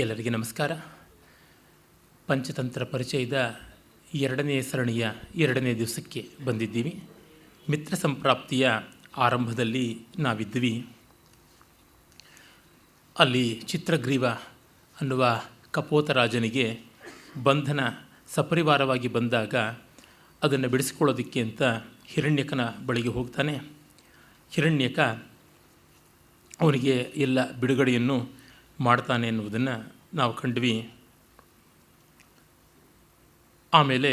ಎಲ್ಲರಿಗೆ ನಮಸ್ಕಾರ. ಪಂಚತಂತ್ರ ಪರಿಚಯದ ಎರಡನೇ ಸರಣಿಯ ಎರಡನೇ ದಿವಸಕ್ಕೆ ಬಂದಿದ್ದೀವಿ. ಮಿತ್ರ ಸಂಪ್ರಾಪ್ತಿಯ ಆರಂಭದಲ್ಲಿ ನಾವಿದ್ವಿ. ಅಲ್ಲಿ ಚಿತ್ರಗ್ರೀವ ಅನ್ನುವ ಕಪೋತರಾಜನಿಗೆ ಬಂಧನ ಸಪರಿವಾರವಾಗಿ ಬಂದಾಗ ಅದನ್ನು ಬಿಡಿಸಿಕೊಳ್ಳೋದಕ್ಕೆ ಅಂತ ಹಿರಣ್ಯಕನ ಬಳಿಗೆ ಹೋಗ್ತಾನೆ. ಹಿರಣ್ಯಕ ಅವನಿಗೆ ಎಲ್ಲ ಬಿಡುಗಡೆಯನ್ನು ಮಾಡ್ತಾನೆ ಎನ್ನುವುದನ್ನು ನಾವು ಕಂಡ್ವಿ. ಆಮೇಲೆ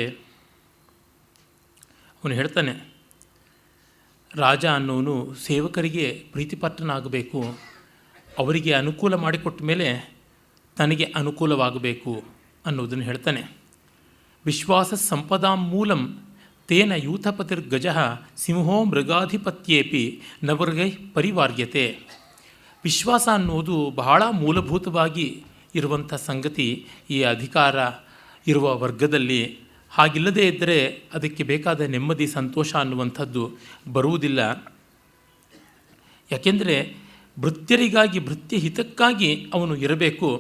ಅವನು ಹೇಳ್ತಾನೆ, ರಾಜ ಅನ್ನೋನು ಸೇವಕರಿಗೆ ಪ್ರೀತಿಪಾತ್ರನಾಗಬೇಕು, ಅವರಿಗೆ ಅನುಕೂಲ ಮಾಡಿಕೊಟ್ಟ ಮೇಲೆ ತನಗೆ ಅನುಕೂಲವಾಗಬೇಕು ಅನ್ನೋದನ್ನು ಹೇಳ್ತಾನೆ. ವಿಶ್ವಾಸ ಸಂಪದಾಂ ಮೂಲಂ ತೇನ ಯೂಥಪತಿರ್ಗಜ ಸಿಂಹೋ ಮೃಗಾಧಿಪತ್ಯೇಪಿ ನವರ್ಗೈ ಪರಿವಾರ್ಯತೆ. ವಿಶ್ವಾಸ ಅನ್ನೋದು ಬಹಳ ಮೂಲಭೂತವಾಗಿ ಇರುವಂಥ ಸಂಗತಿ ಈ ಅಧಿಕಾರ ಇರುವ ವರ್ಗದಲ್ಲಿ. ಹಾಗಿಲ್ಲದೇ ಇದ್ದರೆ ಅದಕ್ಕೆ ಬೇಕಾದ ನೆಮ್ಮದಿ ಸಂತೋಷ ಅನ್ನುವಂಥದ್ದು ಬರುವುದಿಲ್ಲ. ಯಾಕೆಂದರೆ ಭೃತ್ಯರಿಗಾಗಿ ಭೃತ್ಯ ಹಿತಕ್ಕಾಗಿ ಅವನು ಇರಬೇಕು.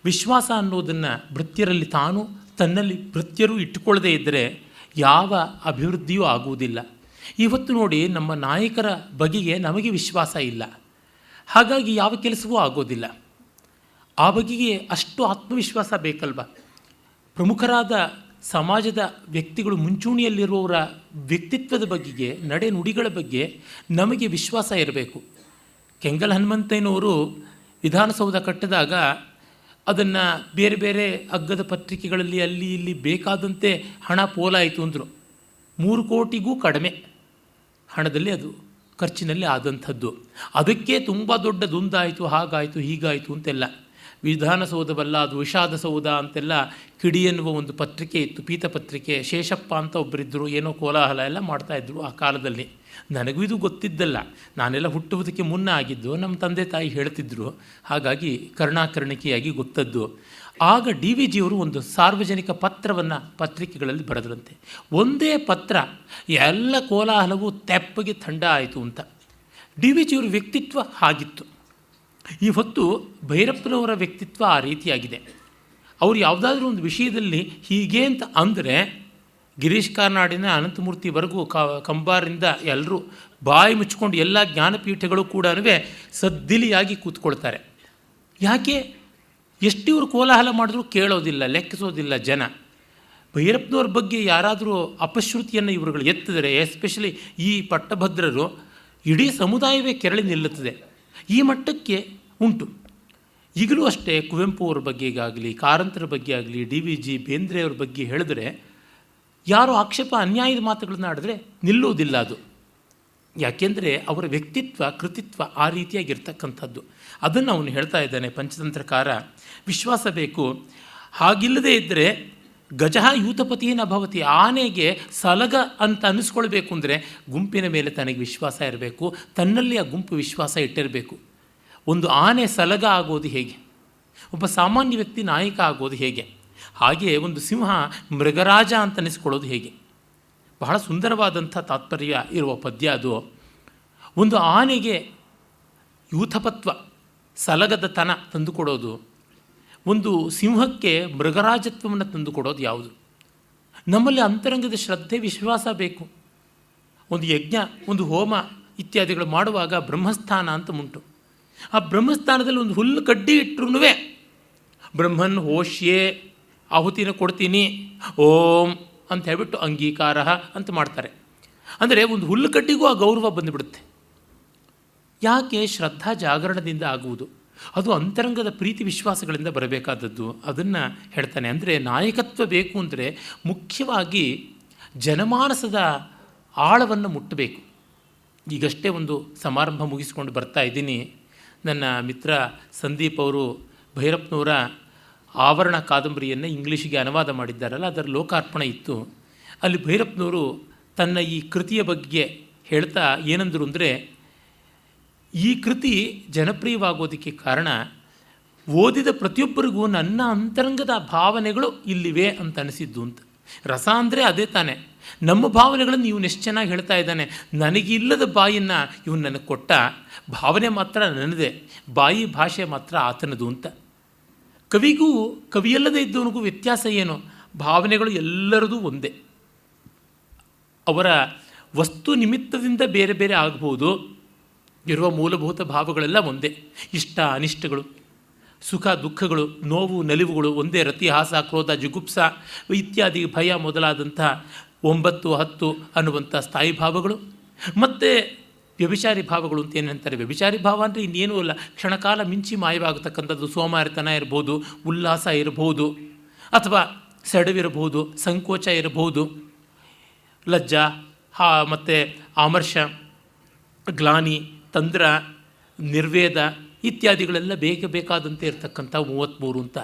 ವಿಶ್ವಾಸ ಅನ್ನೋದನ್ನು ಭೃತ್ಯರಲ್ಲಿ ತಾನು ತನ್ನಲ್ಲಿ ಭೃತ್ಯರು ಇಟ್ಟುಕೊಳ್ಳದೇ ಇದ್ದರೆ ಯಾವ ಅಭಿವೃದ್ಧಿಯೂ ಆಗುವುದಿಲ್ಲ. ಇವತ್ತು ನೋಡಿ, ನಮ್ಮ ನಾಯಕರ ಬಗೆಗೆ ನಮಗೆ ವಿಶ್ವಾಸ ಇಲ್ಲ, ಹಾಗಾಗಿ ಯಾವ ಕೆಲಸವೂ ಆಗೋದಿಲ್ಲ. ಆ ಬಗೆಗೆ ಅಷ್ಟು ಆತ್ಮವಿಶ್ವಾಸ ಬೇಕಲ್ವ. ಪ್ರಮುಖರಾದ ಸಮಾಜದ ವ್ಯಕ್ತಿಗಳು, ಮುಂಚೂಣಿಯಲ್ಲಿರುವವರ ವ್ಯಕ್ತಿತ್ವದ ಬಗೆಗೆ, ನಡೆ ನುಡಿಗಳ ಬಗ್ಗೆ ನಮಗೆ ವಿಶ್ವಾಸ ಇರಬೇಕು. ಕೆಂಗಲ್ ಹನುಮಂತಯ್ಯನವರು ವಿಧಾನಸೌಧ ಕಟ್ಟಿದಾಗ ಅದನ್ನು ಬೇರೆ ಬೇರೆ ಅಗ್ಗದ ಪತ್ರಿಕೆಗಳಲ್ಲಿ ಅಲ್ಲಿ ಇಲ್ಲಿ ಬೇಕಾದಂತೆ ಹಣ ಪೋಲಾಯಿತು ಅಂದರು. 3 ಕೋಟಿಗೂ ಕಡಿಮೆ ಹಣದಲ್ಲಿ ಅದು ಖರ್ಚಿನಲ್ಲಿ ಆದಂಥದ್ದು. ಅದಕ್ಕೆ ತುಂಬ ದೊಡ್ಡ ದುಂದಾಯಿತು, ಹಾಗಾಯಿತು ಹೀಗಾಯಿತು ಅಂತೆಲ್ಲ. ವಿಧಾನಸೌಧವಲ್ಲ, ಅದು ವಿಷಾದ ಸೌಧ ಅಂತೆಲ್ಲ ಕಿಡಿ ಎನ್ನುವ ಒಂದು ಪತ್ರಿಕೆ ಇತ್ತು, ಪೀತಪತ್ರಿಕೆ. ಶೇಷಪ್ಪ ಅಂತ ಒಬ್ಬರಿದ್ದರು, ಏನೋ ಕೋಲಾಹಲ ಎಲ್ಲ ಮಾಡ್ತಾಯಿದ್ರು ಆ ಕಾಲದಲ್ಲಿ. ನನಗೂ ಇದು ಗೊತ್ತಿದ್ದಲ್ಲ, ನಾನೆಲ್ಲ ಹುಟ್ಟುವುದಕ್ಕೆ ಮುನ್ನ ಆಗಿದ್ದು, ನಮ್ಮ ತಂದೆ ತಾಯಿ ಹೇಳ್ತಿದ್ರು, ಹಾಗಾಗಿ ಕರ್ಣಾಕರ್ಣಿಕೆಯಾಗಿ ಗೊತ್ತದ್ದು. ಆಗ ಡಿ ವಿ ಜಿಯವರು ಒಂದು ಸಾರ್ವಜನಿಕ ಪತ್ರವನ್ನು ಪತ್ರಿಕೆಗಳಲ್ಲಿ ಬರೆದ್ರಂತೆ. ಒಂದೇ ಪತ್ರ ಎಲ್ಲ ಕೋಲಾಹಲವು ತೆಪ್ಪಗೆ ಥಂಡ ಆಯಿತು ಅಂತ. ಡಿ ವಿ ಜಿಯವರ ವ್ಯಕ್ತಿತ್ವ ಹಾಗಿತ್ತು. ಇವತ್ತು ಭೈರಪ್ಪನವರ ವ್ಯಕ್ತಿತ್ವ ಆ ರೀತಿಯಾಗಿದೆ. ಅವರು ಯಾವುದಾದ್ರೂ ಒಂದು ವಿಷಯದಲ್ಲಿ ಹೀಗೆ ಅಂತ ಅಂದರೆ ಗಿರೀಶ್ ಕಾರ್ನಾಡಿನ ಅನಂತಮೂರ್ತಿವರೆಗೂ ಕಂಬಾರಿಂದ ಎಲ್ಲರೂ ಬಾಯಿ ಮುಚ್ಕೊಂಡು ಎಲ್ಲ ಜ್ಞಾನಪೀಠಗಳು ಕೂಡ ಸದ್ದಿಲಿಯಾಗಿ ಕೂತ್ಕೊಳ್ತಾರೆ. ಯಾಕೆ? ಎಷ್ಟು ಇವರು ಕೋಲಾಹಲ ಮಾಡಿದ್ರೂ ಕೇಳೋದಿಲ್ಲ, ಲೆಕ್ಕಿಸೋದಿಲ್ಲ ಜನ. ಭೈರಪ್ಪನವ್ರ ಬಗ್ಗೆ ಯಾರಾದರೂ ಅಪಶ್ರುತಿಯನ್ನು ಇವರುಗಳು ಎತ್ತಿದರೆ, ಎಸ್ಪೆಷಲಿ ಈ ಪಟ್ಟಭದ್ರರು, ಇಡೀ ಸಮುದಾಯವೇ ಕೆರಳಿ ನಿಲ್ಲುತ್ತದೆ. ಈ ಮಟ್ಟಕ್ಕೆ ಉಂಟು. ಈಗಲೂ ಅಷ್ಟೇ ಕುವೆಂಪು ಅವ್ರ ಬಗ್ಗೆಗಾಗಲಿ, ಕಾರಂತರ ಬಗ್ಗೆ ಆಗಲಿ, ಡಿ ವಿ ಜಿ, ಬೇಂದ್ರೆಯವ್ರ ಬಗ್ಗೆ ಹೇಳಿದ್ರೆ ಯಾರೋ ಆಕ್ಷೇಪ ಅನ್ಯಾಯದ ಮಾತುಗಳನ್ನ ಆಡಿದ್ರೆ ನಿಲ್ಲುವುದಿಲ್ಲ ಅದು. ಯಾಕೆಂದರೆ ಅವರ ವ್ಯಕ್ತಿತ್ವ, ಕೃತಿತ್ವ ಆ ರೀತಿಯಾಗಿರ್ತಕ್ಕಂಥದ್ದು. ಅದನ್ನು ಅವನು ಹೇಳ್ತಾ ಇದ್ದಾನೆ ಪಂಚತಂತ್ರಕಾರ. ವಿಶ್ವಾಸ ಬೇಕು. ಹಾಗಿಲ್ಲದೇ ಇದ್ದರೆ ಗಜ ಯೂಥಪತಿನ ಭವತಿ. ಆನೆಗೆ ಸಲಗ ಅಂತ ಅನ್ನಿಸ್ಕೊಳ್ಬೇಕು ಅಂದರೆ ಗುಂಪಿನ ಮೇಲೆ ತನಗೆ ವಿಶ್ವಾಸ ಇರಬೇಕು, ತನ್ನಲ್ಲಿ ಆ ಗುಂಪು ವಿಶ್ವಾಸ ಇಟ್ಟಿರಬೇಕು. ಒಂದು ಆನೆ ಸಲಗ ಆಗೋದು ಹೇಗೆ? ಒಬ್ಬ ಸಾಮಾನ್ಯ ವ್ಯಕ್ತಿ ನಾಯಕ ಆಗೋದು ಹೇಗೆ? ಹಾಗೆ ಒಂದು ಸಿಂಹ ಮೃಗರಾಜ ಅಂತ ಅನ್ನಿಸ್ಕೊಳ್ಳೋದು ಹೇಗೆ? ಬಹಳ ಸುಂದರವಾದಂಥ ತಾತ್ಪರ್ಯ ಇರುವ ಪದ್ಯ ಅದು. ಒಂದು ಆನೆಗೆ ಯೂಥಪತ್ವ, ಸಲಗದತನ ತಂದುಕೊಡೋದು, ಒಂದು ಸಿಂಹಕ್ಕೆ ಮೃಗರಾಜತ್ವವನ್ನು ತಂದುಕೊಡೋದು ಯಾವುದು? ನಮ್ಮಲ್ಲಿ ಅಂತರಂಗದ ಶ್ರದ್ಧೆ, ವಿಶ್ವಾಸ ಬೇಕು. ಒಂದು ಯಜ್ಞ, ಒಂದು ಹೋಮ ಇತ್ಯಾದಿಗಳು ಮಾಡುವಾಗ ಬ್ರಹ್ಮಸ್ಥಾನ ಅಂತ ಉಂಟು. ಆ ಬ್ರಹ್ಮಸ್ಥಾನದಲ್ಲಿ ಒಂದು ಹುಲ್ಲು ಕಡ್ಡಿ ಇಟ್ಟರೂ ಬ್ರಹ್ಮನ್ ಹೋಷ್ಯೇ ಆಹುತಿನ ಕೊಡ್ತೀನಿ ಓಂ ಅಂತ ಹೇಳ್ಬಿಟ್ಟು ಅಂಗೀಕಾರ ಅಂತ ಮಾಡ್ತಾರೆ. ಅಂದರೆ ಒಂದು ಹುಲ್ಲು ಕಡ್ಡಿಗೂ ಆ ಗೌರವ ಬಂದುಬಿಡುತ್ತೆ. ಯಾಕೆ? ಶ್ರದ್ಧಾ ಜಾಗರಣದಿಂದ ಆಗುವುದು. ಅದು ಅಂತರಂಗದ ಪ್ರೀತಿ ವಿಶ್ವಾಸಗಳಿಂದ ಬರಬೇಕಾದದ್ದು. ಅದನ್ನು ಹೇಳ್ತಾನೆ. ಅಂದರೆ ನಾಯಕತ್ವ ಬೇಕು ಅಂದರೆ ಮುಖ್ಯವಾಗಿ ಜನಮಾನಸದ ಆಳವನ್ನು ಮುಟ್ಟಬೇಕು. ಈಗಷ್ಟೇ ಒಂದು ಸಮಾರಂಭ ಮುಗಿಸ್ಕೊಂಡು ಬರ್ತಾ ಇದ್ದೀನಿ. ನನ್ನ ಮಿತ್ರ ಸಂದೀಪ್ ಅವರು ಭೈರಪ್ಪನವರ ಆವರಣ ಕಾದಂಬರಿಯನ್ನು ಇಂಗ್ಲೀಷಿಗೆ ಅನುವಾದ ಮಾಡಿದ್ದಾರಲ್ಲ, ಅದರ ಲೋಕಾರ್ಪಣೆ ಇತ್ತು. ಅಲ್ಲಿ ಭೈರಪ್ಪನವರು ತನ್ನ ಈ ಕೃತಿಯ ಬಗ್ಗೆ ಹೇಳ್ತಾ ಏನಂದರು ಅಂದರೆ, ಈ ಕೃತಿ ಜನಪ್ರಿಯವಾಗೋದಕ್ಕೆ ಕಾರಣ ಓದಿದ ಪ್ರತಿಯೊಬ್ಬರಿಗೂ ನನ್ನ ಅಂತರಂಗದ ಭಾವನೆಗಳು ಇಲ್ಲಿವೆ ಅಂತ ಅನಿಸಿದ್ದು ಅಂತ. ರಸ ಅಂದರೆ ಅದೇ ತಾನೆ. ನಮ್ಮ ಭಾವನೆಗಳನ್ನು ಇವನು ಎಷ್ಟು ಚೆನ್ನಾಗಿ ಹೇಳ್ತಾ ಇದ್ದಾನೆ. ನನಗಿಲ್ಲದ ಬಾಯಿಯನ್ನು ಇವನು ನನಗೆ ಕೊಟ್ಟ. ಭಾವನೆ ಮಾತ್ರ ನನ್ನದೇ, ಬಾಯಿ ಭಾಷೆ ಮಾತ್ರ ಆತನದು ಅಂತ. ಕವಿಗೂ ಕವಿಯಲ್ಲದೇ ಇದ್ದವನಿಗೂ ವ್ಯತ್ಯಾಸ ಏನು? ಭಾವನೆಗಳು ಎಲ್ಲರದೂ ಒಂದೇ. ಅವರ ವಸ್ತು ನಿಮಿತ್ತದಿಂದ ಬೇರೆ ಬೇರೆ ಆಗ್ಬೋದು, ಇರುವ ಮೂಲಭೂತ ಭಾವಗಳೆಲ್ಲ ಒಂದೇ. ಇಷ್ಟ ಅನಿಷ್ಟಗಳು, ಸುಖ ದುಃಖಗಳು, ನೋವು ನಲಿವುಗಳು ಒಂದೇ. ರತಿ, ಹಾಸ, ಕ್ರೋಧ, ಜುಗುಪ್ಸ ಇತ್ಯಾದಿ ಭಯ ಮೊದಲಾದಂಥ 9, 10 ಅನ್ನುವಂಥ ಸ್ಥಾಯಿ ಭಾವಗಳು. ಮತ್ತು ವ್ಯಭಿಚಾರಿ ಭಾವಗಳು ಅಂತ ಏನಂತಾರೆ. ವ್ಯಭಿಚಾರಿ ಭಾವ ಅಂದರೆ ಇನ್ನೇನೂ ಅಲ್ಲ, ಕ್ಷಣಕಾಲ ಮಿಂಚಿ ಮಾಯವಾಗತಕ್ಕಂಥದ್ದು. ಸೋಮಾರಿತನ ಇರ್ಬೋದು, ಉಲ್ಲಾಸ ಇರಬಹುದು, ಅಥವಾ ಸೆಡವಿರಬಹುದು, ಸಂಕೋಚ ಇರಬಹುದು, ಲಜ್ಜಾ ಮತ್ತು ಆಮರ್ಷ, ಗ್ಲಾನಿ, ತಂದ್ರ, ನಿರ್ವೇದ ಇತ್ಯಾದಿಗಳೆಲ್ಲ ಬೇಕಾದಂತೆ ಇರತಕ್ಕಂಥ 33 ಅಂತ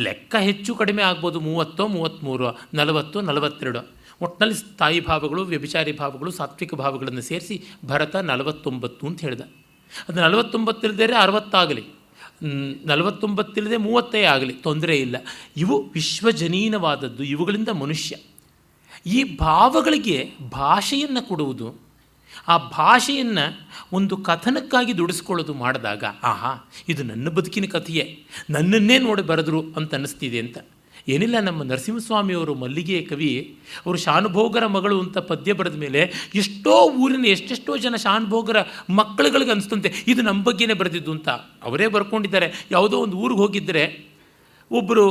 ಲೆಕ್ಕ. ಹೆಚ್ಚು ಕಡಿಮೆ ಆಗ್ಬೋದು, 30, 33, 40, 42. ಒಟ್ಟಿನಲ್ಲಿ ಸ್ಥಾಯಿ ಭಾವಗಳು, ವ್ಯಭಿಚಾರಿ ಭಾವಗಳು, ಸಾತ್ವಿಕ ಭಾವಗಳನ್ನು ಸೇರಿಸಿ ಭರತ 49 ಅಂತ ಹೇಳಿದ. ಅದು 49 ಇಲ್ಲದೇ 60 ಆಗಲಿ, 49 ಇಲ್ಲದೆ 30 ಆಗಲಿ, ತೊಂದರೆ ಇಲ್ಲ. ಇವು ವಿಶ್ವಜನೀನವಾದದ್ದು. ಇವುಗಳಿಂದ ಮನುಷ್ಯ ಈ ಭಾವಗಳಿಗೆ ಭಾಷೆಯನ್ನು ಕೊಡುವುದು, ಆ ಭಾಷೆಯನ್ನು ಒಂದು ಕಥನಕ್ಕಾಗಿ ದುಡಿಸ್ಕೊಳ್ಳೋದು ಮಾಡಿದಾಗ, ಆಹಾ ಇದು ನನ್ನ ಬದುಕಿನ ಕಥೆಯೇ, ನನ್ನನ್ನೇ ನೋಡಿ ಬರೆದರು ಅಂತ ಅನ್ನಿಸ್ತಿದೆ ಅಂತ. ಏನಿಲ್ಲ, ನಮ್ಮ ನರಸಿಂಹಸ್ವಾಮಿಯವರು ಮಲ್ಲಿಗೆಯ ಕವಿ, ಅವರು ಶಾನುಭೋಗರ ಮಗಳು ಅಂತ ಪದ್ಯ ಬರೆದ ಮೇಲೆ ಎಷ್ಟೋ ಊರಿನ ಎಷ್ಟೆಷ್ಟೋ ಜನ ಶಾನುಭೋಗರ ಮಕ್ಕಳುಗಳಿಗೆ ಅನಿಸ್ತಂತೆ ಇದು ನಮ್ಮ ಬಗ್ಗೆನೇ ಬರೆದಿದ್ದು ಅಂತ. ಅವರೇ ಬರ್ಕೊಂಡಿದ್ದಾರೆ. ಯಾವುದೋ ಒಂದು ಊರಿಗೆ ಹೋಗಿದ್ದರೆ ಒಬ್ಬರು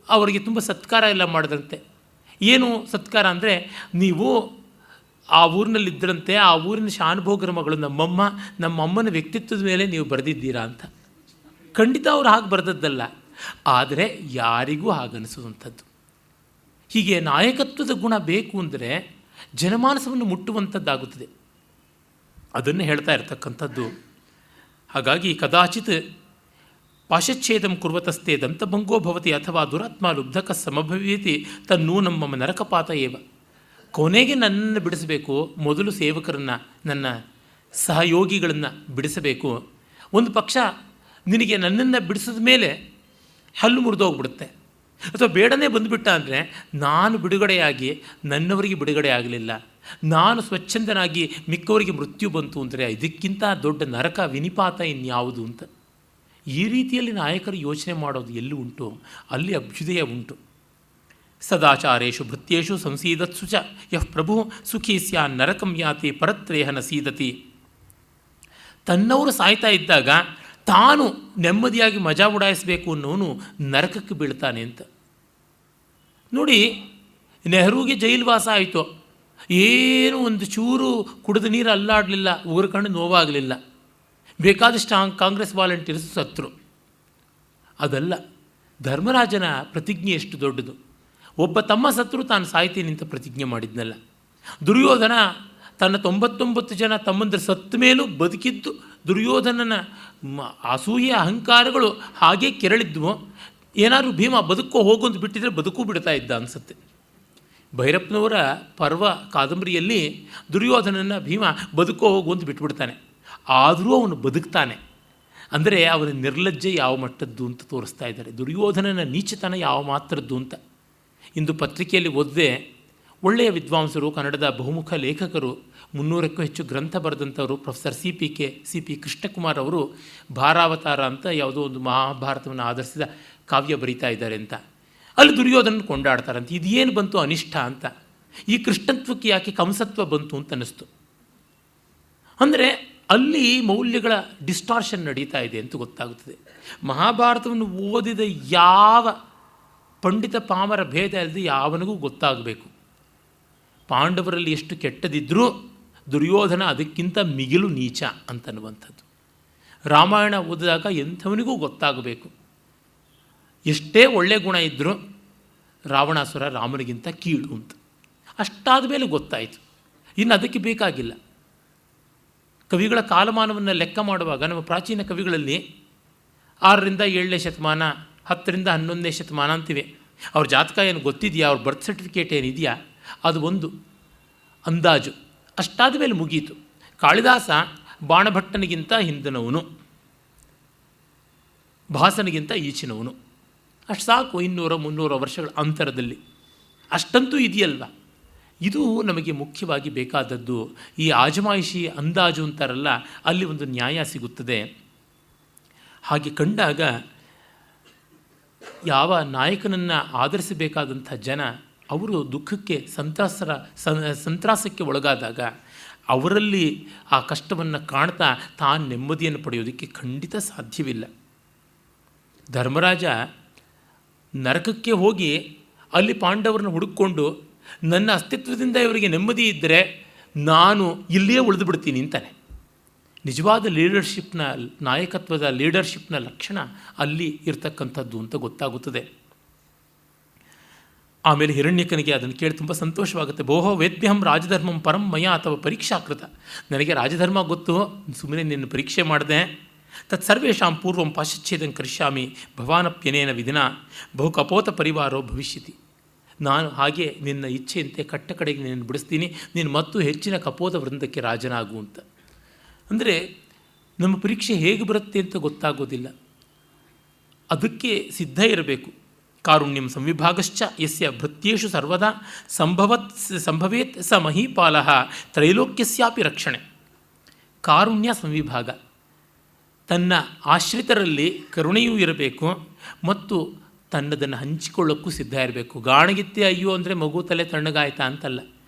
ಅವರಿಗೆ ತುಂಬ ಸತ್ಕಾರ ಎಲ್ಲ ಮಾಡಿದ್ರಂತೆ. ಏನು ಸತ್ಕಾರ ಅಂದರೆ, ನೀವು ಆ ಊರಿನಲ್ಲಿದ್ದರಂತೆ, ಆ ಊರಿನ ಶಾನುಭೋಗರ ಮಗಳು ನಮ್ಮಮ್ಮನ ವ್ಯಕ್ತಿತ್ವದ ಮೇಲೆ ನೀವು ಬರೆದಿದ್ದೀರಾ ಅಂತ. ಖಂಡಿತ ಅವರು ಹಾಗೆ ಬರೆದದ್ದಲ್ಲ, ಆದರೆ ಯಾರಿಗೂ ಹಾಗನಿಸುವಂಥದ್ದು. ಹೀಗೆ ನಾಯಕತ್ವದ ಗುಣ ಬೇಕು ಅಂದರೆ ಜನಮಾನಸವನ್ನು ಮುಟ್ಟುವಂಥದ್ದಾಗುತ್ತದೆ. ಅದನ್ನು ಹೇಳ್ತಾ ಇರತಕ್ಕಂಥದ್ದು. ಹಾಗಾಗಿ ಕದಾಚಿತ್ ಪಾಶಚ್ಛೇದಂ ಕುರ್ವತಸ್ತೆ ದಂತಭಂಗೋ ಭವತಿ ಅಥವಾ ದುರಾತ್ಮ ಲುಬ್ಧಕ ಸಮಭವೇತಿ ತನ್ನೂನಂ ಮಮ ನರಕಪಾತ ಏವ. ಕೊನೆಗೆ ನನ್ನನ್ನು ಬಿಡಿಸಬೇಕು, ಮೊದಲು ಸೇವಕರನ್ನು, ನನ್ನ ಸಹಯೋಗಿಗಳನ್ನು ಬಿಡಿಸಬೇಕು. ಒಂದು ಪಕ್ಷ ನಿನಗೆ ನನ್ನನ್ನು ಬಿಡಿಸಿದ ಮೇಲೆ ಹಲ್ಲು ಮುರಿದೋಗ್ಬಿಡುತ್ತೆ, ಅಥವಾ ಬೇಡನೇ ಬಂದುಬಿಟ್ಟ ಅಂದರೆ ನಾನು ಬಿಡುಗಡೆಯಾಗಿ ನನ್ನವರಿಗೆ ಬಿಡುಗಡೆ ಆಗಲಿಲ್ಲ, ನಾನು ಸ್ವಚ್ಛಂದನಾಗಿ ಮಿಕ್ಕವರಿಗೆ ಮೃತ್ಯು ಬಂತು ಅಂದರೆ ಇದಕ್ಕಿಂತ ದೊಡ್ಡ ನರಕ ವಿನಿಪಾತ ಇನ್ಯಾವುದು ಅಂತ. ಈ ರೀತಿಯಲ್ಲಿ ನಾಯಕರು ಯೋಚನೆ ಮಾಡೋದು ಎಲ್ಲಿ ಉಂಟು, ಅಲ್ಲಿ ಅಭ್ಯುದಯ ಉಂಟು. ಸದಾಚಾರೇಷು ಭೃತ್ಯೇಷು ಸಂಸೀದತ್ಸು ಚ ಯಃ ಪ್ರಭು ಸುಖೀ ಸ್ಯಾನ್ ನರಕಂ ಯಾತಿ ಪರತ್ರೇಹನ ಸೀದತಿ. ತನ್ನವರು ಸಾಯ್ತಾ ಇದ್ದಾಗ ತಾನು ನೆಮ್ಮದಿಯಾಗಿ ಮಜಾ ಉಡಾಯಿಸಬೇಕು ಅನ್ನೋನು ನರಕಕ್ಕೆ ಬೀಳ್ತಾನೆ ಅಂತ. ನೋಡಿ, ನೆಹರೂಗೆ ಜೈಲುವಾಸ ಆಯಿತು, ಏನು ಒಂದು ಚೂರು ಕುಡಿದ ನೀರು ಅಲ್ಲಾಡಲಿಲ್ಲ, ಉಗುರು ನೋವಾಗಲಿಲ್ಲ, ಬೇಕಾದಷ್ಟು ಕಾಂಗ್ರೆಸ್ ವಾಲಂಟಿಯರ್ಸ್ ಸತ್ರು. ಅದಲ್ಲ, ಧರ್ಮರಾಜನ ಪ್ರತಿಜ್ಞೆ ಎಷ್ಟು ದೊಡ್ಡದು. ಒಬ್ಬ ತಮ್ಮ ಸತ್ರು ತಾನು ಸಾಯ್ತೀನಿ ಅಂತ ಪ್ರತಿಜ್ಞೆ ಮಾಡಿದ್ನಲ್ಲ. ದುರ್ಯೋಧನ ತನ್ನ 99 ಜನ ತಮ್ಮಂದ್ರ ಸತ್ತ ಮೇಲೂ ಬದುಕಿದ್ದು ದುರ್ಯೋಧನನ ಅಸೂಯೆ ಅಹಂಕಾರಗಳು ಹಾಗೇ ಕೆರಳಿದ್ವು. ಏನಾದರೂ ಭೀಮ ಬದುಕೋ ಹೋಗೊಂದು ಬಿಟ್ಟಿದ್ರೆ ಬದುಕು ಬಿಡ್ತಾ ಇದ್ದ ಅನಿಸುತ್ತೆ. ಭೈರಪ್ಪನವರ ಪರ್ವ ಕಾದಂಬರಿಯಲ್ಲಿ ದುರ್ಯೋಧನನ ಭೀಮ ಬದುಕೋ ಹೋಗೊಂದು ಬಿಟ್ಬಿಡ್ತಾನೆ, ಆದರೂ ಅವನು ಬದುಕ್ತಾನೆ. ಅಂದರೆ ಅವನ ನಿರ್ಲಜ್ಜೆ ಯಾವ ಮಟ್ಟದ್ದು ಅಂತ ತೋರಿಸ್ತಾ ಇದ್ದಾರೆ, ದುರ್ಯೋಧನನ ನೀಚತನ ಯಾವ ಮಾತ್ರದ್ದು ಅಂತ. ಇಂದು ಪತ್ರಿಕೆಯಲ್ಲಿ ಓದಿದೆ, ಒಳ್ಳೆಯ ವಿದ್ವಾಂಸರು, ಕನ್ನಡದ ಬಹುಮುಖ ಲೇಖಕರು, 300ಕ್ಕೂ ಹೆಚ್ಚು ಗ್ರಂಥ ಬರೆದಂಥವರು ಪ್ರೊಫೆಸರ್ ಸಿ ಪಿ ಕೃಷ್ಣಕುಮಾರ್ ಅವರು ಭಾರಾವತಾರ ಅಂತ ಯಾವುದೋ ಒಂದು ಮಹಾಭಾರತವನ್ನು ಆಧರಿಸಿದ ಕಾವ್ಯ ಬರೀತಾ ಇದ್ದಾರೆ ಅಂತ. ಅಲ್ಲಿ ದುರ್ಯೋಧನ ಕೊಂಡಾಡ್ತಾರಂತೆ. ಇದೇನು ಬಂತು ಅನಿಷ್ಟ ಅಂತ. ಈ ಕೃಷ್ಣತ್ವಕ್ಕೆ ಯಾಕೆ ಕಂಸತ್ವ ಬಂತು ಅಂತ ಅನ್ನಿಸ್ತು. ಅಂದರೆ ಅಲ್ಲಿ ಮೌಲ್ಯಗಳ ಡಿಸ್ಟಾರ್ಷನ್ ನಡೀತಾ ಇದೆ ಅಂತ ಗೊತ್ತಾಗುತ್ತದೆ. ಮಹಾಭಾರತವನ್ನು ಓದಿದ ಯಾವ ಪಂಡಿತ ಪಾಮರ ಭೇದ ಇಲ್ಲದೆ ಯಾವನಿಗೂ ಗೊತ್ತಾಗಬೇಕು, ಪಾಂಡವರಲ್ಲಿ ಎಷ್ಟು ಕೆಟ್ಟದಿದ್ದರೂ ದುರ್ಯೋಧನ ಅದಕ್ಕಿಂತ ಮಿಗಿಲು ನೀಚ ಅಂತನ್ನುವಂಥದ್ದು. ರಾಮಾಯಣ ಓದಿದಾಗ ಎಂಥವನಿಗೂ ಗೊತ್ತಾಗಬೇಕು, ಎಷ್ಟೇ ಒಳ್ಳೆಯ ಗುಣ ಇದ್ದರೂ ರಾವಣಾಸುರ ರಾಮನಿಗಿಂತ ಕೀಳು ಅಂತ. ಅಷ್ಟಾದ ಮೇಲೆ ಗೊತ್ತಾಯಿತು. ಇನ್ನು ಅದಕ್ಕೆ ಬೇಕಾಗಿಲ್ಲ. ಕವಿಗಳ ಕಾಲಮಾನವನ್ನು ಲೆಕ್ಕ ಮಾಡುವಾಗ ನಮ್ಮ ಪ್ರಾಚೀನ ಕವಿಗಳಲ್ಲಿ 6ರಿಂದ 7ನೇ ಶತಮಾನ, 10ರಿಂದ 11ನೇ ಶತಮಾನ ಅಂತಿವೆ. ಅವ್ರ ಜಾತಕ ಏನು ಗೊತ್ತಿದೆಯಾ, ಅವ್ರ ಬರ್ತ್ ಸರ್ಟಿಫಿಕೇಟ್ ಏನಿದೆಯಾ, ಅದು ಒಂದು ಅಂದಾಜು. ಅಷ್ಟಾದ ಮೇಲೆ ಮುಗೀತು. ಕಾಳಿದಾಸ ಬಾಣಭಟ್ಟನಿಗಿಂತ ಹಿಂದಿನವನು, ಭಾಸನಿಗಿಂತ ಈಚಿನವನು. ಅಷ್ಟು ಸಾಕು, 200-300 ವರ್ಷಗಳ ಅಂತರದಲ್ಲಿ. ಅಷ್ಟಂತೂ ಇದೆಯಲ್ವ. ಇದು ನಮಗೆ ಮುಖ್ಯವಾಗಿ ಬೇಕಾದದ್ದು. ಈ ಆಜಮಾಯಿಷಿ ಅಂದಾಜು ಅಂತಾರಲ್ಲ, ಅಲ್ಲಿ ಒಂದು ನ್ಯಾಯ ಸಿಗುತ್ತದೆ. ಹಾಗೆ ಕಂಡಾಗ ಯಾವ ನಾಯಕನನ್ನು ಆಧರಿಸಬೇಕಾದಂಥ ಜನ ಅವರು ದುಃಖಕ್ಕೆ ಸಂತ್ರಾಸಕ್ಕೆ ಒಳಗಾದಾಗ ಅವರಲ್ಲಿ ಆ ಕಷ್ಟವನ್ನು ಕಾಣ್ತಾ ತಾನು ನೆಮ್ಮದಿಯನ್ನು ಪಡೆಯೋದಕ್ಕೆ ಖಂಡಿತ ಸಾಧ್ಯವಿಲ್ಲ. ಧರ್ಮರಾಜ ನರಕಕ್ಕೆ ಹೋಗಿ ಅಲ್ಲಿ ಪಾಂಡವರನ್ನು ಹುಡುಕೊಂಡು ನನ್ನ ಅಸ್ತಿತ್ವದಿಂದ ಇವರಿಗೆ ನೆಮ್ಮದಿ ಇದ್ದರೆ ನಾನು ಇಲ್ಲಿಯೇ ಉಳಿದು ಬಿಡ್ತೀನಿ ಅಂತಾನೆ. ನಿಜವಾದ ಲೀಡರ್ಶಿಪ್ನ ನಾಯಕತ್ವದ ಲೀಡರ್ಶಿಪ್ನ ಲಕ್ಷಣ ಅಲ್ಲಿ ಇರ್ತಕ್ಕಂಥದ್ದು ಅಂತ ಗೊತ್ತಾಗುತ್ತದೆ. ಆಮೇಲೆ ಹಿರಣ್ಯಕನಿಗೆ ಅದನ್ನು ಕೇಳಿ ತುಂಬ ಸಂತೋಷವಾಗುತ್ತೆ. ಬೋಹೋ ವೇದ್ಯಹಂ ರಾಜಧರ್ಮಂ ಪರಂ ಮಯ ಅಥವಾ ಪರೀಕ್ಷಾಕೃತ. ನನಗೆ ರಾಜಧರ್ಮ ಗೊತ್ತು, ಸುಮ್ಮನೆ ನಿನ್ನ ಪರೀಕ್ಷೆ ಮಾಡಿದೆ. ತತ್ಸರ್ವೇಷಾಂ ಪೂರ್ವಂ ಪಾಶ್ಚಿಚ್ಛೇದಂ ಕರಿಷ್ಯಾಮಿ ಭವಾನಪ್ಯನೇನ ವಿಧಿನ ಬಹು ಕಪೋತ ಪರಿವಾರೋ ಭವಿಷ್ಯತಿ. ನಾನು ಹಾಗೆ ನಿನ್ನ ಇಚ್ಛೆಯಂತೆ ಕಟ್ಟ ಕಡೆಗೆ ನಿನ್ನ ಬಿಡಿಸ್ತೀನಿ, ನೀನು ಮತ್ತು ಹೆಚ್ಚಿನ ಕಪೋತ ವೃಂದಕ್ಕೆ ರಾಜನಾಗು ಅಂತ. ಅಂದರೆ ನಮ್ಮ ಪರೀಕ್ಷೆ ಹೇಗೆ ಬರುತ್ತೆ ಅಂತ ಗೊತ್ತಾಗೋದಿಲ್ಲ, ಅದಕ್ಕೆ ಸಿದ್ಧ ಇರಬೇಕು. ಕಾರುಣ್ಯಂ ಸಂವಿಭಾಗಶ್ಚ ಯಸ್ಯ ಭೃತ್ಯೇಷು ಸರ್ವದಾ ಸಂಭವೇತ್ ಸ ಮಹೀಪಾಲಃ ತ್ರೈಲೋಕ್ಯಸ್ಯಾಪಿ ರಕ್ಷಣೆ. ಕಾರುಣ್ಯ ಸಂವಿಭಾಗ, ತನ್ನ ಆಶ್ರಿತರಲ್ಲಿ ಕರುಣೆಯೂ ಇರಬೇಕು ಮತ್ತು ತನ್ನದನ್ನು ಹಂಚಿಕೊಳ್ಳೋಕ್ಕೂ ಸಿದ್ಧ ಇರಬೇಕು. ಗಾಣಗಿತ್ತೆ ಅಯ್ಯೋ ಅಂದರೆ ಮಗು ತಲೆ ತಣ್ಣಗಾಯ್ತಾ ಅಂತಲ್ಲ,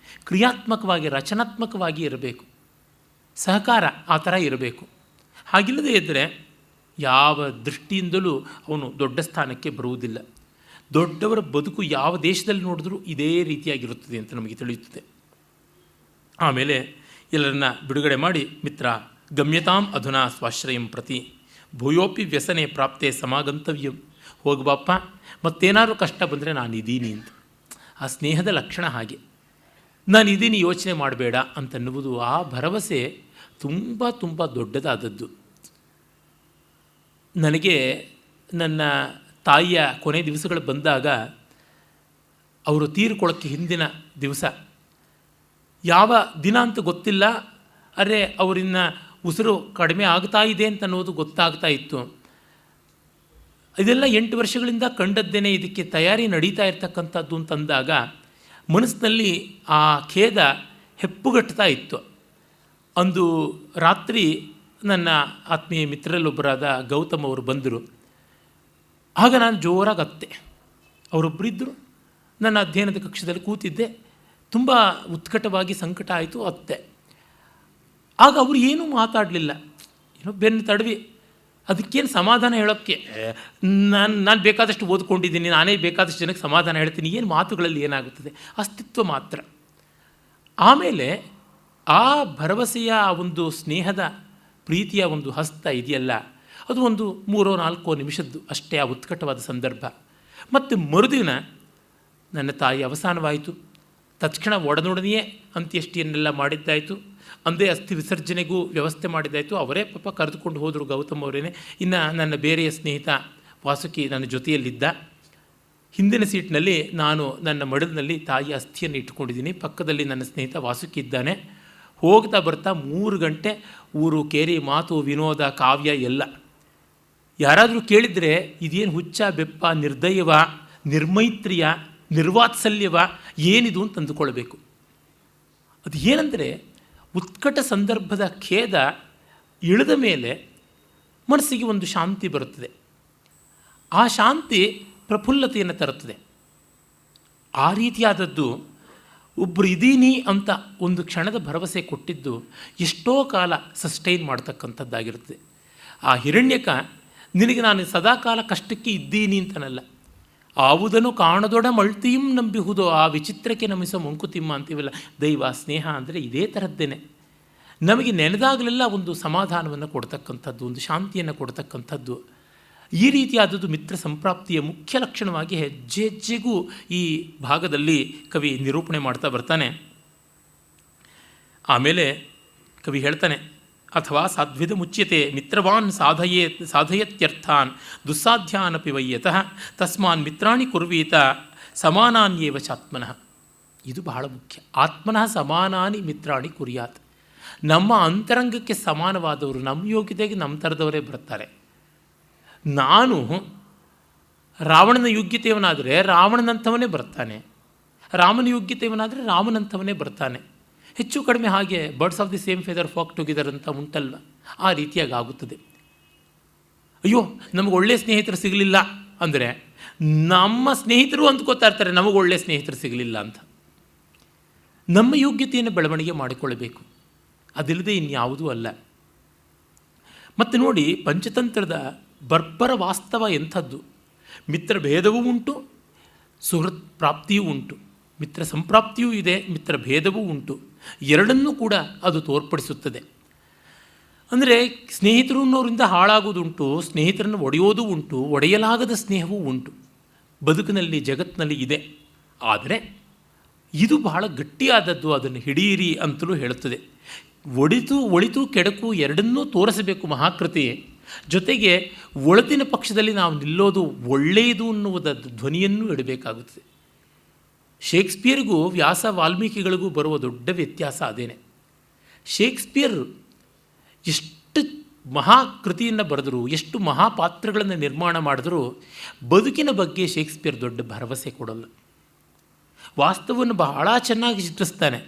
ಕ್ರಿಯಾತ್ಮಕವಾಗಿ ರಚನಾತ್ಮಕವಾಗಿ ಇರಬೇಕು. ಸಹಕಾರ ಆ ಥರ ಇರಬೇಕು. ಹಾಗಿಲ್ಲದೆ ಇದ್ದರೆ ಯಾವ ದೃಷ್ಟಿಯಿಂದಲೂ ಅವನು ದೊಡ್ಡ ಸ್ಥಾನಕ್ಕೆ ಬರುವುದಿಲ್ಲ. ದೊಡ್ಡವರ ಬದುಕು ಯಾವ ದೇಶದಲ್ಲಿ ನೋಡಿದ್ರೂ ಇದೇ ರೀತಿಯಾಗಿರುತ್ತದೆ ಅಂತ ನಮಗೆ ತಿಳಿಯುತ್ತದೆ. ಆಮೇಲೆ ಎಲ್ಲರನ್ನ ಬಿಡುಗಡೆ ಮಾಡಿ, ಮಿತ್ರ ಗಮ್ಯತಾಂ ಅಧುನಾ ಸ್ವಾಶ್ರಯಂ ಪ್ರತಿ ಭೂಯೋಪಿ ವ್ಯಸನೆ ಪ್ರಾಪ್ತೆ ಸಮಾಗಂತವ್ಯಂ. ಹೋಗ್ಬಾಪ್ಪ, ಮತ್ತೇನಾದರೂ ಕಷ್ಟ ಬಂದರೆ ನಾನಿದ್ದೀನಿ ಅಂತ. ಆ ಸ್ನೇಹದ ಲಕ್ಷಣ ಹಾಗೆ, ನಾನಿದ್ದೀನಿ ಯೋಚನೆ ಮಾಡಬೇಡ ಅಂತನ್ನುವುದು. ಆ ಭರವಸೆ ತುಂಬ ತುಂಬ ದೊಡ್ಡದಾದದ್ದು. ನನಗೆ ನನ್ನ ತಾಯಿಯ ಕೊನೆ ದಿವಸಗಳು ಬಂದಾಗ, ಅವರು ತೀರ್ಕೊಳ್ಳೋಕ್ಕೆ ಹಿಂದಿನ ದಿವಸ, ಯಾವ ದಿನ ಅಂತ ಗೊತ್ತಿಲ್ಲ, ಅರೆ ಅವರಿನ್ನ ಉಸಿರು ಕಡಿಮೆ ಆಗ್ತಾ ಇದೆ ಅಂತ ಅನ್ನೋದು ಗೊತ್ತಾಗ್ತಾ ಇತ್ತು. ಇದೆಲ್ಲ 8 ವರ್ಷಗಳಿಂದ ಕಂಡದ್ದೇನೆ, ಇದಕ್ಕೆ ತಯಾರಿ ನಡೀತಾ ಇರ್ತಕ್ಕಂಥದ್ದು ಅಂತಂದಾಗ ಮನಸ್ಸಿನಲ್ಲಿ ಆ ಖೇದ ಹೆಪ್ಪುಗಟ್ತಾ ಇತ್ತು. ಅಂದು ರಾತ್ರಿ ನನ್ನ ಆತ್ಮೀಯ ಮಿತ್ರರಲ್ಲೊಬ್ಬರಾದ ಗೌತಮ್ ಅವರು ಬಂದರು. ಆಗ ನಾನು ಜೋರಾಗಿ ಅತ್ತೆ. ಅವರೊಬ್ಬರಿದ್ದರು. ನನ್ನ ಅಧ್ಯಯನದ ಕಕ್ಷದಲ್ಲಿ ಕೂತಿದ್ದೆ. ತುಂಬ ಉತ್ಕಟವಾಗಿ ಸಂಕಟ ಆಯಿತು, ಅತ್ತೆ. ಆಗ ಅವರು ಏನೂ ಮಾತಾಡಲಿಲ್ಲ, ಬೆನ್ನು ತಡವಿ. ಅದಕ್ಕೇನು ಸಮಾಧಾನ ಹೇಳೋಕ್ಕೆ, ನಾನು ಬೇಕಾದಷ್ಟು ಓದ್ಕೊಂಡಿದ್ದೀನಿ, ನಾನೇ ಬೇಕಾದಷ್ಟು ಜನಕ್ಕೆ ಸಮಾಧಾನ ಹೇಳ್ತೀನಿ, ಏನು ಮಾತುಗಳಲ್ಲಿ ಏನಾಗುತ್ತದೆ, ಅಸ್ತಿತ್ವ ಮಾತ್ರ. ಆಮೇಲೆ ಆ ಭರವಸೆಯ ಒಂದು ಸ್ನೇಹದ ಪ್ರೀತಿಯ ಒಂದು ಹಸ್ತ ಇದೆಯಲ್ಲ, ಅದು ಒಂದು 3-4 ನಿಮಿಷದ್ದು ಅಷ್ಟೇ ಆ ಉತ್ಕಟವಾದ ಸಂದರ್ಭ. ಮತ್ತು ಮರುದಿನ ನನ್ನ ತಾಯಿ ಅವಸಾನವಾಯಿತು. ತಕ್ಷಣ ಒಡನೊಡನೆಯೇ ಅಂತ್ಯಷ್ಟಿಯನ್ನೆಲ್ಲ ಮಾಡಿದ್ದಾಯಿತು. ಅಂದೇ ಅಸ್ಥಿ ವಿಸರ್ಜನೆಗೂ ವ್ಯವಸ್ಥೆ ಮಾಡಿದ್ದಾಯಿತು. ಅವರೇ ಪಾಪ ಕರೆದುಕೊಂಡು ಹೋದರು, ಗೌತಮ್ ಅವರೇನೆ. ಇನ್ನು ನನ್ನ ಬೇರೆಯ ಸ್ನೇಹಿತ ವಾಸುಕಿ ನನ್ನ ಜೊತೆಯಲ್ಲಿದ್ದ. ಹಿಂದಿನ ಸೀಟ್ನಲ್ಲಿ ನಾನು ನನ್ನ ಮಡಲಿನಲ್ಲಿ ತಾಯಿಯ ಅಸ್ಥಿಯನ್ನು ಇಟ್ಟುಕೊಂಡಿದ್ದೀನಿ. ಪಕ್ಕದಲ್ಲಿ ನನ್ನ ಸ್ನೇಹಿತ ವಾಸುಕಿ ಇದ್ದಾನೆ. ಹೋಗ್ತಾ ಬರ್ತಾ 3 ಗಂಟೆ ಊರು ಕೇರಿ, ಮಾತು, ವಿನೋದ, ಕಾವ್ಯ ಎಲ್ಲ. ಯಾರಾದರೂ ಕೇಳಿದರೆ ಇದೇನು ಹುಚ್ಚ, ಬೆಪ್ಪ, ನಿರ್ದಯವ, ನಿರ್ಮೈತ್ರಿಯ, ನಿರ್ವಾತ್ಸಲ್ಯವ, ಏನಿದು ಅಂತ ಅಂದುಕೊಳ್ಬೇಕು. ಅದು ಏನಂದರೆ, ಉತ್ಕಟ ಸಂದರ್ಭದ ಖೇದ ಇಳಿದ ಮೇಲೆ ಮನಸ್ಸಿಗೆ ಒಂದು ಶಾಂತಿ ಬರುತ್ತದೆ. ಆ ಶಾಂತಿ ಪ್ರಫುಲ್ಲತೆಯನ್ನು ತರುತ್ತದೆ. ಆ ರೀತಿಯಾದದ್ದು ಒಬ್ಬರು ಇದ್ದೀನಿ ಅಂತ ಒಂದು ಕ್ಷಣದ ಭರವಸೆ ಕೊಟ್ಟಿದ್ದು ಎಷ್ಟೋ ಕಾಲ ಸಸ್ಟೈನ್ ಮಾಡ್ತಕ್ಕಂಥದ್ದಾಗಿರ್ತದೆ. ಆ ಹಿರಣ್ಯಕ ನಿನಗೆ ನಾನು ಸದಾಕಾಲ ಕಷ್ಟಕ್ಕೆ ಇದ್ದೀನಿ ಅಂತನಲ್ಲ, ಆವುದನ್ನು ಕಾಣದೊಡ ಮಳ್ತಿಯಂ ನಂಬಿಹುದೋ ಆ ವಿಚಿತ್ರಕ್ಕೆ ನಮಿಸೋ ಮಂಕುತಿಮ್ಮ ಅಂತೀವಲ್ಲ. ದೈವ ಸ್ನೇಹ ಅಂದರೆ ಇದೇ ಥರದ್ದೇನೆ. ನಮಗೆ ನೆನೆದಾಗಲೆಲ್ಲ ಒಂದು ಸಮಾಧಾನವನ್ನು ಕೊಡ್ತಕ್ಕಂಥದ್ದು, ಒಂದು ಶಾಂತಿಯನ್ನು ಕೊಡ್ತಕ್ಕಂಥದ್ದು. ಈ ರೀತಿಯಾದದ್ದು ಮಿತ್ರ ಸಂಪ್ರಾಪ್ತಿಯ ಮುಖ್ಯ ಲಕ್ಷಣವಾಗಿ ಹೆಜ್ಜೆ ಹೆಜ್ಜೆಗೂ ಈ ಭಾಗದಲ್ಲಿ ಕವಿ ನಿರೂಪಣೆ ಮಾಡ್ತಾ ಬರ್ತಾನೆ. ಆಮೇಲೆ ಕವಿ ಹೇಳ್ತಾನೆ, ಅಥವಾ ಸಾಧ್ವಿದ ಮುಚ್ಯತೆ ಮಿತ್ರವಾನ್ ಸಾಧಯತ್ಯರ್ಥಾನ್ ದುಸ್ಸಾಧ್ಯಾನಪಿ ವಯ್ಯತಃ ತಸ್ಮಾನ್ ಮಿತ್ರಾಣಿ ಕುರ್ವೀತ ಸಮಾನಾನ್ಯೇವ ಚಾತ್ಮನಃ. ಇದು ಬಹಳ ಮುಖ್ಯ. ಆತ್ಮನಃ ಸಮಾನಾನಿ ಮಿತ್ರಾಣಿ ಕುರ್ಯಾತ್. ನಮ್ಮ ಅಂತರಂಗಕ್ಕೆ ಸಮಾನವಾದವರು, ನಮ್ಮ ಯೋಗ್ಯತೆಗೆ ನಮ್ಮ ಥರದವರೇ ಬರ್ತಾರೆ. ನಾನು ರಾವಣನ ಯೋಗ್ಯತೆಯವನಾದರೆ ರಾವಣನಂಥವನೇ ಬರ್ತಾನೆ, ರಾಮನ ಯೋಗ್ಯತೆಯವನಾದರೆ ರಾಮನಂಥವನೇ ಬರ್ತಾನೆ. ಹೆಚ್ಚು ಕಡಿಮೆ ಹಾಗೆ birds of the same feather flock together ಅಂತ ಉಂಟಲ್ವ, ಆ ರೀತಿಯಾಗಿ ಆಗುತ್ತದೆ. ಅಯ್ಯೋ ನಮಗೆ ಒಳ್ಳೆಯ ಸ್ನೇಹಿತರು ಸಿಗಲಿಲ್ಲ ಅಂದರೆ ನಮ್ಮ ಸ್ನೇಹಿತರು ಅಂದ್ಕೋತಾ ಇರ್ತಾರೆ ನಮಗೆ ಒಳ್ಳೆಯ ಸ್ನೇಹಿತರು ಸಿಗಲಿಲ್ಲ ಅಂತ. ನಮ್ಮ ಯೋಗ್ಯತೆಯನ್ನು ಬೆಳವಣಿಗೆ ಮಾಡಿಕೊಳ್ಳಬೇಕು, ಅದಿಲ್ಲದೆ ಇನ್ಯಾವುದೂ ಅಲ್ಲ. ಮತ್ತು ನೋಡಿ, ಪಂಚತಂತ್ರದ ಬರ್ಬರ ವಾಸ್ತವ ಎಂಥದ್ದು. ಮಿತ್ರ ಭೇದವೂ ಉಂಟು, ಸುಹೃತ್ ಪ್ರಾಪ್ತಿಯೂ ಉಂಟು, ಮಿತ್ರ ಸಂಪ್ರಾಪ್ತಿಯೂ ಇದೆ, ಮಿತ್ರ ಭೇದವೂ ಉಂಟು. ಎರಡನ್ನೂ ಕೂಡ ಅದು ತೋರ್ಪಡಿಸುತ್ತದೆ. ಅಂದರೆ ಸ್ನೇಹಿತರು ಅನ್ನೋರಿಂದ ಹಾಳಾಗೋದುಂಟು, ಸ್ನೇಹಿತರನ್ನು ಒಡೆಯೋದು ಉಂಟು, ಒಡೆಯಲಾಗದ ಸ್ನೇಹವೂ ಉಂಟು. ಬದುಕಿನಲ್ಲಿ ಜಗತ್ತಿನಲ್ಲಿ ಇದೆ. ಆದರೆ ಇದು ಬಹಳ ಗಟ್ಟಿಯಾದದ್ದು, ಅದನ್ನು ಹಿಡಿಯಿರಿ ಅಂತಲೂ ಹೇಳುತ್ತದೆ. ಒಳಿತು ಕೆಡಕು ಎರಡನ್ನೂ ತೋರಿಸಬೇಕು ಮಹಾಕೃತಿ. ಜೊತೆಗೆ ಒಳಿತಿನ ಪಕ್ಷದಲ್ಲಿ ನಾವು ನಿಲ್ಲೋದು ಒಳ್ಳೆಯದು ಅನ್ನುವುದದ್ದು ಧ್ವನಿಯನ್ನು ಇಡಬೇಕಾಗುತ್ತದೆ. ಶೇಕ್ಸ್ಪಿಯರ್ಗೂ ವ್ಯಾಸ ವಾಲ್ಮೀಕಿಗಳಿಗೂ ಬರುವ ದೊಡ್ಡ ವ್ಯತ್ಯಾಸ ಅದೇನೆ. ಶೇಕ್ಸ್ಪಿಯರ್ ಎಷ್ಟು ಮಹಾಕೃತಿಯನ್ನು ಬರೆದರೂ, ಎಷ್ಟು ಮಹಾಪಾತ್ರಗಳನ್ನು ನಿರ್ಮಾಣ ಮಾಡಿದರೂ ಬದುಕಿನ ಬಗ್ಗೆ ಶೇಕ್ಸ್ಪಿಯರ್ ದೊಡ್ಡ ಭರವಸೆ ಕೊಡಲ್ಲ. ವಾಸ್ತವವನ್ನು ಬಹಳ ಚೆನ್ನಾಗಿ ಚಿತ್ರಿಸ್ತಾನೆ,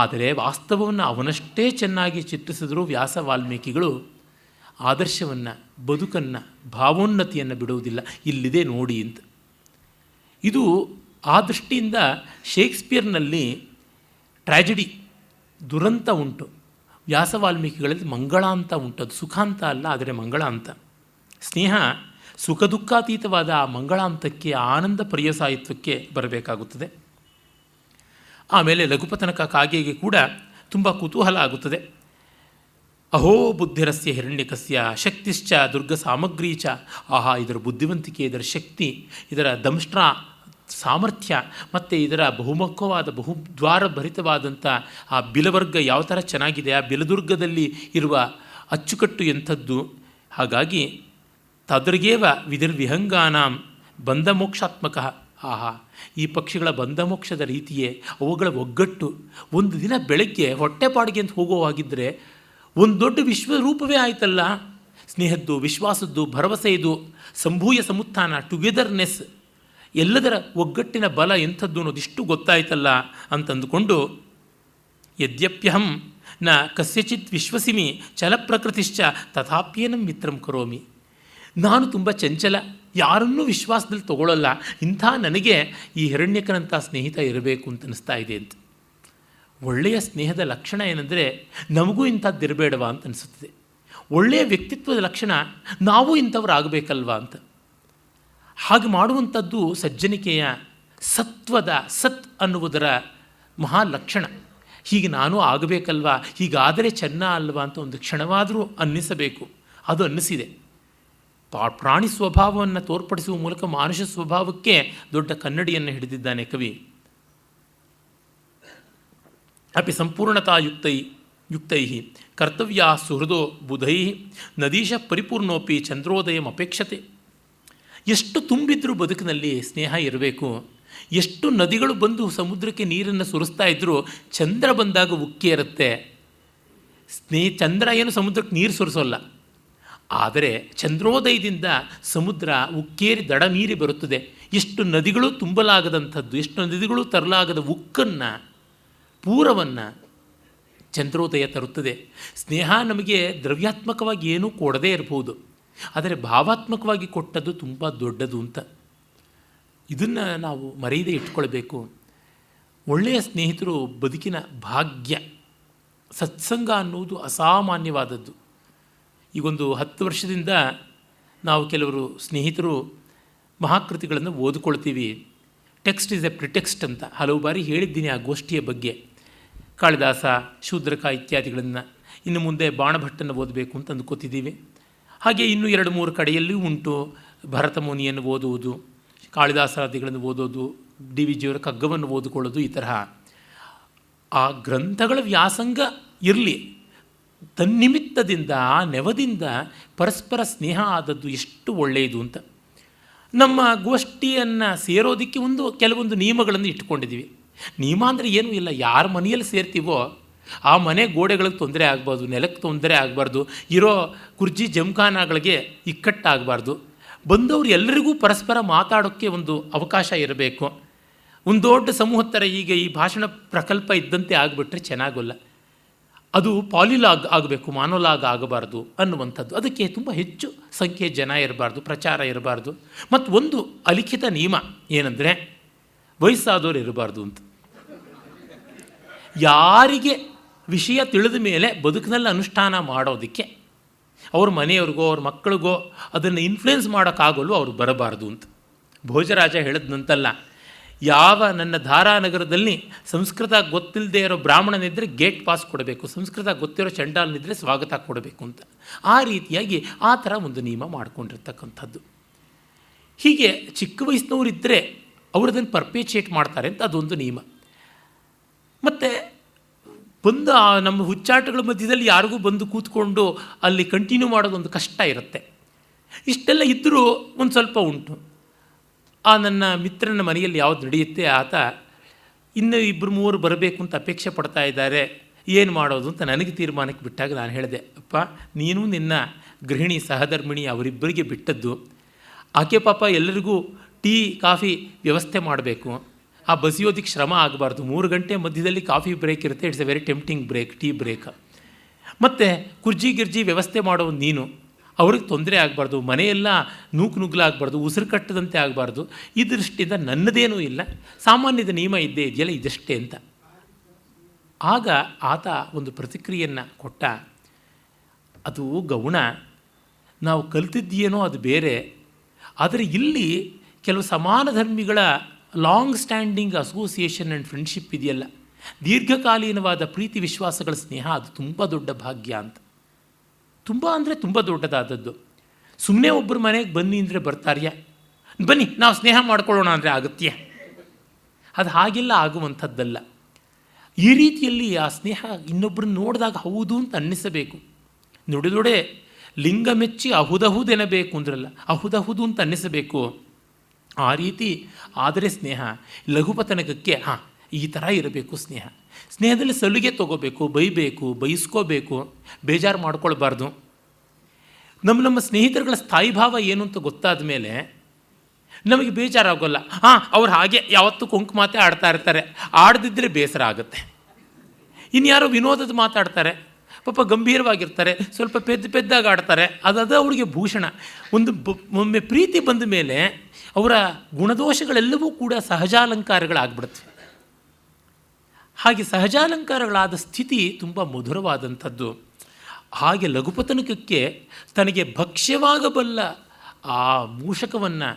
ಆದರೆ ವಾಸ್ತವವನ್ನು ಅವನಷ್ಟೇ ಚೆನ್ನಾಗಿ ಚಿತ್ರಿಸಿದರೂ ವ್ಯಾಸ ವಾಲ್ಮೀಕಿಗಳು ಆದರ್ಶವನ್ನು, ಬದುಕನ್ನು, ಭಾವೋನ್ನತಿಯನ್ನು ಬಿಡುವುದಿಲ್ಲ. ಇಲ್ಲಿದೆ ನೋಡಿ ಅಂತ. ಇದು ಆ ದೃಷ್ಟಿಯಿಂದ ಶೇಕ್ಸ್ಪಿಯರ್ನಲ್ಲಿ ಟ್ರ್ಯಾಜಿಡಿ, ದುರಂತ ಉಂಟು. ವ್ಯಾಸ ವಾಲ್ಮೀಕಿಗಳಲ್ಲಿ ಮಂಗಳ ಅಂತ ಉಂಟು. ಅದು ಸುಖಾಂತ ಅಲ್ಲ, ಆದರೆ ಮಂಗಳ ಅಂತ. ಸ್ನೇಹ ಸುಖ ದುಃಖಾತೀತವಾದ ಆ ಮಂಗಳಾಂತಕ್ಕೆ, ಆನಂದ ಪರ್ಯಸಾಯಿತ್ವಕ್ಕೆ ಬರಬೇಕಾಗುತ್ತದೆ. ಆಮೇಲೆ ಲಘುಪತನಕ ಕಾಗೆಗೆ ಕೂಡ ತುಂಬ ಕುತೂಹಲ ಆಗುತ್ತದೆ. ಅಹೋ ಬುದ್ಧಿರಸ್ಯ ಹಿರಣ್ಯಕಸ್ಯ ಶಕ್ತಿಶ್ಚ ದುರ್ಗ ಸಾಮಗ್ರೀ ಚ. ಆಹಾ, ಇದರ ಬುದ್ಧಿವಂತಿಕೆ, ಇದರ ಶಕ್ತಿ, ಇದರ ದಂಷ್ಟ್ರ ಸಾಮರ್ಥ್ಯ ಮತ್ತು ಇದರ ಬಹುಮುಖವಾದ ಬಹುದ್ವಾರ ಭರಿತವಾದಂಥ ಆ ಬಿಲವರ್ಗ ಯಾವ ಥರ ಚೆನ್ನಾಗಿದೆ, ಆ ಬಿಲದುರ್ಗದಲ್ಲಿ ಇರುವ ಅಚ್ಚುಕಟ್ಟು ಎಂಥದ್ದು. ಹಾಗಾಗಿ ತದ್ರಗೇವ ವಿಧಿರ್ವಿಹಂಗಾನಾಂ ಬಂಧಮೋಕ್ಷಾತ್ಮಕ. ಆಹಾ, ಈ ಪಕ್ಷಿಗಳ ಬಂಧಮೋಕ್ಷದ ರೀತಿಯೇ ಅವುಗಳ ಒಗ್ಗಟ್ಟು. ಒಂದು ದಿನ ಬೆಳಗ್ಗೆ ಹೊಟ್ಟೆಪಾಡಿಗೆ ಅಂತ ಹೋಗುವಾಗಿದ್ದರೆ ಒಂದು ದೊಡ್ಡ ವಿಶ್ವರೂಪವೇ ಆಯ್ತಲ್ಲ. ಸ್ನೇಹದ್ದು, ವಿಶ್ವಾಸದ್ದು, ಭರವಸೆಯದು, ಸಂಭೂಯ ಸಮುತ್ಥಾನ, ಟುಗೆದರ್ನೆಸ್, ಎಲ್ಲದರ ಒಗ್ಗಟ್ಟಿನ ಬಲ ಎಂಥದ್ದು ಅನ್ನೋದಿಷ್ಟು ಗೊತ್ತಾಯ್ತಲ್ಲ ಅಂತಂದುಕೊಂಡು, ಯದ್ಯಪ್ಯಹಂ ನ ಕಸ್ಯಚಿತ್ ವಿಶ್ವಸಿಮಿ ಚಲಪ್ರಕೃತಿಶ್ಚ ತಥಾಪ್ಯೇನಂ ಮಿತ್ರಂ ಕರೋಮಿ. ನಾನು ತುಂಬ ಚಂಚಲ, ಯಾರನ್ನೂ ವಿಶ್ವಾಸದಲ್ಲಿ ತಗೊಳ್ಳಲ್ಲ. ಇಂಥ ನನಗೆ ಈ ಹಿರಣ್ಯಕನಂಥ ಸ್ನೇಹಿತ ಇರಬೇಕು ಅಂತ ಅನಿಸ್ತಾ ಇದೆ ಅಂತ. ಒಳ್ಳೆಯ ಸ್ನೇಹದ ಲಕ್ಷಣ ಏನಂದರೆ, ನಮಗೂ ಇಂಥದ್ದಿರಬೇಡವಾ ಅಂತ ಅನಿಸುತ್ತದೆ. ಒಳ್ಳೆಯ ವ್ಯಕ್ತಿತ್ವದ ಲಕ್ಷಣ, ನಾವು ಇಂಥವ್ರು ಆಗಬೇಕಲ್ವಾ ಅಂತ. ಹಾಗೆ ಮಾಡುವಂಥದ್ದು ಸಜ್ಜನಿಕೆಯ ಸತ್ವದ, ಸತ್ ಅನ್ನುವುದರ ಮಹಾಲಕ್ಷಣ. ಹೀಗೆ ನಾನು ಆಗಬೇಕಲ್ವಾ, ಹೀಗಾದರೆ ಚೆನ್ನ ಅಲ್ವಾ ಅಂತ ಒಂದು ಕ್ಷಣವಾದರೂ ಅನ್ನಿಸಬೇಕು. ಅದು ಅನ್ನಿಸಿದೆ. ಪ್ರಾಣಿ ಸ್ವಭಾವವನ್ನು ತೋರ್ಪಡಿಸುವ ಮೂಲಕ ಮಾನುಷ ಸ್ವಭಾವಕ್ಕೆ ದೊಡ್ಡ ಕನ್ನಡಿಯನ್ನು ಹಿಡಿದಿದ್ದಾನೆ ಕವಿ. ಅಪಿ ಸಂಪೂರ್ಣತಾಯುಕ್ತೈ ಕರ್ತವ್ಯ ಸುಹೃದೋ ಬುಧೈ ನದೀಶ ಪರಿಪೂರ್ಣೋಪಿ ಚಂದ್ರೋದಯಂ ಅಪೇಕ್ಷತೆ. ಎಷ್ಟು ತುಂಬಿದ್ರೂ ಬದುಕಿನಲ್ಲಿ ಸ್ನೇಹ ಇರಬೇಕು. ಎಷ್ಟು ನದಿಗಳು ಬಂದು ಸಮುದ್ರಕ್ಕೆ ನೀರನ್ನು ಸುರಿಸ್ತಾ ಇದ್ದರೂ ಚಂದ್ರ ಬಂದಾಗ ಉಕ್ಕಿ ಇರುತ್ತೆ. ಚಂದ್ರ ಏನು ಸಮುದ್ರಕ್ಕೆ ನೀರು ಸುರಿಸೋಲ್ಲ, ಆದರೆ ಚಂದ್ರೋದಯದಿಂದ ಸಮುದ್ರ ಉಕ್ಕೇರಿ ದಡ ಮೀರಿ ಬರುತ್ತದೆ. ಎಷ್ಟು ನದಿಗಳು ತುಂಬಲಾಗದಂಥದ್ದು, ಎಷ್ಟು ನದಿಗಳು ತರಲಾಗದ ಉಕ್ಕನ್ನು, ಪೂರವನ್ನು ಚಂದ್ರೋದಯ ತರುತ್ತದೆ. ಸ್ನೇಹ ನಮಗೆ ದ್ರವ್ಯಾತ್ಮಕವಾಗಿ ಏನೂ ಕೊಡದೇ ಇರಬಹುದು, ಆದರೆ ಭಾವಾತ್ಮಕವಾಗಿ ಕೊಟ್ಟದ್ದು ತುಂಬ ದೊಡ್ಡದು ಅಂತ. ಇದನ್ನು ನಾವು ಮರೆಯದೇ ಇಟ್ಕೊಳ್ಬೇಕು. ಒಳ್ಳೆಯ ಸ್ನೇಹಿತರು ಬದುಕಿನ ಭಾಗ್ಯ. ಸತ್ಸಂಗ ಅನ್ನುವುದು ಅಸಾಮಾನ್ಯವಾದದ್ದು. ಈಗೊಂದು 10 ವರ್ಷದಿಂದ ನಾವು ಕೆಲವರು ಸ್ನೇಹಿತರು ಮಹಾಕೃತಿಗಳನ್ನು ಓದಿಕೊಳ್ತೀವಿ. ಟೆಕ್ಸ್ಟ್ ಈಸ್ ಎ ಪ್ರಿಟೆಕ್ಸ್ಟ್ ಅಂತ ಹಲವು ಬಾರಿ ಹೇಳಿದ್ದೀನಿ ಆ ಗೋಷ್ಠಿಯ ಬಗ್ಗೆ. ಕಾಳಿದಾಸ, ಶೂದ್ರಕ ಇತ್ಯಾದಿಗಳನ್ನು, ಇನ್ನು ಮುಂದೆ ಬಾಣಭಟ್ಟನ್ನು ಓದಬೇಕು ಅಂತ ಅಂದ್ಕೋತಿದ್ದೀವಿ. ಹಾಗೆ ಇನ್ನೂ 2-3 ಕಡೆಯಲ್ಲಿಯೂ ಉಂಟು. ಭರತ ಮುನಿಯನ್ನು ಓದುವುದು, ಕಾಳಿದಾಸಾದಿಗಳನ್ನು ಓದೋದು, ಡಿ ವಿ ಜಿಯವರ ಕಗ್ಗವನ್ನು ಓದಿಕೊಳ್ಳೋದು. ಈ ತರಹ ಆ ಗ್ರಂಥಗಳ ವ್ಯಾಸಂಗ ಇರಲಿ, ತನ್ನಿಮಿತ್ತದಿಂದ, ಆ ನೆವದಿಂದ ಪರಸ್ಪರ ಸ್ನೇಹ ಆದದ್ದು ಎಷ್ಟು ಒಳ್ಳೆಯದು ಅಂತ. ನಮ್ಮ ಗೋಷ್ಠಿಯನ್ನು ಸೇರೋದಕ್ಕೆ ಕೆಲವೊಂದು ನಿಯಮಗಳನ್ನು ಇಟ್ಕೊಂಡಿದ್ದೀವಿ. ನಿಯಮ ಅಂದರೆ ಏನೂ ಇಲ್ಲ. ಯಾರ ಮನೆಯಲ್ಲಿ ಸೇರ್ತೀವೋ ಆ ಮನೆ ಗೋಡೆಗಳಿಗೆ ತೊಂದರೆ ಆಗಬಾರ್ದು, ನೆಲಕ್ಕೆ ತೊಂದರೆ ಆಗಬಾರ್ದು, ಇರೋ ಕುರ್ಜಿ ಜಮಖಾನಗಳಿಗೆ ಇಕ್ಕಟ್ಟಾಗಬಾರ್ದು. ಬಂದವರು ಎಲ್ಲರಿಗೂ ಪರಸ್ಪರ ಮಾತಾಡೋಕ್ಕೆ ಒಂದು ಅವಕಾಶ ಇರಬೇಕು. ಒಂದು ದೊಡ್ಡ ಸಮೂಹದ ಥರ ಈಗ ಈ ಭಾಷಣ ಪ್ರಕಲ್ಪ ಇದ್ದಂತೆ ಆಗಿಬಿಟ್ರೆ ಚೆನ್ನಾಗೋಲ್ಲ. ಅದು ಪಾಲಿಲಾಗ್ ಆಗಬೇಕು, ಮಾನೋಲಾಗ್ ಆಗಬಾರ್ದು ಅನ್ನುವಂಥದ್ದು. ಅದಕ್ಕೆ ತುಂಬ ಹೆಚ್ಚು ಸಂಖ್ಯೆಯ ಜನ ಇರಬಾರ್ದು, ಪ್ರಚಾರ ಇರಬಾರ್ದು. ಮತ್ತು ಒಂದು ಅಲಿಖಿತ ನಿಯಮ ಏನಂದರೆ ವಯಸ್ಸಾದವರು ಇರಬಾರ್ದು ಅಂತ. ಯಾರಿಗೆ ವಿಷಯ ತಿಳಿದ ಮೇಲೆ ಬದುಕಿನಲ್ಲಿ ಅನುಷ್ಠಾನ ಮಾಡೋದಕ್ಕೆ ಅವ್ರ ಮನೆಯವ್ರಿಗೋ ಅವ್ರ ಮಕ್ಕಳಿಗೋ ಅದನ್ನು ಇನ್ಫ್ಲುಯೆನ್ಸ್ ಮಾಡೋಕ್ಕಾಗಲು ಅವರು ಬರಬಾರ್ದು ಅಂತ. ಭೋಜರಾಜ ಹೇಳಿದ್ನಂತಲ್ಲ, ಯಾವ ನನ್ನ ಧಾರಾನಗರದಲ್ಲಿ ಸಂಸ್ಕೃತ ಗೊತ್ತಿಲ್ಲದೆ ಇರೋ ಬ್ರಾಹ್ಮಣನಿದ್ದರೆ ಗೇಟ್ ಪಾಸ್ ಕೊಡಬೇಕು, ಸಂಸ್ಕೃತ ಗೊತ್ತಿರೋ ಚಂಡಾಲನಿದ್ದರೆ ಸ್ವಾಗತ ಕೊಡಬೇಕು ಅಂತ. ಆ ರೀತಿಯಾಗಿ ಆ ಥರ ಒಂದು ನಿಯಮ ಮಾಡಿಕೊಂಡಿರ್ತಕ್ಕಂಥದ್ದು. ಹೀಗೆ ಚಿಕ್ಕ ವಯಸ್ಸಿನವರಿದ್ದರೆ ಅವರದನ್ನು ಪರ್ಪೇಚೇಟ್ ಮಾಡ್ತಾರೆ ಅಂತ ಅದೊಂದು ನಿಯಮ. ಮತ್ತು ಬಂದು ನಮ್ಮ ಹುಚ್ಚಾಟಗಳ ಮಧ್ಯದಲ್ಲಿ ಯಾರಿಗೂ ಬಂದು ಕೂತ್ಕೊಂಡು ಅಲ್ಲಿ ಕಂಟಿನ್ಯೂ ಮಾಡೋದೊಂದು ಕಷ್ಟ ಇರುತ್ತೆ. ಇಷ್ಟೆಲ್ಲ ಇದ್ದರೂ ಒಂದು ಸ್ವಲ್ಪ ಉಂಟು. ಆ ನನ್ನ ಮಿತ್ರನ ಮನೆಯಲ್ಲಿ ಯಾವುದು ನಡೆಯುತ್ತೆ, ಆತ ಇನ್ನೂ 2-3 ಬರಬೇಕು ಅಂತ ಅಪೇಕ್ಷೆ ಪಡ್ತಾ ಇದ್ದಾರೆ, ಏನು ಮಾಡೋದು ಅಂತ ನನಗೆ ತೀರ್ಮಾನಕ್ಕೆ ಬಿಟ್ಟಾಗ ನಾನು ಹೇಳಿದೆ, ಅಪ್ಪ ನೀನು ನಿನ್ನ ಗೃಹಿಣಿ ಸಹಧರ್ಮಿಣಿ ಅವರಿಬ್ಬರಿಗೆ ಬಿಟ್ಟದ್ದು. ಆಕೆ ಪಾಪ ಎಲ್ಲರಿಗೂ ಟೀ ಕಾಫಿ ವ್ಯವಸ್ಥೆ ಮಾಡಬೇಕು, ಆ ಬಸಿಯೋದಕ್ಕೆ ಶ್ರಮ ಆಗಬಾರ್ದು. 3 ಗಂಟೆ ಮಧ್ಯದಲ್ಲಿ ಕಾಫಿ ಬ್ರೇಕ್ ಇರುತ್ತೆ, it's a very tempting break, tea break. ಮತ್ತು ಕುರ್ಜಿ ಗಿರ್ಜಿ ವ್ಯವಸ್ಥೆ ಮಾಡೋ ನೀನು, ಅವ್ರಿಗೆ ತೊಂದರೆ ಆಗಬಾರ್ದು, ಮನೆಯೆಲ್ಲ ನುಗ್ಗಲಾಗಬಾರ್ದು, ಉಸಿರು ಕಟ್ಟದಂತೆ ಆಗಬಾರ್ದು. ಈ ದೃಷ್ಟಿಯಿಂದ ನನ್ನದೇನೂ ಇಲ್ಲ, ಸಾಮಾನ್ಯದ ನಿಯಮ ಇದ್ದೇ ಇದೆಯಲ್ಲ ಇದಷ್ಟೇ ಅಂತ. ಆಗ ಆತ ಒಂದು ಪ್ರತಿಕ್ರಿಯೆಯನ್ನು ಕೊಟ್ಟ. ಅದು ಗೌಣ, ನಾವು ಕಲಿತಿದ್ದೇನೋ ಅದು ಬೇರೆ, ಆದರೆ ಇಲ್ಲಿ ಕೆಲವು ಸಮಾನ ಧರ್ಮಿಗಳ long standing association and friendship ಇದೆಯಲ್ಲ, ದೀರ್ಘಕಾಲೀನವಾದ ಪ್ರೀತಿ ವಿಶ್ವಾಸಗಳ ಸ್ನೇಹ, ಅದು ತುಂಬ ದೊಡ್ಡ ಭಾಗ್ಯ ಅಂತ. ತುಂಬ ಅಂದರೆ ತುಂಬ ದೊಡ್ಡದಾದದ್ದು. ಸುಮ್ಮನೆ ಒಬ್ಬರು ಮನೆಗೆ ಬನ್ನಿ ಅಂದರೆ ಬರ್ತಾರ್ಯ, ಬನ್ನಿ ನಾವು ಸ್ನೇಹ ಮಾಡ್ಕೊಳ್ಳೋಣ ಅಂದರೆ ಆಗುತ್ತೆಯೇ? ಅದು ಹಾಗೆಲ್ಲ ಆಗುವಂಥದ್ದಲ್ಲ. ಈ ರೀತಿಯಲ್ಲಿ ಆ ಸ್ನೇಹ ಇನ್ನೊಬ್ಬರನ್ನ ನೋಡಿದಾಗ ಹೌದು ಅಂತ ಅನ್ನಿಸಬೇಕು. ನುಡಿದೊಡೆ ಲಿಂಗ ಮೆಚ್ಚಿ ಅಹುದಹುದೆನಬೇಕು ಅಂದ್ರಲ್ಲ, ಅಹುದಹುದು ಅಂತ ಅನ್ನಿಸಬೇಕು. ಆ ರೀತಿ ಆದರೆ ಸ್ನೇಹ. ಲಘುಪತನಕಕ್ಕೆ ಈ ಥರ ಇರಬೇಕು ಸ್ನೇಹ. ಸ್ನೇಹದಲ್ಲಿ ಸಲುಗೆ ತೊಗೋಬೇಕು, ಬೈಬೇಕು, ಬೈಸ್ಕೋಬೇಕು, ಬೇಜಾರು ಮಾಡ್ಕೊಳ್ಬಾರ್ದು. ನಮ್ಮ ಸ್ನೇಹಿತರುಗಳ ಸ್ಥಾಯಿ ಭಾವ ಏನು ಅಂತ ಗೊತ್ತಾದ ಮೇಲೆ ನಮಗೆ ಬೇಜಾರಾಗೋಲ್ಲ. ಅವ್ರು ಹಾಗೆ ಯಾವತ್ತೂ ಕೊಂಕು ಮಾತೇ ಆಡ್ತಾ ಇರ್ತಾರೆ, ಆಡದಿದ್ದರೆ ಬೇಸರ ಆಗುತ್ತೆ. ಇನ್ಯಾರೋ ವಿನೋದದ ಮಾತಾಡ್ತಾರೆ, ಪಾಪ ಗಂಭೀರವಾಗಿರ್ತಾರೆ, ಸ್ವಲ್ಪ ಪೆದ್ದಾಗಿ ಆಡ್ತಾರೆ, ಅದು ಅವರಿಗೆ ಭೂಷಣ. ಒಮ್ಮೆ ಪ್ರೀತಿ ಬಂದ ಮೇಲೆ ಅವರ ಗುಣದೋಷಗಳೆಲ್ಲವೂ ಕೂಡ ಸಹಜಾಲಂಕಾರಗಳಾಗ್ಬಿಡುತ್ತವೆ. ಹಾಗೆ ಸಹಜಾಲಂಕಾರಗಳಾದ ಸ್ಥಿತಿ ತುಂಬ ಮಧುರವಾದಂಥದ್ದು. ಹಾಗೆ ಲಘುಪತನಕಕ್ಕೆ ತನಗೆ ಭಕ್ಷ್ಯವಾಗಬಲ್ಲ ಆ ಮೂಷಕವನ್ನು,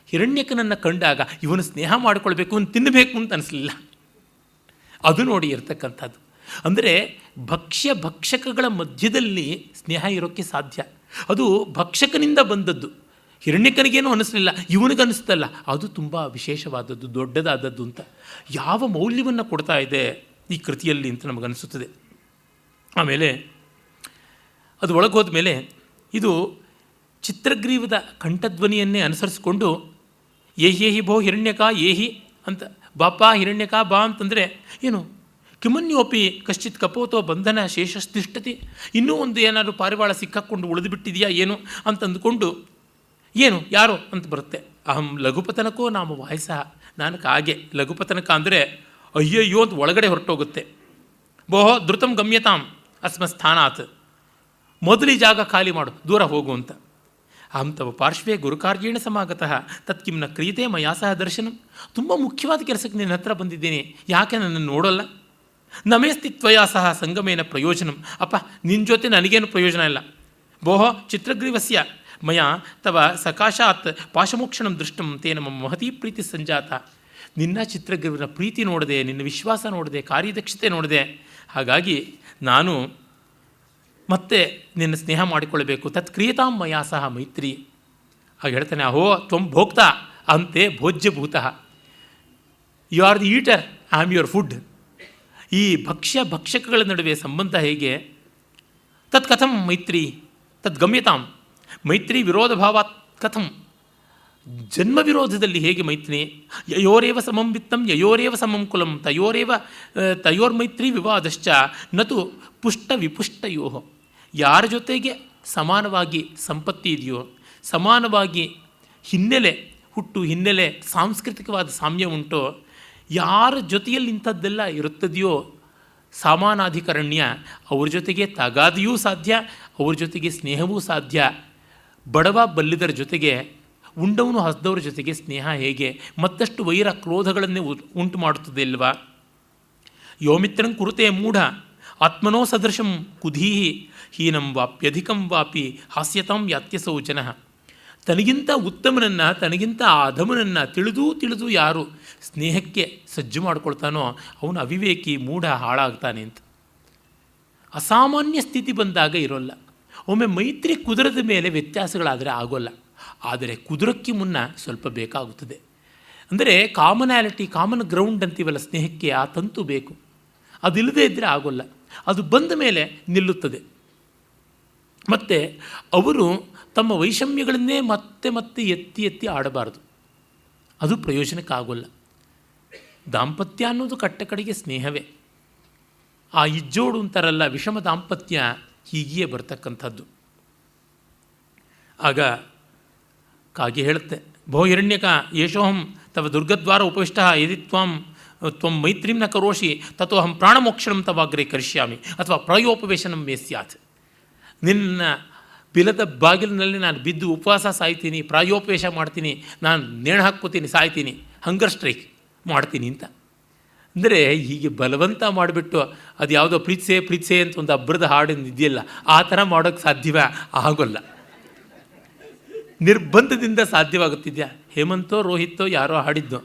ಹಿರಣ್ಯಕನನ್ನು ಕಂಡಾಗ ಇವನು ಸ್ನೇಹ ಮಾಡಿಕೊಳ್ಬೇಕು ಅಂತ ತಿನ್ನಬೇಕು ಅಂತ ಅನಿಸಲಿಲ್ಲ. ಅದು ನೋಡಿ ಇರ್ತಕ್ಕಂಥದ್ದು. ಅಂದರೆ ಭಕ್ಷಕಗಳ ಮಧ್ಯದಲ್ಲಿ ಸ್ನೇಹ ಇರೋಕ್ಕೆ ಸಾಧ್ಯ. ಅದು ಭಕ್ಷಕನಿಂದ ಬಂದದ್ದು. ಹಿರಣ್ಯಕನಿಗೇನೂ ಅನ್ನಿಸಲಿಲ್ಲ, ಇವನಿಗೆ ಅನ್ನಿಸ್ತಲ್ಲ. ಅದು ತುಂಬ ವಿಶೇಷವಾದದ್ದು, ದೊಡ್ಡದಾದದ್ದು ಅಂತ. ಯಾವ ಮೌಲ್ಯವನ್ನು ಕೊಡ್ತಾ ಇದೆ ಈ ಕೃತಿಯಲ್ಲಿ ಅಂತ ನಮಗನ್ನಿಸುತ್ತದೆ. ಆಮೇಲೆ ಅದು ಒಳಗೆ ಹೋದ ಮೇಲೆ ಇದು ಚಿತ್ರಗ್ರೀವದ ಕಂಠಧ್ವನಿಯನ್ನೇ ಅನುಸರಿಸಿಕೊಂಡು ಏಹಿ ಭೋ ಹಿರಣ್ಯಕ ಏಹಿ ಅಂತ, ಬಾಪ ಹಿರಣ್ಯಕ ಬಾ ಅಂತಂದರೆ ಏನು, ಕಿಮನ್ಯೋಪಿ ಕಶ್ಚಿತ್ ಕಪೋತೋ ಬಂಧನ ಶೇಷಸ್ತಿಷ್ಠತಿ, ಇನ್ನೂ ಒಂದು ಏನಾದರೂ ಪಾರಿವಾಳ ಸಿಕ್ಕಾಕ್ಕೊಂಡು ಉಳಿದು ಬಿಟ್ಟಿದೆಯಾ ಏನು ಅಂತ ಅಂದ್ಕೊಂಡು ಏನು ಯಾರು ಅಂತ ಬರುತ್ತೆ. ಅಹಂ ಲಘುಪತನಕೋ ನಾಮ ವಾಯಸ, ನಾನು ಕಾಗೆ. ಲಘುಪತನಕ ಅಂದರೆ ಅಯ್ಯಯ್ಯೋ ಅಂತ ಒಳಗಡೆ ಹೊರಟೋಗುತ್ತೆ. ಬೋಹೋ ಧೃತಂ ಗಮ್ಯತಾಂ ಅಸ್ಮಸ್ಥಾನಾತ್, ಮೊದಲಿ ಜಾಗ ಖಾಲಿ ಮಾಡು, ದೂರ ಹೋಗು ಅಂತ. ಅಹಂ ತವ ಪಾರ್ಶ್ವೇ ಗುರುಕಾರ್ಯೇಣ ಸಮಾಗತಃ ತತ್ಕಿಮ್ನ ಕ್ರಿಯತೆ ಮಯಾ ಸಹ ದರ್ಶನಂ. ತುಂಬ ಮುಖ್ಯವಾದ ಕೆಲಸಕ್ಕೆ ನಿನ್ನ ಹತ್ರ ಬಂದಿದ್ದೇನೆ, ಯಾಕೆ ನನ್ನನ್ನು ನೋಡೋಲ್ಲ? ನಮೇಸ್ತಿ ತ್ವಯಾ ಸಹ ಸಂಗಮೇನ ಪ್ರಯೋಜನಂ. ಅಪ್ಪ ನಿನ್ನ ಜೊತೆ ನನಗೇನು ಪ್ರಯೋಜನ ಇಲ್ಲ. ಬೋಹೋ ಚಿತ್ರಗ್ರೀವಸ್ಯ ಮಯಾ ತವ ಸಕಾಶಾತ್ ಪಾಶಮೋಕ್ಷಣಂ ದೃಷ್ಟಂ ತೇನ ಮಮ ಮಹತೀ ಪ್ರೀತಿ ಸಂಜಾತ. ನಿನ್ನ ಚಿತ್ರಗ್ರೀವನ ಪ್ರೀತಿ ನೋಡಿದೆ, ನಿನ್ನ ವಿಶ್ವಾಸ ನೋಡಿದೆ, ಕಾರ್ಯದಕ್ಷತೆ ನೋಡಿದೆ. ಹಾಗಾಗಿ ನಾನು ಮತ್ತೆ ನಿನ್ನ ಸ್ನೇಹ ಮಾಡಿಕೊಳ್ಳಬೇಕು. ತತ್ ಕ್ರಿಯತಾಂ ಮಯಾ ಸಹ ಮೈತ್ರಿ. ಹಾಗೆ ಹೇಳ್ತಾನೆ, ಅಹೋ ತ್ವಂ ಭೋಕ್ತ ಅಂತೆ ಭೋಜ್ಯಭೂತಃ, you are the eater, I am your food. ಈ ಭಕ್ಷಕಗಳ ನಡುವೆ ಸಂಬಂಧ ಹೇಗೆ? ತತ್ ಕಥಂ ಮೈತ್ರಿ ತದ್ ಗಮ್ಯತಾಂ. ಮೈತ್ರಿ ವಿರೋಧ ಭಾವಾತ್ ಕಥಂ, ಜನ್ಮ ವಿರೋಧದಲ್ಲಿ ಹೇಗೆ ಮೈತ್ರಿ? ಯಯೋರೇವ ಸಮಂ ವಿತ್ತಂ ಯಯೋರೇವ ಸಮಂ ಕುಲಂ ತಯೋರ್ಮೈತ್ರಿ ವಿವಾದಶ್ಚ ನತು ಪುಷ್ಟ ವಿಪುಷ್ಟಯೋ. ಯಾರ ಜೊತೆಗೆ ಸಮಾನವಾಗಿ ಸಂಪತ್ತಿ ಇದೆಯೋ, ಸಮಾನವಾಗಿ ಹಿನ್ನೆಲೆ, ಹುಟ್ಟು ಹಿನ್ನೆಲೆ, ಸಾಂಸ್ಕೃತಿಕವಾದ ಸಾಮ್ಯ ಉಂಟೋ, ಯಾರ ಜೊತೆಯಲ್ಲಿ ಇಂಥದ್ದೆಲ್ಲ ಇರುತ್ತದೆಯೋ ಸಾಮಾನಾಧಿಕರಣ್ಯ, ಅವ್ರ ಜೊತೆಗೆ ತಗಾದಿಯೂ ಸಾಧ್ಯ, ಅವ್ರ ಜೊತೆಗೆ ಸ್ನೇಹವೂ ಸಾಧ್ಯ. ಬಡವ ಬಲ್ಲಿದರ ಜೊತೆಗೆ, ಉಂಡವನು ಹಸ್ದವ್ರ ಜೊತೆಗೆ ಸ್ನೇಹ ಹೇಗೆ ಮತ್ತಷ್ಟು ವೈರ ಕ್ರೋಧಗಳನ್ನೇ ಉಂಟು ಮಾಡುತ್ತದೆ ಇಲ್ವಾ? ಯೋಮಿತ್ರಂ ಕುರುತೆ ಮೂಢ ಆತ್ಮನೋ ಸದೃಶಂ ಕುಧೀಹಿ ಹೀನಂ ವಾಪ್ಯಧಿಕಂ ವಾಪಿ ಹಾಸ್ಯತಾಂ ಯಾತ್ಯಸೌ ಜನಃ. ತನಗಿಂತ ಉತ್ತಮನನ್ನು, ತನಗಿಂತ ಅಧಮನನ್ನು ತಿಳಿದು ಯಾರು ಸ್ನೇಹಕ್ಕೆ ಸಜ್ಜು ಮಾಡ್ಕೊಳ್ತಾನೋ ಅವನು ಅವಿವೇಕಿ, ಮೂಢ, ಹಾಳಾಗ್ತಾನೆ ಅಂತ. ಅಸಾಮಾನ್ಯ ಸ್ಥಿತಿ ಬಂದಾಗ ಇರೋಲ್ಲ. ಒಮ್ಮೆ ಮೈತ್ರಿ ಕುದುರದ ಮೇಲೆ ವ್ಯತ್ಯಾಸಗಳಾದರೆ ಆಗೋಲ್ಲ, ಆದರೆ ಕುದುರಕ್ಕೆ ಮುನ್ನ ಸ್ವಲ್ಪ ಬೇಕಾಗುತ್ತದೆ. ಅಂದರೆ ಕಾಮನ್ಯಾಲಿಟಿ, ಕಾಮನ್ ಗ್ರೌಂಡ್ ಅಂತೀವಲ್ಲ ಸ್ನೇಹಕ್ಕೆ, ಆ ತಂತು ಬೇಕು. ಅದಿಲ್ಲದೇ ಇದ್ದರೆ ಆಗೋಲ್ಲ. ಅದು ಬಂದ ಮೇಲೆ ನಿಲ್ಲುತ್ತದೆ. ಮತ್ತು ಅವರು ತಮ್ಮ ವೈಷಮ್ಯಗಳನ್ನೇ ಮತ್ತೆ ಮತ್ತೆ ಎತ್ತಿ ಎತ್ತಿ ಆಡಬಾರದು, ಅದು ಪ್ರಯೋಜನಕ್ಕಾಗೋಲ್ಲ. ದಾಂಪತ್ಯ ಅನ್ನೋದು ಕಟ್ಟ ಕಡೆಗೆ ಸ್ನೇಹವೇ. ಆ ಇಜ್ಜೋಡು ಅಂತಾರಲ್ಲ, ವಿಷಮ ದಾಂಪತ್ಯ ಹೀಗೆಯೇ ಬರ್ತಕ್ಕಂಥದ್ದು. ಆಗ ಕಾಗೆ ಹೇಳುತ್ತೆ, ಭೋ ಹಿರಣ್ಯಕ ಯೇಷೋಹಂ ತವ ದುರ್ಗದ್ವಾರ ಉಪವಿಷ್ಟ ಯದಿ ತ್ವಂ ಮೈತ್ರಿಂ ನ ಕರೋಷಿ ತಥೋಹಂ ಪ್ರಾಣಮೋಕ್ಷಣಂ ತವಾಗ್ರೆ ಕರಿಷ್ಯಾಮಿ ಅಥವಾ ಪ್ರಾಯೋಪವೇಶನಂ ಮೇ ಸ್ಯಾತ್. ನಿನ್ನ ಬಿಲದ ಬಾಗಿಲಿನಲ್ಲಿ ನಾನು ಬಿದ್ದು ಉಪವಾಸ ಸಾಯ್ತೀನಿ, ಪ್ರಾಯೋಪವೇಶ ಮಾಡ್ತೀನಿ, ನಾನು ನೇಣು ಹಾಕ್ಕೋತೀನಿ, ಸಾಯ್ತೀನಿ, ಹಂಗರ್ ಸ್ಟ್ರೈಕ್ ಮಾಡ್ತೀನಿ ಅಂತ. ಅಂದರೆ ಹೀಗೆ ಬಲವಂತ ಮಾಡಿಬಿಟ್ಟು ಅದು ಯಾವುದೋ ಪ್ರೀತ್ಸೆ ಅಂತ ಒಂದು ಅಬ್ಬರದ ಹಾಡಿನ ಇದೆಯಲ್ಲ, ಆ ಥರ ಮಾಡೋಕ್ಕೆ ಸಾಧ್ಯವೇ? ಆಗೋಲ್ಲ. ನಿರ್ಬಂಧದಿಂದ ಸಾಧ್ಯವಾಗುತ್ತಿದೆಯಾ? ಹೇಮಂತೋ ರೋಹಿತ್ತೋ ಯಾರೋ ಹಾಡಿದ್ದು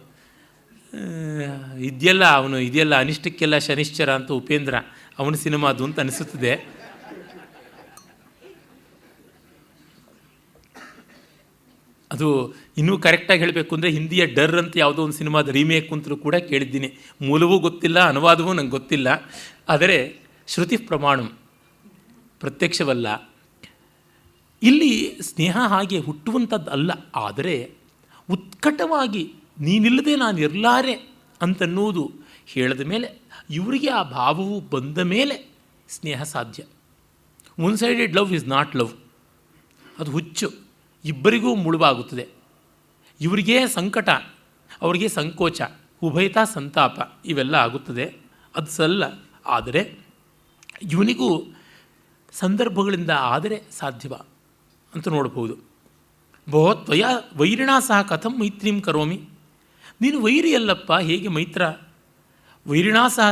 ಇದೆಯಲ್ಲ ಅನಿಷ್ಟಕ್ಕೆಲ್ಲ ಶನಿಶ್ಚರ ಅಂತ ಉಪೇಂದ್ರ, ಅವನ ಸಿನಿಮಾದು ಅಂತ ಅನಿಸುತ್ತದೆ. ಅದು ಇನ್ನೂ ಕರೆಕ್ಟಾಗಿ ಹೇಳಬೇಕು ಅಂದರೆ ಹಿಂದಿಯ ಡರ್ ಅಂತ ಯಾವುದೋ ಒಂದು ಸಿನಿಮಾದ ರೀಮೇಕ್ ಅಂತಲೂ ಕೂಡ ಕೇಳಿದ್ದೀನಿ. ಮೂಲವೂ ಗೊತ್ತಿಲ್ಲ, ಅನುವಾದವೂ ನಂಗೆ ಗೊತ್ತಿಲ್ಲ. ಆದರೆ ಶ್ರುತಿ ಪ್ರಮಾಣಂ ಪ್ರತ್ಯಕ್ಷವಲ್ಲ. ಇಲ್ಲಿ ಸ್ನೇಹ ಹಾಗೆ ಹುಟ್ಟುವಂಥದ್ದು ಅಲ್ಲ. ಆದರೆ ಉತ್ಕಟವಾಗಿ ನೀನಿಲ್ಲದೆ ನಾನು ಇರಲಾರೆ ಅಂತನ್ನುವುದು ಹೇಳಿದ ಮೇಲೆ, ಇವರಿಗೆ ಆ ಭಾವವು ಬಂದ ಮೇಲೆ ಸ್ನೇಹ ಸಾಧ್ಯ. One sided love is not love, ಅದು ಹುಚ್ಚು, ಇಬ್ಬರಿಗೂ ಮುಳುವಾಗುತ್ತದೆ. ಇವರಿಗೇ ಸಂಕಟ, ಅವರಿಗೆ ಸಂಕೋಚ, ಉಭಯತಾ ಸಂತಾಪ, ಇವೆಲ್ಲ ಆಗುತ್ತದೆ. ಅದು ಸಲ್ಲ. ಆದರೆ ಇವನಿಗೂ ಸಂದರ್ಭಗಳಿಂದ ಆದರೆ ಸಾಧ್ಯವ ಅಂತ ನೋಡ್ಬೋದು. ಭೋ ತ್ವಯ ವೈರಿಣಾ ಸಹ ಕಥಂ ಮೈತ್ರೀಂ ಕರೋಮಿ. ನೀನು ವೈರಿಯಲ್ಲಪ್ಪ, ಹೇಗೆ ಮೈತ್ರ? ವೈರಿಣಾ ಸಹ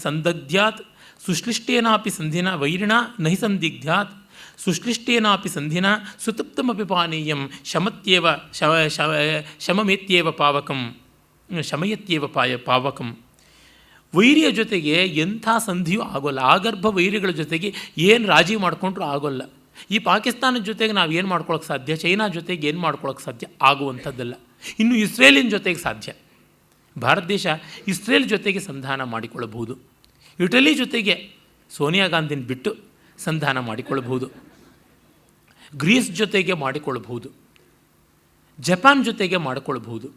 ಸಂದಗ್ಧ್ಯಾತ್ ಸುಶ್ಲಿಷ್ಟೇನಾಪಿ ಸಂಧಿನ ವೈರಿಣಾ ನಹಿ ಸಂದಿಗ್ಧ್ಯಾತ್ ಸುಶ್ಲಿಷ್ಟೇನಾಪಿ ಸಂಧಿನ ಸುತಪ್ತಮಪಿ ಪಾನೀಯಂ ಶಮಮೇತ್ಯೇವ ಪಾವಕಂ. ವೈರಿಯ ಜೊತೆಗೆ ಎಂಥ ಸಂಧಿಯೂ ಆಗೋಲ್ಲ. ಆಗರ್ಭ ವೈರಿಗಳ ಜೊತೆಗೆ ಏನು ರಾಜಿ ಮಾಡಿಕೊಂಡ್ರೂ ಆಗೋಲ್ಲ. ಈ ಪಾಕಿಸ್ತಾನದ ಜೊತೆಗೆ ನಾವು ಏನು ಮಾಡ್ಕೊಳ್ಳೋಕೆ ಸಾಧ್ಯ? ಚೈನಾ ಜೊತೆಗೆ ಏನು ಮಾಡ್ಕೊಳ್ಳೋಕೆ ಸಾಧ್ಯ? ಆಗುವಂಥದ್ದಲ್ಲ. ಇನ್ನು ಇಸ್ರೇಲಿನ ಜೊತೆಗೆ ಸಾಧ್ಯ. ಭಾರತ ದೇಶ ಇಸ್ರೇಲ್ ಜೊತೆಗೆ ಸಂಧಾನ ಮಾಡಿಕೊಳ್ಳಬಹುದು. ಇಟಲಿ ಜೊತೆಗೆ ಸೋನಿಯಾ ಗಾಂಧಿನ ಬಿಟ್ಟು ಸಂಧಾನ ಮಾಡಿಕೊಳ್ಳಬಹುದು. ಗ್ರೀಸ್ ಜೊತೆಗೆ ಮಾಡಿಕೊಳ್ಳಬಹುದು. ಜಪಾನ್ ಜೊತೆಗೆ ಮಾಡಿಕೊಳ್ಳಬಹುದು.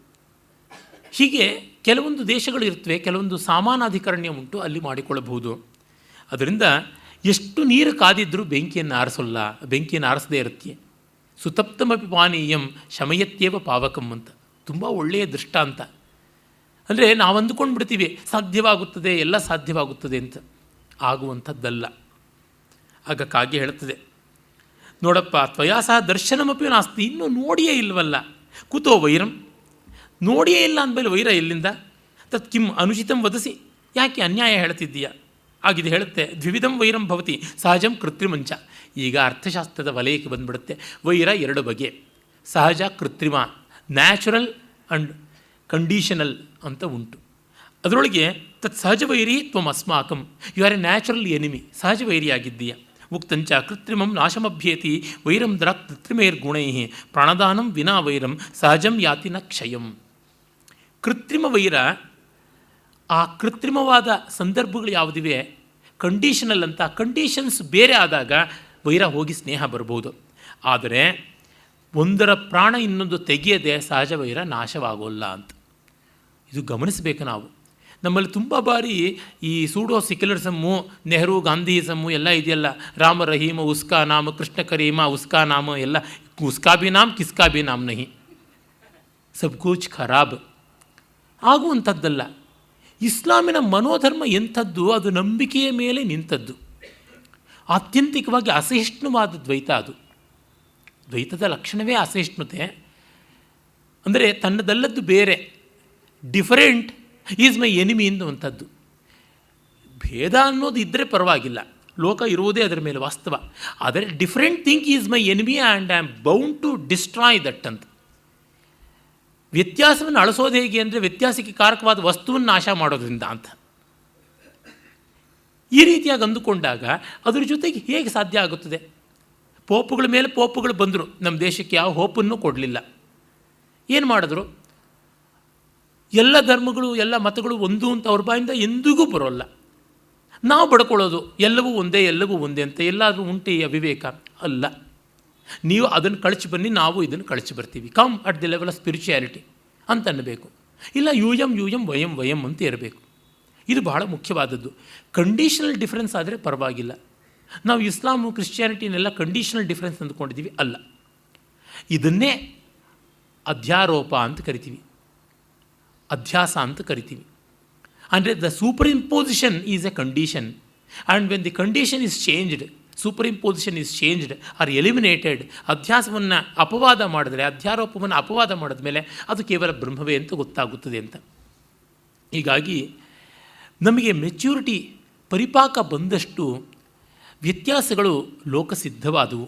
ಹೀಗೆ ಕೆಲವೊಂದು ದೇಶಗಳು ಇರ್ತವೆ, ಕೆಲವೊಂದು ಸಾಮಾನಾಧಿಕರಣ್ಯ ಉಂಟು, ಅಲ್ಲಿ ಮಾಡಿಕೊಳ್ಳಬಹುದು. ಅದರಿಂದ ಎಷ್ಟು ನೀರು ಕಾದಿದ್ರೂ ಬೆಂಕಿಯನ್ನು ಆರಿಸೋಲ್ಲ, ಬೆಂಕಿಯನ್ನು ಆರಿಸದೇ ಇರುತ್ತೆ. ಸುತಪ್ತಮಪಿ ಪಾನೀಯಂ ಶಮಯತ್ಯೇವ ಪಾವಕಂ ಅಂತ ತುಂಬ ಒಳ್ಳೆಯ ದೃಷ್ಟಾಂತ. ಅಂದರೆ ನಾವು ಅಂದುಕೊಂಡು ಬಿಡ್ತೀವಿ ಸಾಧ್ಯವಾಗುತ್ತದೆ, ಎಲ್ಲ ಸಾಧ್ಯವಾಗುತ್ತದೆ ಅಂತ. ಆಗುವಂಥದ್ದಲ್ಲ. ಆಗ ಕಾಗೆ ಹೇಳ್ತದೆ, ನೋಡಪ್ಪ ತ್ವಯಾ ಸಹ ದರ್ಶನಮಪಿ ನಾಸ್ತಿ. ಇನ್ನೂ ನೋಡಿಯೇ ಇಲ್ವಲ್ಲ. ಕುತೋ ವೈರಂ, ನೋಡಿಯೇ ಇಲ್ಲ ಅಂದಮೇಲೆ ವೈರ ಎಲ್ಲಿಂದ? ತತ್ ಕಿಂ ಅನುಚಿತಂ ವದಸಿ, ಯಾಕೆ ಅನ್ಯಾಯ ಹೇಳ್ತಿದ್ದೀಯಾ? ಆಗಿದೆ ಹೇಳುತ್ತೆ, ದ್ವಿವಿಧಂ ವೈರಂ ಭವತಿ ಸಹಜಂ ಕೃತ್ರಿಮಂಚ. ಈಗ ಅರ್ಥಶಾಸ್ತ್ರದ ವಲಯಕ್ಕೆ ಬಂದುಬಿಡುತ್ತೆ. ವೈರ ಎರಡು ಬಗೆ, ಸಹಜ, ಕೃತ್ರಿಮ, ನ್ಯಾಚುರಲ್ ಆ್ಯಂಡ್ ಕಂಡೀಷನಲ್ ಅಂತ ಉಂಟು. ಅದರೊಳಗೆ ತತ್ ಸಹಜ ವೈರಿ ತ್ವಂ ಅಸ್ಮಾಕಂ, you are a natural enemy, ಸಹಜ ವೈರಿಯಾಗಿದ್ದೀಯ. ಉಕ್ತಂಚ ಕೃತ್ರಿಮಂ ನಾಶಮಭ್ಯೇತಿ ವೈರಂ ದರಾಕ್ ಕೃತ್ರಿಮೈರ್ಗುಣೈ ಪ್ರಾಣದಾನಂ ವಿನಾ ವೈರಂ ಸಹಜಂ ಯಾತಿ ನ ಕ್ಷಯಂ. ಕೃತ್ರಿಮ ವೈರ, ಆ ಕೃತ್ರಿಮವಾದ ಸಂದರ್ಭಗಳು ಯಾವುದಿವೆ ಕಂಡೀಷನಲ್ ಅಂತ, ಕಂಡೀಷನ್ಸ್ ಬೇರೆ ಆದಾಗ ವೈರ ಹೋಗಿ ಸ್ನೇಹ ಬರ್ಬೋದು. ಆದರೆ ಒಂದರ ಪ್ರಾಣ ಇನ್ನೊಂದು ತೆಗೆಯದೆ ಸಹಜ ವೈರ ನಾಶವಾಗೋಲ್ಲ ಅಂತ ಇದು ಗಮನಿಸಬೇಕು ನಾವು. ನಮ್ಮಲ್ಲಿ ತುಂಬ ಬಾರಿ ಈ ಸೂಡೋ ಸೆಕ್ಯುಲರಿಸಮ್ಮು, ನೆಹರು ಗಾಂಧಿಯಿಸಮ್ಮು ಎಲ್ಲ ಇದೆಯಲ್ಲ, ರಾಮ ರಹೀಮ ಉಸ್ಕಾ ನಾಮ, ಕೃಷ್ಣ ಕರೀಮ ಉಸ್ಕಾ ನಾಮ, ಎಲ್ಲ ಉಸ್ಕಾ ಭಿ ನಾಮ್ ಕಿಸ್ಕಾ ಭಿ ನಾಮ್ ನಹಿ, ಸಬ್ ಕುಚ್ ಖರಾಬ್ ಆಗುವಂಥದ್ದಲ್ಲ. ಇಸ್ಲಾಮಿನ ಮನೋಧರ್ಮ ಎಂಥದ್ದು? ಅದು ನಂಬಿಕೆಯ ಮೇಲೆ ನಿಂತದ್ದು. ಆತ್ಯಂತಿಕವಾಗಿ ಅಸಹಿಷ್ಣುವಾದ ದ್ವೈತ ಅದು. ದ್ವೈತದ ಲಕ್ಷಣವೇ ಅಸಹಿಷ್ಣುತೆ. ಅಂದರೆ ತನ್ನದಲ್ಲದ್ದು ಬೇರೆ, ಡಿಫರೆಂಟ್ ಈಸ್ ಮೈ ಎನಿಮಿ ಎನ್ನುವಂಥದ್ದು. ಭೇದ ಅನ್ನೋದು ಇದ್ದರೆ ಪರವಾಗಿಲ್ಲ, ಲೋಕ ಇರುವುದೇ ಅದರ ಮೇಲೆ ವಾಸ್ತವ. ಆದರೆ different thing is my enemy and I am bound to destroy that ಅಂತ. ವ್ಯತ್ಯಾಸವನ್ನು ಅಳಿಸೋದು ಹೇಗೆ ಅಂದರೆ ವ್ಯತ್ಯಾಸಕ್ಕೆ ಕಾರಕವಾದ ವಸ್ತುವನ್ನು ನಾಶ ಮಾಡೋದ್ರಿಂದ ಅಂತ. ಈ ರೀತಿಯಾಗಿ ಅಂದುಕೊಂಡಾಗ ಅದರ ಜೊತೆಗೆ ಹೇಗೆ ಸಾಧ್ಯ ಆಗುತ್ತದೆ? ಪೋಪುಗಳ ಮೇಲೆ ಪೋಪುಗಳು ಬಂದರು, ನಮ್ಮ ದೇಶಕ್ಕೆ ಯಾವ ಹೋಪನ್ನು ಕೊಡಲಿಲ್ಲ. ಏನು ಮಾಡಿದ್ರು? ಎಲ್ಲ ಧರ್ಮಗಳು ಎಲ್ಲ ಮತಗಳು ಒಂದು ಅಂತ ಅವ್ರ ಬಾಯಿಂದ ಎಂದಿಗೂ ಬರೋಲ್ಲ. ನಾವು ಬಡ್ಕೊಳ್ಳೋದು ಎಲ್ಲವೂ ಒಂದೇ ಎಲ್ಲವೂ ಒಂದೇ ಅಂತ. ಎಲ್ಲಾದರೂ ಉಂಟೆ ಈ ಅವಿವೇಕ? ಅಲ್ಲ. ನೀವು ಅದನ್ನು ಕಳಿಸಿ ಬನ್ನಿ, ನಾವು ಇದನ್ನು ಕಳಿಸಿ ಬರ್ತೀವಿ. Come at the level of spirituality ಅಂತ ಅನ್ನಬೇಕು. ಇಲ್ಲ ಯೂಯಂ ಯೂಯಂ ವಯಂ ವಯಂ ಅಂತ ಇರಬೇಕು. ಇದು ಬಹಳ ಮುಖ್ಯವಾದದ್ದು. ಕಂಡೀಷನಲ್ ಡಿಫ್ರೆನ್ಸ್ ಆದರೆ ಪರವಾಗಿಲ್ಲ. ನಾವು ಇಸ್ಲಾಮು ಕ್ರಿಶ್ಚಿಯಾನಿಟಿನೆಲ್ಲ ಕಂಡೀಷನಲ್ ಡಿಫ್ರೆನ್ಸ್ ಅಂದ್ಕೊಂಡಿದ್ದೀವಿ. ಅಲ್ಲ, ಇದನ್ನೇ ಅಧ್ಯಾರೋಪ ಅಂತ ಕರಿತೀವಿ, ಅಧ್ಯಾಸ ಅಂತ ಕರಿತೀವಿ. ಅಂದರೆ the superimposition is a condition, and when the condition is changed, superimposition is changed or eliminated. ಅಧ್ಯಾಸವನ್ನು ಅಪವಾದ ಮಾಡಿದ್ರೆ, ಅಧ್ಯಾರೋಪವನ್ನು ಅಪವಾದ ಮಾಡಿದ ಮೇಲೆ ಅದು ಕೇವಲ ಬ್ರಹ್ಮವೇ ಅಂತ ಗೊತ್ತಾಗುತ್ತದೆ ಅಂತ. ಹೀಗಾಗಿ ನಮಗೆ ಮೆಚ್ಯೂರಿಟಿ ಪರಿಪಾಕ ಬಂದಷ್ಟು ವ್ಯತ್ಯಾಸಗಳು ಲೋಕಸಿದ್ಧವಾದವು.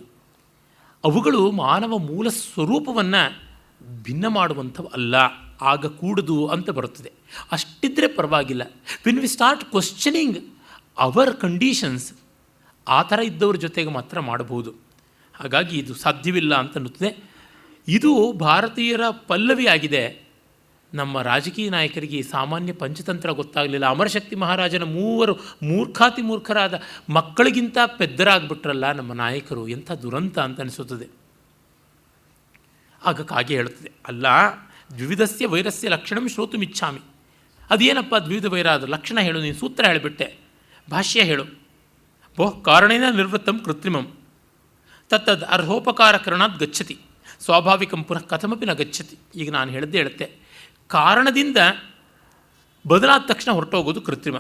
ಅವುಗಳು ಮಾನವ ಮೂಲ ಸ್ವರೂಪವನ್ನು ಭಿನ್ನ ಮಾಡುವಂಥವು ಅಲ್ಲ, ಆಗ ಕೂಡುದು ಅಂತ ಬರುತ್ತದೆ. ಅಷ್ಟಿದ್ದರೆ ಪರವಾಗಿಲ್ಲ. When we start questioning our conditions, ಆ ಥರ ಇದ್ದವ್ರ ಜೊತೆಗೆ ಮಾತ್ರ ಮಾಡಬಹುದು. ಹಾಗಾಗಿ ಇದು ಸಾಧ್ಯವಿಲ್ಲ ಅಂತ ಅನ್ನುತ್ತದೆ. ಇದು ಭಾರತೀಯರ ಪಲ್ಲವಿ ಆಗಿದೆ. ನಮ್ಮ ರಾಜಕೀಯ ನಾಯಕರಿಗೆ ಸಾಮಾನ್ಯ ಪಂಚತಂತ್ರ ಗೊತ್ತಾಗಲಿಲ್ಲ. ಅಮರಶಕ್ತಿ ಮಹಾರಾಜನ ಮೂರ್ಖಾತಿ ಮೂರ್ಖರಾದ ಮಕ್ಕಳಿಗಿಂತ ಪೆದ್ದರಾಗ್ಬಿಟ್ರಲ್ಲ ನಮ್ಮ ನಾಯಕರು, ಎಂಥ ದುರಂತ ಅಂತ ಅನಿಸುತ್ತದೆ. ಆಗ ಕಾಗೆ ಹೇಳುತ್ತದೆ, ಅಲ್ಲ, ದ್ವಿವಿಧಸ್ಯ ವೈರಸ್ಯ ಲಕ್ಷಣಂ ಶ್ರೋತುಮಿಚ್ಛಾಮಿ. ಅದೇನಪ್ಪ ದ್ವಿವಿಧ ವೈರ? ಅದು ಲಕ್ಷಣ ಹೇಳು, ನೀನು ಸೂತ್ರ ಹೇಳಿಬಿಟ್ಟೆ, ಭಾಷ್ಯ ಹೇಳು. ಕಾರಣೇನ ನಿರ್ವೃತ್ತಂ ಕೃತ್ರಿಮಂ ತತ್ತದ್ ಅರ್ಹೋಪಕಾರಕರಣಾತ್ ಗಚ್ಚತಿ ಸ್ವಾಭಾವಿಕಂ ಪುನಃ ಕಥಮಪಿ ನ ಗಚ್ಚತಿ. ಈಗ ನಾನು ಹೇಳಿದ್ದೆ ಹೇಳುತ್ತೆ, ಕಾರಣದಿಂದ ಬದಲಾದ ತಕ್ಷಣ ಹೊರಟೋಗೋದು ಕೃತ್ರಿಮ,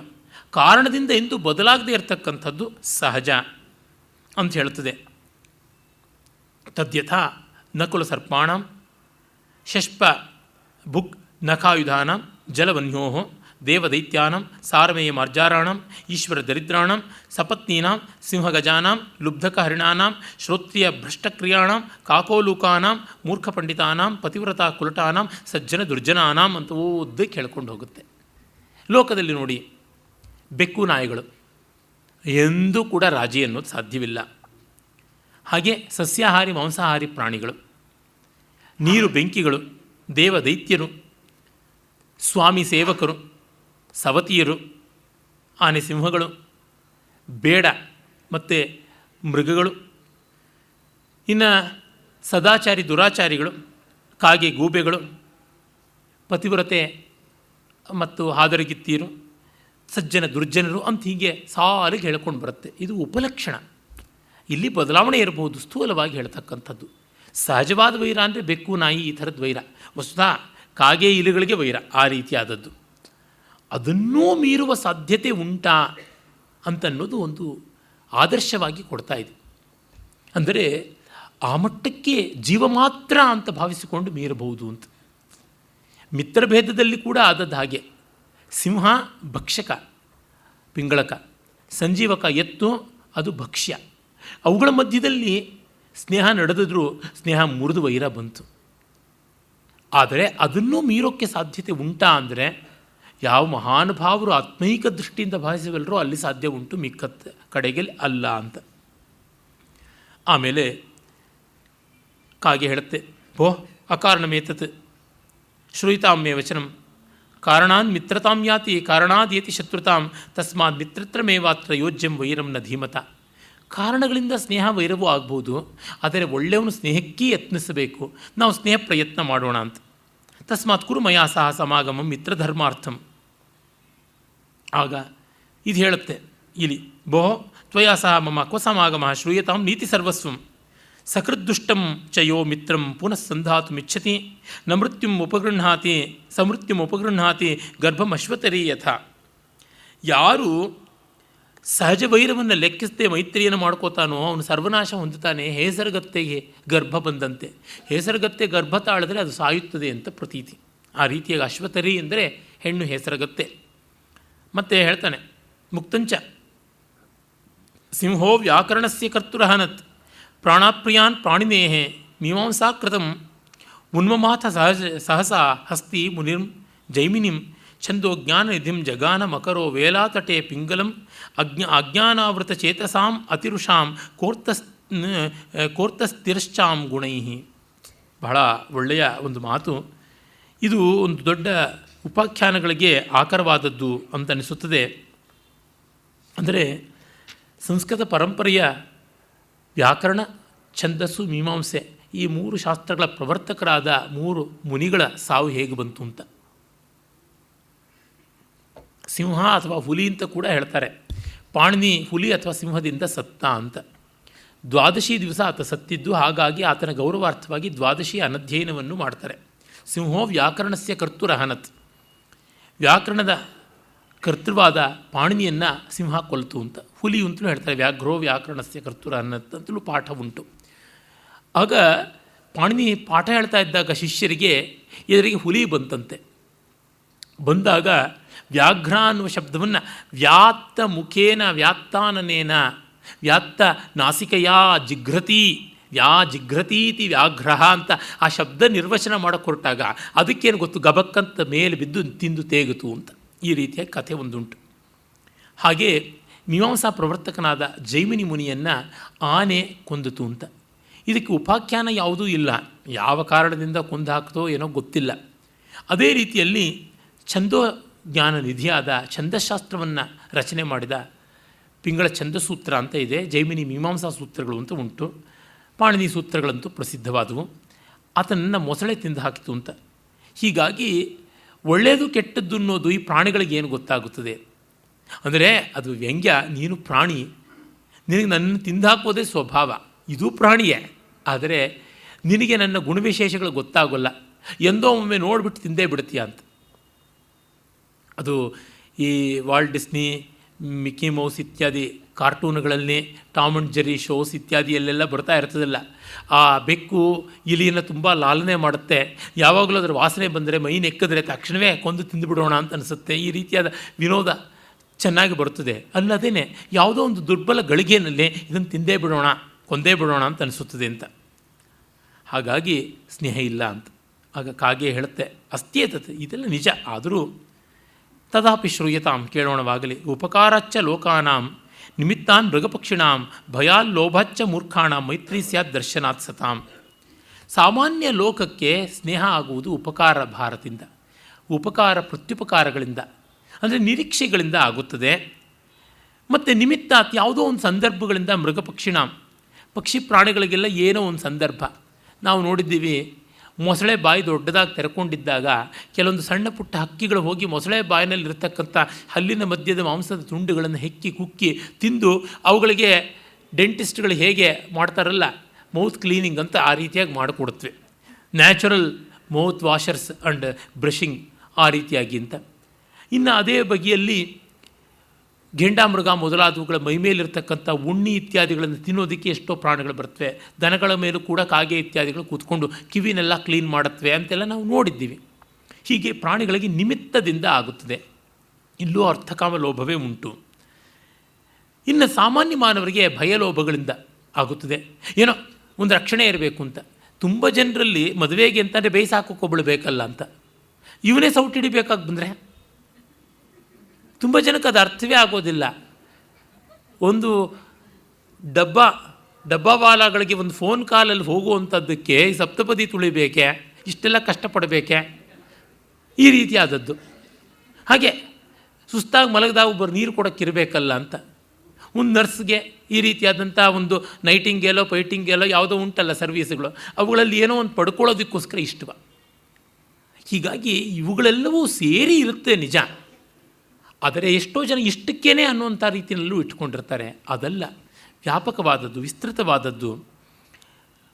ಕಾರಣದಿಂದ ಎಂದೂ ಬದಲಾಗದೇ ಇರತಕ್ಕಂಥದ್ದು ಸಹಜ ಅಂತ ಹೇಳ್ತದೆ. ತದ್ಯಥಾ ನಕುಲ ಸರ್ಪಾಣಂ ಶಷ್ಪ ಭುಕ್ ನಖಾಯುಧಾನಂ ಜಲವನ್ಯೋ ದೇವದೈತ್ಯಾನಂ ಸಾರಮೇಯ ಮಾರ್ಜಾರಾಣಂ ಈಶ್ವರ ದರಿದ್ರಾಣಂ ಸಪತ್ನೀನಾಂ ಸಿಂಹಗಜಾನಾಂ ಲುಬ್ಧಕ ಹರಿಣಾನಾಂ ಶ್ರೋತ್ರಿಯ ಭ್ರಷ್ಟಕ್ರಿಯಾಣಂ ಕಾಕೋಲೂಕಾನಾಂ ಮೂರ್ಖಪಂಡಿತಾನಾಂ ಪತಿವ್ರತಾ ಕುಲಟಾನಾಂ ಸಜ್ಜನ ದುರ್ಜನಾನಾಂ ಅಂತ ಓದ್ದೇ ಕೇಳ್ಕೊಂಡು ಹೋಗುತ್ತೆ. ಲೋಕದಲ್ಲಿ ನೋಡಿ, ಬೆಕ್ಕು ನಾಯಿಗಳು ಎಂದೂ ಕೂಡ ರಾಜಿ ಅನ್ನೋದು ಸಾಧ್ಯವಿಲ್ಲ. ಹಾಗೆ ಸಸ್ಯಾಹಾರಿ ಮಾಂಸಾಹಾರಿ ಪ್ರಾಣಿಗಳು, ನೀರು ಬೆಂಕಿಗಳು, ದೇವದೈತ್ಯರು, ಸ್ವಾಮಿ ಸೇವಕರು, ಸವತಿಯರು, ಆನೆ ಸಿಂಹಗಳು, ಬೇಡ ಮತ್ತು ಮೃಗಗಳು, ಇನ್ನು ಸದಾಚಾರಿ ದುರಾಚಾರಿಗಳು, ಕಾಗೆ ಗೂಬೆಗಳು, ಪತಿವ್ರತೆ ಮತ್ತು ಹಾದರಗಿತ್ತೀರು, ಸಜ್ಜನ ದುರ್ಜನರು ಅಂತ ಹೀಗೆ ಸಾಲಿಗೆ ಹೇಳ್ಕೊಂಡು ಬರುತ್ತೆ. ಇದು ಉಪಲಕ್ಷಣ. ಇಲ್ಲಿ ಬದಲಾವಣೆ ಇರಬಹುದು, ಸ್ಥೂಲವಾಗಿ ಹೇಳ್ತಕ್ಕಂಥದ್ದು. ಸಹಜವಾದ ವೈರ ಅಂದರೆ ಬೆಕ್ಕು ನಾಯಿ ಈ ಥರದ ವೈರ. ವಸ್ತುತಃ ಕಾಗೆ ಇಲಿಗಳಿಗೆ ವೈರ ಆ ರೀತಿಯಾದದ್ದು. ಅದನ್ನೂ ಮೀರುವ ಸಾಧ್ಯತೆ ಉಂಟಾ ಅಂತನ್ನೋದು ಒಂದು ಆದರ್ಶವಾಗಿ ಕೊಡ್ತಾ ಇದೆ. ಅಂದರೆ ಆ ಮಟ್ಟಕ್ಕೆ ಜೀವ ಮಾತ್ರ ಅಂತ ಭಾವಿಸಿಕೊಂಡು ಮೀರಬಹುದು ಅಂತ. ಮಿತ್ರಭೇದದಲ್ಲಿ ಕೂಡ ಆದದ್ದು ಹಾಗೆ. ಸಿಂಹ ಭಕ್ಷಕ ಪಿಂಗಳಕ, ಸಂಜೀವಕ ಎತ್ತು ಅದು ಭಕ್ಷ್ಯ. ಅವುಗಳ ಮಧ್ಯದಲ್ಲಿ ಸ್ನೇಹ ನಡೆದಿದ್ರೂ ಸ್ನೇಹ ಮುರಿದು ವೈರ ಬಂತು. ಆದರೆ ಅದನ್ನೂ ಮೀರೋಕ್ಕೆ ಸಾಧ್ಯತೆ ಉಂಟಾ ಅಂದರೆ ಯಾವ ಮಹಾನುಭಾವರು ಆತ್ಮೈಕ ದೃಷ್ಟಿಯಿಂದ ಭಾವಿಸಬಲ್ಲರೋ ಅಲ್ಲಿ ಸಾಧ್ಯ ಉಂಟು, ಮಿಕ್ಕ ಕಡೆಗೆ ಅಲ್ಲ ಅಂತ. ಆಮೇಲೆ ಕಾಗೆ ಹೇಳುತ್ತೆ, ಅಕಾರಣಮೇತತ್ ಶ್ರೂಯಿತಾಮ್ಯ ವಚನಂ ಕಾರಣಾನ್ ಮಿತ್ರತಾಂ ಯಾತಿ ಕಾರಣಾದೇತಿ ಶತ್ರುತಾಂ ತಸ್ಮಾತ್ ಮಿತ್ರತ್ರಮೇವಾತ್ರ ಯೋಜ್ಯಂ ವೈರಂ ನ ಧೀಮತ. ಕಾರಣಗಳಿಂದ ಸ್ನೇಹ ವೈರವೂ ಆಗ್ಬೋದು, ಆದರೆ ಒಳ್ಳೆಯವನು ಸ್ನೇಹಕ್ಕೇ ಯತ್ನಿಸಬೇಕು. ನಾವು ಸ್ನೇಹ ಪ್ರಯತ್ನ ಮಾಡೋಣ ಅಂತ. ತಸ್ಮಾತ್ ಕುರು ಮಯಾ ಸಹ ಸಮಾಗಮಂ ಮಿತ್ರಧರ್ಮಾರ್ಥಂ. ಆಗ ಇದು ಹೇಳುತ್ತೆ ಇಲ್ಲಿ, ತ್ವಯಾ ಸಹ ಮಮ ಕ್ವ ಸಮಾಗಮ ಶ್ರೂಯತಾಂ ನೀತಿ ಸರ್ವಸ್ವಂ ಸಕೃದ್ದುಷ್ಟಂ ಚಯೋ ಮಿತ್ರಂ ಪುನಃ ಸಂಧಾತುಮಿಚ್ಛತಿ ನ ಮೃತ್ಯುಂ ಉಪಗೃಹಾತಿ ಸಮೃತ್ಯುಂ ಉಪಗೃಹಾತಿ ಗರ್ಭಮಶ್ವತರಿ ಯಥ. ಯಾರು ಸಹಜ ವೈರವನ್ನು ಲೆಕ್ಕಿಸದೆ ಮೈತ್ರಿಯನ್ನು ಮಾಡ್ಕೋತಾನೋ ಅವನು ಸರ್ವನಾಶ ಹೊಂದುತ್ತಾನೆ. ಹೇಸರಗತ್ತೆಗೆ ಗರ್ಭ ಬಂದಂತೆ. ಹೇಸರಗತ್ತೆ ಗರ್ಭ ತಾಳಿದ್ರೆ ಅದು ಸಾಯುತ್ತದೆ ಅಂತ ಪ್ರತೀತಿ. ಆ ರೀತಿಯಾಗಿ ಅಶ್ವತರಿ ಎಂದರೆ ಹೆಣ್ಣು ಹೇಸರಗತ್ತೆ. ಮತ್ತೆ ಹೇಳ್ತಾನೆ ಮುಕ್ತಂಚ ಸಿಂಹೋ ವ್ಯಾಕರಣಸ್ಯ ಕರ್ತುರಹನತ್ ಪ್ರಾಣಾಪ್ರಿಯಾನ್ ಪ್ರಾಣಿನೇಹೆ ಮೀಮಾಂಸಾಕೃತಂ ಉನ್ಮಮಾಥ ಸಹಸಾ ಹಸ್ತಿ ಮುನಿರ್ಂ ಜೈಮಿನಿಂ ಛಂದೋ ಜ್ಞಾನನಿಧಿಂ ಜಗಾನ ಮಕರೋ ವೇಲಾತಟೆ ಪಿಂಗಲಂ ಅಜ್ಞಾನಾವೃತ ಚೇತಸಾಂ ಅತಿರುಷಾಂ ಕೋರ್ತಸ್ಥಿರಶ್ಚಾಂ ಗುಣೈ. ಬಹಳ ಒಳ್ಳೆಯ ಒಂದು ಮಾತು ಇದು. ಒಂದು ದೊಡ್ಡ ಉಪಾಖ್ಯಾನಗಳಿಗೆ ಆಕರವಾದದ್ದು ಅಂತ ಅನಿಸುತ್ತದೆ. ಅಂದರೆ ಸಂಸ್ಕೃತ ಪರಂಪರೆಯ ವ್ಯಾಕರಣ, ಛಂದಸ್ಸು, ಮೀಮಾಂಸೆ ಈ ಮೂರು ಶಾಸ್ತ್ರಗಳ ಪ್ರವರ್ತಕರಾದ ಮೂರು ಮುನಿಗಳ ಸಾವು ಹೇಗೆ ಬಂತು ಅಂತ. ಸಿಂಹ ಅಥವಾ ಹುಲಿ ಅಂತ ಕೂಡ ಹೇಳ್ತಾರೆ. ಪಾಣಿನಿ ಹುಲಿ ಅಥವಾ ಸಿಂಹದಿಂದ ಸತ್ತ ಅಂತ. ದ್ವಾದಶಿ ದಿವಸ ಆತ ಸತ್ತಿದ್ದು, ಹಾಗಾಗಿ ಆತನ ಗೌರವಾರ್ಥವಾಗಿ ದ್ವಾದಶಿ ಅನಧ್ಯಯನವನ್ನು ಮಾಡ್ತಾರೆ. ಸಿಂಹೋ ವ್ಯಾಕರಣಸ್ಯ ಕರ್ತುರಹನತ್, ವ್ಯಾಕರಣದ ಕರ್ತೃವಾದ ಪಾಣಿನಿಯನ್ನು ಸಿಂಹ ಕೊಲ್ತು ಅಂತ. ಹುಲಿ ಅಂತಲೂ ಹೇಳ್ತಾರೆ. ವ್ಯಾಘ್ರೋ ವ್ಯಾಕರಣಸ್ಯ ಕರ್ತುರಹನತ್ ಅಂತಲೂ ಪಾಠ ಉಂಟು. ಆಗ ಪಾಣಿನಿ ಪಾಠ ಹೇಳ್ತಾ ಇದ್ದಾಗ ಶಿಷ್ಯರಿಗೆ ಎದುರಿಗೆ ಹುಲಿ ಬಂತಂತೆ. ಬಂದಾಗ ವ್ಯಾಘ್ರ ಅನ್ನುವ ಶಬ್ದವನ್ನು ವ್ಯಾತ್ತ ಮುಖೇನ ವ್ಯಾತ್ತಾನನೇನ ವ್ಯಾತ್ತ ನಾಸಿಕಯಾ ಜಿಘ್ರತಿ ಜಿಘ್ರತೀತಿ ವ್ಯಾಘ್ರ ಅಂತ ಆ ಶಬ್ದ ನಿರ್ವಚನ ಮಾಡೋಕ್ಕೆ ಹೊರಟಾಗ ಅದಕ್ಕೇನು ಗೊತ್ತು, ಗಬಕ್ಕಂತ ಮೇಲೆ ಬಿದ್ದು ತಿಂದು ತೇಗಿತು ಅಂತ. ಈ ರೀತಿಯ ಕಥೆ ಒಂದುಂಟು. ಹಾಗೆ ಮೀಮಾಂಸಾ ಪ್ರವರ್ತಕನಾದ ಜೈಮಿನಿ ಮುನಿಯನ್ನು ಆನೆ ಕೊಂದಿತು ಅಂತ. ಇದಕ್ಕೆ ಉಪಾಖ್ಯಾನ ಯಾವುದೂ ಇಲ್ಲ. ಯಾವ ಕಾರಣದಿಂದ ಕೊಂದು ಹಾಕ್ತೋ ಏನೋ ಗೊತ್ತಿಲ್ಲ. ಅದೇ ರೀತಿಯಲ್ಲಿ ಛಂದೋ ಜ್ಞಾನ ನಿಧಿಯಾದ ಛಂದಶಾಸ್ತ್ರವನ್ನು ರಚನೆ ಮಾಡಿದ ಪಿಂಗಳ ಛಂದಸೂತ್ರ ಅಂತ ಇದೆ. ಜೈಮಿನಿ ಮೀಮಾಂಸಾ ಸೂತ್ರಗಳು ಅಂತ ಉಂಟು. ಪಾಣಿನಿ ಸೂತ್ರಗಳಂತೂ ಪ್ರಸಿದ್ಧವಾದವು. ಆತನನ್ನು ಮೊಸಳೆ ತಿಂದು ಹಾಕಿತು ಅಂತ. ಹೀಗಾಗಿ ಒಳ್ಳೆಯದು ಕೆಟ್ಟದ್ದು ಅನ್ನೋದು ಈ ಪ್ರಾಣಿಗಳಿಗೆ ಏನು ಗೊತ್ತಾಗುತ್ತದೆ ಅಂದರೆ ಅದು ವ್ಯಂಗ್ಯ. ನೀನು ಪ್ರಾಣಿ, ನಿನಗೆ ನನ್ನನ್ನು ತಿಂದು ಹಾಕೋದೇ ಸ್ವಭಾವ. ಇದೂ ಪ್ರಾಣಿಯೇ, ಆದರೆ ನಿನಗೆ ನನ್ನ ಗುಣವಿಶೇಷಗಳು ಗೊತ್ತಾಗೋಲ್ಲ. ಎಂದೋ ಒಮ್ಮೆ ನೋಡಿಬಿಟ್ಟು ತಿಂದೇ ಬಿಡ್ತೀಯ ಅಂತ. ಅದು ಈ ವಾಲ್ಟ್ ಡಿಸ್ನಿ, ಮಿಕ್ಕಿ ಮೌಸ್ ಇತ್ಯಾದಿ ಕಾರ್ಟೂನ್ಗಳಲ್ಲಿ, ಟಾಮ್ ಆ್ಯಂಡ್ ಜೆರ್ರಿ ಶೋಸ್ ಇತ್ಯಾದಿಯಲ್ಲೆಲ್ಲ ಬರ್ತಾ ಇರ್ತದಲ್ಲ, ಆ ಬೆಕ್ಕು ಇಲಿಯನ್ನು ತುಂಬ ಲಾಲನೆ ಮಾಡುತ್ತೆ. ಯಾವಾಗಲೂ ಅದರ ವಾಸನೆ ಬಂದರೆ ಮೈ ನೆಕ್ಕಿದ್ರೆ ತಕ್ಷಣವೇ ಕೊಂದು ತಿಂದುಬಿಡೋಣ ಅಂತ ಅನಿಸುತ್ತೆ. ಈ ರೀತಿಯಾದ ವಿನೋದ ಚೆನ್ನಾಗಿ ಬರುತ್ತದೆ. ಅಲ್ಲದೇ ಯಾವುದೋ ಒಂದು ದುರ್ಬಲ ಗಳಿಗೆಯಲ್ಲಿ ಇದನ್ನು ತಿಂದೇ ಬಿಡೋಣ, ಕೊಂದೇ ಬಿಡೋಣ ಅಂತ ಅನಿಸುತ್ತದೆ ಅಂತ. ಹಾಗಾಗಿ ಸ್ನೇಹ ಇಲ್ಲ ಅಂತ. ಆಗ ಕಾಗೆ ಹೇಳುತ್ತೆ ಅಸ್ತ್ಯೇತತೆ, ಇದೆಲ್ಲ ನಿಜ. ಆದರೂ ತದಾಪಿ ಶ್ರೂಯತಾಂ, ಕೇಳೋಣವಾಗಲಿ. ಉಪಕಾರಚ್ಚ ಲೋಕಾನಾಂ ನಿಮಿತ್ತಾನ್ ಮೃಗಪಕ್ಷಿಣಾಂ ಭಯಾಲ್ಲೋಭಚ್ಚ ಮೂರ್ಖಾಣಾಂ ಮೈತ್ರಿ ಸ್ಯಾತ್ ದರ್ಶನಾತ್ ಸತಾಂ. ಸಾಮಾನ್ಯ ಲೋಕಕ್ಕೆ ಸ್ನೇಹ ಆಗುವುದು ಉಪಕಾರ ಭಾರದಿಂದ, ಉಪಕಾರ ಪ್ರತ್ಯುಪಕಾರಗಳಿಂದ, ಅಂದರೆ ನಿರೀಕ್ಷೆಗಳಿಂದ ಆಗುತ್ತದೆ. ಮತ್ತು ನಿಮಿತ್ತಾತ್ ಯಾವುದೋ ಒಂದು ಸಂದರ್ಭಗಳಿಂದ ಮೃಗಪಕ್ಷಿಣಾಂ, ಪಕ್ಷಿ ಪ್ರಾಣಿಗಳಿಗೆಲ್ಲ ಏನೋ ಒಂದು ಸಂದರ್ಭ. ನಾವು ನೋಡಿದ್ದೀವಿ, ಮೊಸಳೆ ಬಾಯಿ ದೊಡ್ಡದಾಗಿ ತೆರೆಕೊಂಡಿದ್ದಾಗ ಕೆಲವೊಂದು ಸಣ್ಣ ಪುಟ್ಟ ಹಕ್ಕಿಗಳು ಹೋಗಿ ಮೊಸಳೆ ಬಾಯಿನಲ್ಲಿರ್ತಕ್ಕಂಥ ಹಲ್ಲಿನ ಮಧ್ಯದ ಮಾಂಸದ ತುಂಡುಗಳನ್ನು ಹೆಕ್ಕಿ ಕುಕ್ಕಿ ತಿಂದು ಅವುಗಳಿಗೆ ಡೆಂಟಿಸ್ಟ್ಗಳು ಹೇಗೆ ಮಾಡ್ತಾರಲ್ಲ ಮೌತ್ ಕ್ಲೀನಿಂಗ್ ಅಂತ, ಆ ರೀತಿಯಾಗಿ ಮಾಡಿಕೊಡುತ್ತವೆ. Natural mouth washers and brushing ಆ ರೀತಿಯಾಗಿ ಅಂತ. ಇನ್ನು ಅದೇ ಬಗೆಯಲ್ಲಿ ಗೆಂಡಾಮೃಗ ಮೊದಲಾದವುಗಳ ಮೈಮೇಲಿರ್ತಕ್ಕಂಥ ಉಣ್ಣಿ ಇತ್ಯಾದಿಗಳನ್ನು ತಿನ್ನೋದಕ್ಕೆ ಎಷ್ಟೋ ಪ್ರಾಣಿಗಳು ಬರ್ತವೆ. ದನಗಳ ಮೇಲೂ ಕೂಡ ಕಾಗೆ ಇತ್ಯಾದಿಗಳು ಕೂತ್ಕೊಂಡು ಕಿವಿನೆಲ್ಲ ಕ್ಲೀನ್ ಮಾಡುತ್ತವೆ ಅಂತೆಲ್ಲ ನಾವು ನೋಡಿದ್ದೀವಿ. ಹೀಗೆ ಪ್ರಾಣಿಗಳಿಗೆ ನಿಮಿತ್ತದಿಂದ ಆಗುತ್ತದೆ. ಇಲ್ಲೂ ಅರ್ಥಕಾಮ ಲೋಭವೇ ಉಂಟು. ಇನ್ನು ಸಾಮಾನ್ಯ ಮಾನವರಿಗೆ ಭಯಲೋಭಗಳಿಂದ ಆಗುತ್ತದೆ. ಏನೋ ಒಂದು ರಕ್ಷಣೆ ಇರಬೇಕು ಅಂತ. ತುಂಬ ಜನರಲ್ಲಿ ಮದುವೆಗೆ ಅಂತಂದರೆ ಬೇಯಿಸಾಕೋಕ್ಕೊಬ್ಬಳು ಬೇಕಲ್ಲ ಅಂತ, ಇವನೇ ಸೌಟಿಡಿಬೇಕಾಗಿ ಬಂದರೆ ತುಂಬ ಜನಕ್ಕೆ ಅದು ಅರ್ಥವೇ ಆಗೋದಿಲ್ಲ. ಒಂದು ಡಬ್ಬವಾಲಾಗಳಿಗೆ ಒಂದು ಫೋನ್ ಕಾಲಲ್ಲಿ ಹೋಗುವಂಥದ್ದಕ್ಕೆ ಈ ಸಪ್ತಪದಿ ತುಳಿಬೇಕೆ, ಇಷ್ಟೆಲ್ಲ ಕಷ್ಟಪಡಬೇಕೆ, ಈ ರೀತಿಯಾದದ್ದು. ಹಾಗೆ ಸುಸ್ತಾಗಿ ಮಲಗಿದಾಗ ಒಬ್ಬರು ನೀರು ಕೊಡೋಕ್ಕಿರಬೇಕಲ್ಲ ಅಂತ. ಒಂದು ನರ್ಸ್ಗೆ ಈ ರೀತಿಯಾದಂಥ ಒಂದು ನೈಟಿಂಗೇಲೋ ಪೈಟಿಂಗೇಲೋ ಯಾವುದೋ ಉಂಟಲ್ಲ ಸರ್ವೀಸ್ಗಳು, ಅವುಗಳಲ್ಲಿ ಏನೋ ಒಂದು ಪಡ್ಕೊಳ್ಳೋದಕ್ಕೋಸ್ಕರ ಇಷ್ಟವ. ಹೀಗಾಗಿ ಇವುಗಳೆಲ್ಲವೂ ಸೇರಿ ಇರುತ್ತೆ ನಿಜ. ಆದರೆ ಎಷ್ಟೋ ಜನ ಇಷ್ಟಕ್ಕೇನೆ ಅನ್ನುವಂಥ ರೀತಿಯಲ್ಲೂ ಇಟ್ಕೊಂಡಿರ್ತಾರೆ. ಅದಲ್ಲ, ವ್ಯಾಪಕವಾದದ್ದು, ವಿಸ್ತೃತವಾದದ್ದು.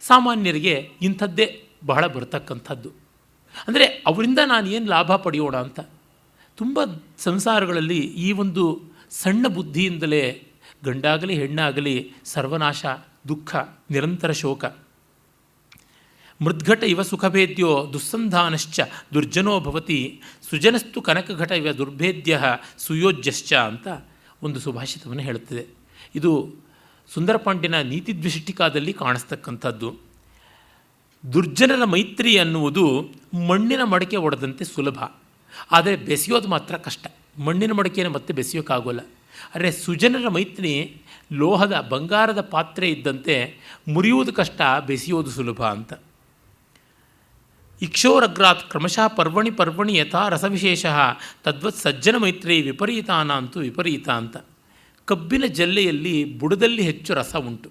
ಸಾಮಾನ್ಯರಿಗೆ ಇಂಥದ್ದೇ ಬಹಳ ಬರ್ತಕ್ಕಂಥದ್ದು. ಅಂದರೆ ಅವರಿಂದ ನಾನು ಏನು ಲಾಭ ಪಡೆಯೋಣ ಅಂತ. ತುಂಬ ಸಂಸಾರಗಳಲ್ಲಿ ಈ ಒಂದು ಸಣ್ಣ ಬುದ್ಧಿಯಿಂದಲೇ ಗಂಡಾಗಲಿ ಹೆಣ್ಣಾಗಲಿ ಸರ್ವನಾಶ, ದುಃಖ, ನಿರಂತರ ಶೋಕ. ಮೃದ್ಘಟ ಇವ ಸುಖಭೇದ್ಯೋ ದುಸ್ಸಂಧಾನಶ್ಚ ದುರ್ಜನೋ ಭವತಿ ಸುಜನಸ್ತು ಕನಕಘಟ ಇವ ದುರ್ಭೇದ್ಯ ಸುಯೋಜ್ಯಶ್ಚ ಅಂತ ಒಂದು ಸುಭಾಷಿತವನ್ನು ಹೇಳುತ್ತದೆ. ಇದು ಸುಂದರಪಾಂಡ್ಯನ ನೀತಿದ್ವಿಷಿಟಿಕಾದಲ್ಲಿ ಕಾಣಿಸ್ತಕ್ಕಂಥದ್ದು. ದುರ್ಜನರ ಮೈತ್ರಿ ಅನ್ನುವುದು ಮಣ್ಣಿನ ಮಡಕೆ ಒಡೆದಂತೆ ಸುಲಭ, ಆದರೆ ಬೆಸೆಯೋದು ಮಾತ್ರ ಕಷ್ಟ. ಮಣ್ಣಿನ ಮಡಕೆಯನ್ನು ಮತ್ತೆ ಬೆಸೆಯೋಕ್ಕಾಗೋಲ್ಲ. ಆದರೆ ಸುಜನರ ಮೈತ್ರಿ ಲೋಹದ ಬಂಗಾರದ ಪಾತ್ರೆ ಇದ್ದಂತೆ ಮುರಿಯುವುದು ಕಷ್ಟ, ಬೆಸೆಯೋದು ಸುಲಭ ಅಂತ. ಇಕ್ಷೋರಗ್ರಾತ್ ಕ್ರಮಶಃ ಪರ್ವಣಿ ಪರ್ವಣಿ ಯಥಾ ರಸವಿಶೇಷ ತದ್ವತ್ ಸಜ್ಜನ ಮೈತ್ರಿ ವಿಪರೀತಾನ ಅಂತೂ ವಿಪರೀತ ಅಂತ. ಕಬ್ಬಿನ ಜಲ್ಲೆಯಲ್ಲಿ ಬುಡದಲ್ಲಿ ಹೆಚ್ಚು ರಸ ಉಂಟು,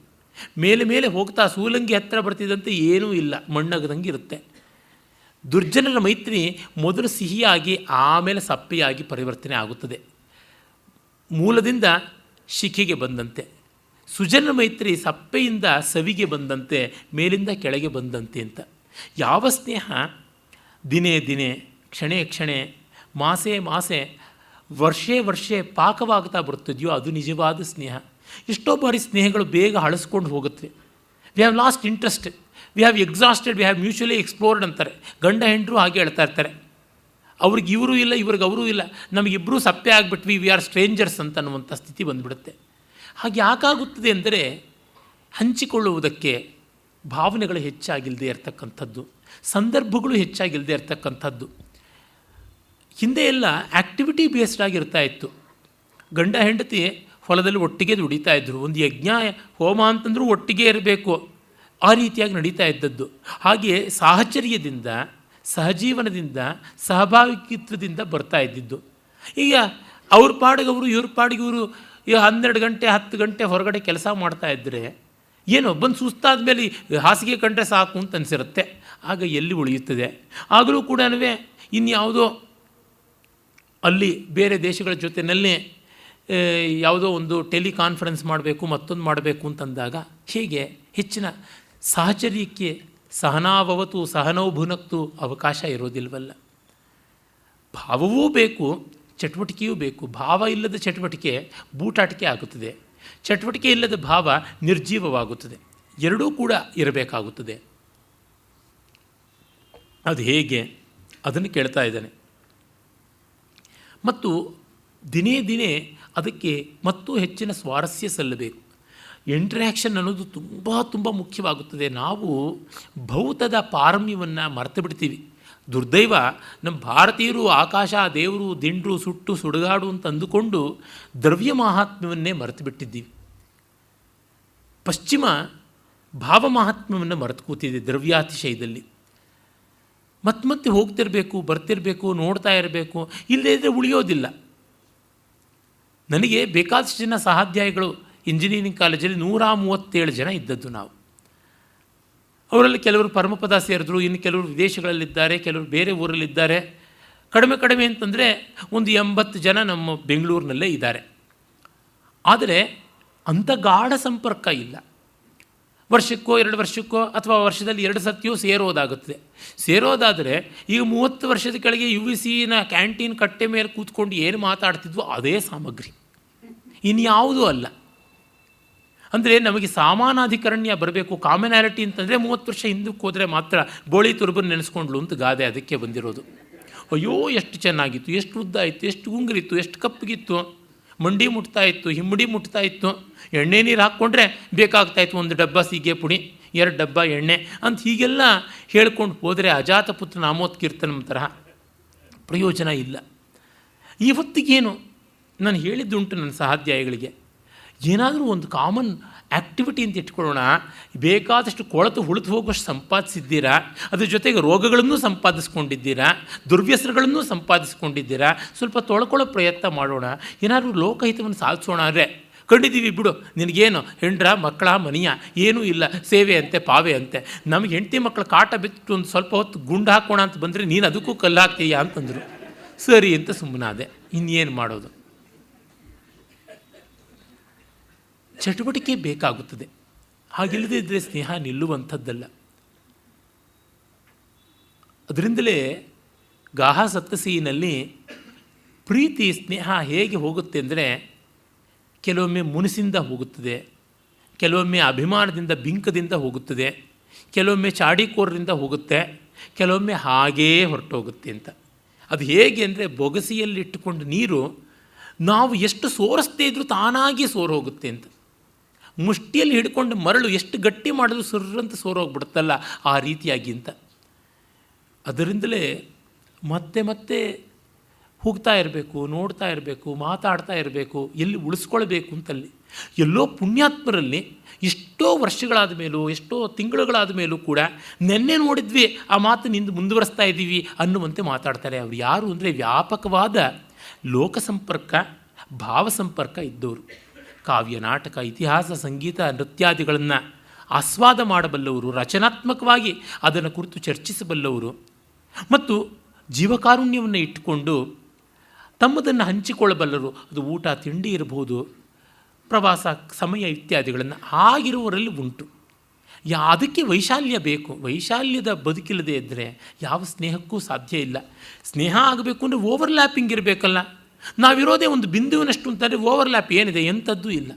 ಮೇಲೆ ಮೇಲೆ ಹೋಗ್ತಾ ಸೂಲಂಗಿ ಹತ್ತಿರ ಬರ್ತಿದ್ದಂತೆ ಏನೂ ಇಲ್ಲ, ಮಣ್ಣಗದಂಗೆ ಇರುತ್ತೆ. ದುರ್ಜನರ ಮೈತ್ರಿ ಮೊದಲು ಸಿಹಿಯಾಗಿ ಆಮೇಲೆ ಸಪ್ಪೆಯಾಗಿ ಪರಿವರ್ತನೆ ಆಗುತ್ತದೆ, ಮೂಲದಿಂದ ಶಿಖೆಗೆ ಬಂದಂತೆ. ಸುಜನರ ಮೈತ್ರಿ ಸಪ್ಪೆಯಿಂದ ಸವಿಗೆ ಬಂದಂತೆ, ಮೇಲಿಂದ ಕೆಳಗೆ ಬಂದಂತೆ ಅಂತ. ಯಾವ ಸ್ನೇಹ ದಿನೇ ದಿನೇ, ಕ್ಷಣೇ ಕ್ಷಣೆ, ಮಾಸೆ ಮಾಸೆ, ವರ್ಷೇ ವರ್ಷೇ ಪಾಕವಾಗ್ತಾ ಬರುತ್ತದೆಯೋ ಅದು ನಿಜವಾದ ಸ್ನೇಹ. ಎಷ್ಟೋ ಬಾರಿ ಸ್ನೇಹಗಳು ಬೇಗ ಹಳಸ್ಕೊಂಡು ಹೋಗುತ್ತೆ. We have lost interest, we have exhausted, we have mutually explored ಅಂತಾರೆ. ಗಂಡ ಹೆಂಡರು ಹಾಗೆ ಹೇಳ್ತಾ ಇರ್ತಾರೆ. ಅವ್ರಿಗೆ ಇವರು ಇಲ್ಲ, ಇವ್ರಿಗೆ ಅವರೂ ಇಲ್ಲ, ನಮಗಿಬ್ಬರೂ ಸಪ್ಪೆ ಆಗಿಬಿಟ್ವಿ, ವಿ ಆರ್ ಸ್ಟ್ರೇಂಜರ್ಸ್ ಅಂತ ಅನ್ನುವಂಥ ಸ್ಥಿತಿ ಬಂದುಬಿಡುತ್ತೆ. ಹಾಗೆ ಯಾಕಾಗುತ್ತದೆ ಅಂದರೆ ಹಂಚಿಕೊಳ್ಳುವುದಕ್ಕೆ ಭಾವನೆಗಳು ಹೆಚ್ಚಾಗಿಲ್ಲದೆ ಇರತಕ್ಕಂಥದ್ದು, ಸಂದರ್ಭಗಳು ಹೆಚ್ಚಾಗಿಲ್ಲದೆ ಇರತಕ್ಕಂಥದ್ದು. ಹಿಂದೆ ಎಲ್ಲ ಆ್ಯಕ್ಟಿವಿಟಿ ಬೇಸ್ಡ್ ಆಗಿರ್ತಾ ಇತ್ತು. ಗಂಡ ಹೆಂಡತಿ ಹೊಲದಲ್ಲಿ ಒಟ್ಟಿಗೆ ದುಡಿತಾ ಇದ್ದರು. ಒಂದು ಯಜ್ಞ ಹೋಮ ಅಂತಂದರೂ ಒಟ್ಟಿಗೆ ಇರಬೇಕು, ಆ ರೀತಿಯಾಗಿ ನಡೀತಾ ಇದ್ದದ್ದು. ಹಾಗೆಯೇ ಸಾಹಚರ್ಯದಿಂದ, ಸಹಜೀವನದಿಂದ, ಸಹಭಾಗಿತ್ವದಿಂದ ಬರ್ತಾ ಇದ್ದಿದ್ದು. ಈಗ ಅವ್ರ ಪಾಡಿಗೆ ಅವರು, ಇವ್ರ ಪಾಡಿಗೆ ಇವರು 12 ಗಂಟೆ 10 ಗಂಟೆ ಹೊರಗಡೆ ಕೆಲಸ ಮಾಡ್ತಾ ಇದ್ದರೆ ಏನೋ ಬಂದು ಸುಸ್ತಾದ ಮೇಲೆ ಹಾಸಿಗೆ ಕಂಡ್ರೆ ಸಾಕು ಅಂತ ಅನಿಸಿರುತ್ತೆ. ಆಗ ಎಲ್ಲಿ ಉಳಿಯುತ್ತದೆ? ಆಗಲೂ ಕೂಡ ಇನ್ಯಾವುದೋ ಅಲ್ಲಿ ಬೇರೆ ದೇಶಗಳ ಜೊತೆಯಲ್ಲಿ ಯಾವುದೋ ಒಂದು ಟೆಲಿಕಾನ್ಫರೆನ್ಸ್ ಮಾಡಬೇಕು, ಮತ್ತೊಂದು ಮಾಡಬೇಕು ಅಂತಂದಾಗ ಹೇಗೆ ಹೆಚ್ಚಿನ ಸಾಹಚರ್ಯಕ್ಕೆ ಸಹನಾವವತು ಸಹನೌ ಭುನಕ್ತು ಅವಕಾಶ ಇರೋದಿಲ್ವಲ್ಲ. ಭಾವವೂ ಬೇಕು, ಚಟುವಟಿಕೆಯೂ ಬೇಕು. ಭಾವ ಇಲ್ಲದ ಚಟುವಟಿಕೆ ಬೂಟಾಟಿಕೆ ಆಗುತ್ತದೆ, ಚಟುವಟಿಕೆ ಇಲ್ಲದ ಭಾವ ನಿರ್ಜೀವವಾಗುತ್ತದೆ. ಎರಡೂ ಕೂಡ ಇರಬೇಕಾಗುತ್ತದೆ. ಅದು ಹೇಗೆ ಅದನ್ನು ಕೇಳ್ತಾ ಇದ್ದಾನೆ. ಮತ್ತು ದಿನೇ ದಿನೇ ಅದಕ್ಕೆ ಮತ್ತೂ ಹೆಚ್ಚಿನ ಸ್ವಾರಸ್ಯ ಸಲ್ಲಬೇಕು. ಇಂಟ್ರ್ಯಾಕ್ಷನ್ ಅನ್ನೋದು ತುಂಬ ತುಂಬ ಮುಖ್ಯವಾಗುತ್ತದೆ. ನಾವು ಭೌತದ ಪಾರಮ್ಯವನ್ನು ಮರೆತು ಬಿಡ್ತೀವಿ. ದುರ್ದೈವ, ನಮ್ಮ ಭಾರತೀಯರು ಆಕಾಶ, ದೇವರು, ದಿಂಡ್ರು, ಸುಟ್ಟು ಸುಡುಗಾಡು ಅಂತ ಅಂದುಕೊಂಡು ದ್ರವ್ಯ ಮಹಾತ್ಮ್ಯವನ್ನೇ ಮರೆತು ಬಿಟ್ಟಿದ್ದೀವಿ. ಪಶ್ಚಿಮ ಭಾವ ಮಹಾತ್ಮ್ಯವನ್ನು ಮರೆತು ಕೂತಿದೆ ದ್ರವ್ಯಾತಿಶಯದಲ್ಲಿ. ಮತ್ತೆ ಹೋಗ್ತಿರಬೇಕು, ಬರ್ತಿರಬೇಕು, ನೋಡ್ತಾ ಇರಬೇಕು, ಇಲ್ಲದೇ ಇದ್ದರೆ ಉಳಿಯೋದಿಲ್ಲ. ನನಗೆ ಬೇಕಾದಷ್ಟು ಜನ ಸಹಾಧ್ಯಾಯಿಗಳು ಇಂಜಿನಿಯರಿಂಗ್ ಕಾಲೇಜಲ್ಲಿ 137 ಜನ ಇದ್ದದ್ದು ನಾವು. ಅವರಲ್ಲಿ ಕೆಲವರು ಪರಮಪದ ಸೇರಿದ್ರು, ಇನ್ನು ಕೆಲವರು ವಿದೇಶಗಳಲ್ಲಿದ್ದಾರೆ, ಕೆಲವರು ಬೇರೆ ಊರಲ್ಲಿದ್ದಾರೆ. ಕಡಿಮೆ ಅಂತಂದರೆ ಒಂದು 80 ಜನ ನಮ್ಮ ಬೆಂಗಳೂರಿನಲ್ಲೇ ಇದ್ದಾರೆ. ಆದರೆ ಅಂಥ ಗಾಢ ಸಂಪರ್ಕ ಇಲ್ಲ. ವರ್ಷಕ್ಕೋ 2 ವರ್ಷಕ್ಕೋ ಅಥವಾ ವರ್ಷದಲ್ಲಿ 2 ಸತಿಯೋ ಸೇರೋದಾಗುತ್ತದೆ. ಸೇರೋದಾದರೆ ಈಗ 30 ವರ್ಷದ ಕೆಳಗೆ UVCನ ಕ್ಯಾಂಟೀನ್ ಕಟ್ಟೆ ಮೇಲೆ ಕೂತ್ಕೊಂಡು ಏನು ಮಾತಾಡ್ತಿದ್ವೋ ಅದೇ ಸಾಮಗ್ರಿ, ಇನ್ಯಾವುದೂ ಅಲ್ಲ. ಅಂದರೆ ನಮಗೆ ಸಮಾನಾಧಿಕರಣ್ಯ ಬರಬೇಕು, ಕಾಮನ್ಯಾಲಿಟಿ ಅಂತಂದರೆ 30 ವರ್ಷ ಹಿಂದಕ್ಕೆ ಹೋದರೆ ಮಾತ್ರ ಬೋಳಿ ತುರುಬನ್ನು ನೆನೆಸ್ಕೊಂಡ್ಲು ಅಂತ ಗಾದೆ ಅದಕ್ಕೆ ಬಂದಿರೋದು. ಅಯ್ಯೋ ಎಷ್ಟು ಚೆನ್ನಾಗಿತ್ತು, ಎಷ್ಟು ಉದ್ದ ಇತ್ತು, ಎಷ್ಟು ಗುಂಗುರಿತ್ತು, ಎಷ್ಟು ಕಪ್ಪಗಿತ್ತು, ಮಂಡಿ ಮುಟ್ತಾ ಇತ್ತು, ಹಿಮ್ಮಡಿ ಮುಟ್ತಾ ಇತ್ತು, ಎಣ್ಣೆ ನೀರು ಹಾಕ್ಕೊಂಡ್ರೆ ಬೇಕಾಗ್ತಾಯಿತ್ತು 1 ಡಬ್ಬ ಸೀಗೆ ಪುಡಿ, 2 ಡಬ್ಬ ಎಣ್ಣೆ ಅಂತ ಹೀಗೆಲ್ಲ ಹೇಳ್ಕೊಂಡು ಹೋದರೆ ಅಜಾತಪುತ್ರ ನಾಮೋತ್ಕೀರ್ತನಂ ತರಹ ಪ್ರಯೋಜನ ಇಲ್ಲ. ಈ ಹೊತ್ತಿಗೇನು ನಾನು ಹೇಳಿದ್ದುಂಟು ನನ್ನ ಸಹಾಧ್ಯಾಯಿಗಳಿಗೆ, ಏನಾದರೂ ಒಂದು ಕಾಮನ್ ಆ್ಯಕ್ಟಿವಿಟಿ ಅಂತ ಇಟ್ಕೊಳ್ಳೋಣ. ಬೇಕಾದಷ್ಟು ಕೊಳತು ಹುಳಿತು ಹೋಗುವಷ್ಟು ಸಂಪಾದಿಸಿದ್ದೀರಾ, ಅದ್ರ ಜೊತೆಗೆ ರೋಗಗಳನ್ನು ಸಂಪಾದಿಸ್ಕೊಂಡಿದ್ದೀರಾ, ದುರ್ವ್ಯಸನಗಳನ್ನು ಸಂಪಾದಿಸ್ಕೊಂಡಿದ್ದೀರಾ. ಸ್ವಲ್ಪ ತೊಳ್ಕೊಳ್ಳೋ ಪ್ರಯತ್ನ ಮಾಡೋಣ, ಏನಾದರೂ ಲೋಕಹಿತವನ್ನು ಸಾಧಿಸೋಣ. ಅಂದರೆ ಕಂಡಿದ್ದೀವಿ ಬಿಡು, ನಿನಗೇನು ಹೆಂಡ್ರ ಮಕ್ಕಳ ಮನೆಯ ಏನೂ ಇಲ್ಲ, ಸೇವೆ ಅಂತೆ ಪಾವೆ ಅಂತೆ. ನಮಗೆ ಹೆಂಡತಿ ಮಕ್ಕಳು ಕಾಟ ಬಿಟ್ಟು ಒಂದು ಸ್ವಲ್ಪ ಹೊತ್ತು ಗುಂಡು ಹಾಕೋಣ ಅಂತ ಬಂದರೆ ನೀನು ಅದಕ್ಕೂ ಕಲ್ಲು ಹಾಕ್ತೀಯಾ ಅಂತಂದರು. ಸರಿ ಅಂತ ಸುಮ್ಮನಾದೆ. ಇನ್ನೇನು ಮಾಡೋದು? ಚಟುವಟಿಕೆ ಬೇಕಾಗುತ್ತದೆ. ಹಾಗಿಲ್ಲದೇ ಇದ್ದರೆ ಸ್ನೇಹ ನಿಲ್ಲುವಂಥದ್ದಲ್ಲ. ಅದರಿಂದಲೇ ಗಾಹ ಸಪ್ತಸಿಯಲ್ಲಿ ಪ್ರೀತಿ ಸ್ನೇಹ ಹೇಗೆ ಹೋಗುತ್ತೆ ಅಂದರೆ, ಕೆಲವೊಮ್ಮೆ ಮುನಿಸಿಂದ ಹೋಗುತ್ತದೆ, ಕೆಲವೊಮ್ಮೆ ಅಭಿಮಾನದಿಂದ ಬಿಂಕದಿಂದ ಹೋಗುತ್ತದೆ, ಕೆಲವೊಮ್ಮೆ ಚಾಡಿಕೋರರಿಂದ ಹೋಗುತ್ತೆ, ಕೆಲವೊಮ್ಮೆ ಹಾಗೇ ಹೊರಟೋಗುತ್ತೆ ಅಂತ. ಅದು ಹೇಗೆ ಅಂದರೆ, ಬೊಗಸೆಯಲ್ಲಿಟ್ಟುಕೊಂಡು ನೀರು ನಾವು ಎಷ್ಟು ಸೋರಿಸ್ದೇ ಇದ್ರೂ ತಾನಾಗಿ ಸೋರು ಹೋಗುತ್ತೆ ಅಂತ. ಮುಷ್ಟಿಯಲ್ಲಿ ಹಿಡ್ಕೊಂಡು ಮರಳು ಎಷ್ಟು ಗಟ್ಟಿ ಮಾಡಿದ್ರು ಸುರ್ರಂತ ಸೋರು ಹೋಗ್ಬಿಡುತ್ತಲ್ಲ, ಆ ರೀತಿಯಾಗಿ ಅಂತ. ಅದರಿಂದಲೇ ಮತ್ತೆ ಮತ್ತೆ ಹೋಗ್ತಾ ಇರಬೇಕು, ನೋಡ್ತಾ ಇರಬೇಕು, ಮಾತಾಡ್ತಾ ಇರಬೇಕು, ಎಲ್ಲಿ ಉಳಿಸ್ಕೊಳ್ಬೇಕು ಅಂತಲ್ಲಿ. ಎಲ್ಲೋ ಪುಣ್ಯಾತ್ಮರಲ್ಲಿ ಎಷ್ಟೋ ವರ್ಷಗಳಾದ ಮೇಲೂ ಎಷ್ಟೋ ತಿಂಗಳುಗಳಾದ ಮೇಲೂ ಕೂಡ ನೆನ್ನೆ ನೋಡಿದ್ವಿ ಆ ಮಾತು ನಿಂದು ಮುಂದುವರಿಸ್ತಾ ಇದ್ದೀವಿ ಅನ್ನುವಂತೆ ಮಾತಾಡ್ತಾರೆ. ಅವರು ಯಾರು ಅಂದರೆ ವ್ಯಾಪಕವಾದ ಲೋಕ ಸಂಪರ್ಕ, ಭಾವ ಸಂಪರ್ಕ ಇದ್ದವರು. ಕಾವ್ಯ, ನಾಟಕ, ಇತಿಹಾಸ, ಸಂಗೀತ, ನೃತ್ಯಾದಿಗಳನ್ನು ಆಸ್ವಾದ ಮಾಡಬಲ್ಲವರು, ರಚನಾತ್ಮಕವಾಗಿ ಅದನ್ನು ಕುರಿತು ಚರ್ಚಿಸಬಲ್ಲವರು ಮತ್ತು ಜೀವಕಾರುಣ್ಯವನ್ನು ಇಟ್ಟುಕೊಂಡು ತಮ್ಮದನ್ನು ಹಂಚಿಕೊಳ್ಳಬಲ್ಲರು. ಅದು ಊಟ ತಿಂಡಿ ಇರಬಹುದು, ಪ್ರವಾಸ, ಸಮಯ ಇತ್ಯಾದಿಗಳನ್ನು ಆಗಿರುವವರಲ್ಲಿ ಉಂಟು. ಅದಕ್ಕೆ ವೈಶಾಲ್ಯ ಬೇಕು. ವೈಶಾಲ್ಯದ ಬದುಕಿಲ್ಲದೆ ಇದ್ದರೆ ಯಾವ ಸ್ನೇಹಕ್ಕೂ ಸಾಧ್ಯ ಇಲ್ಲ. ಸ್ನೇಹ ಆಗಬೇಕು ಅಂದರೆ ಓವರ್ಲ್ಯಾಪಿಂಗ್ ಇರಬೇಕಲ್ಲ. ನಾವಿರೋದೇ ಒಂದು ಬಿಂದುವಿನಷ್ಟು ಅಂತಂದರೆ ಓವರ್ಲ್ಯಾಪ್ ಏನಿದೆ? ಎಂಥದ್ದೂ ಇಲ್ಲ.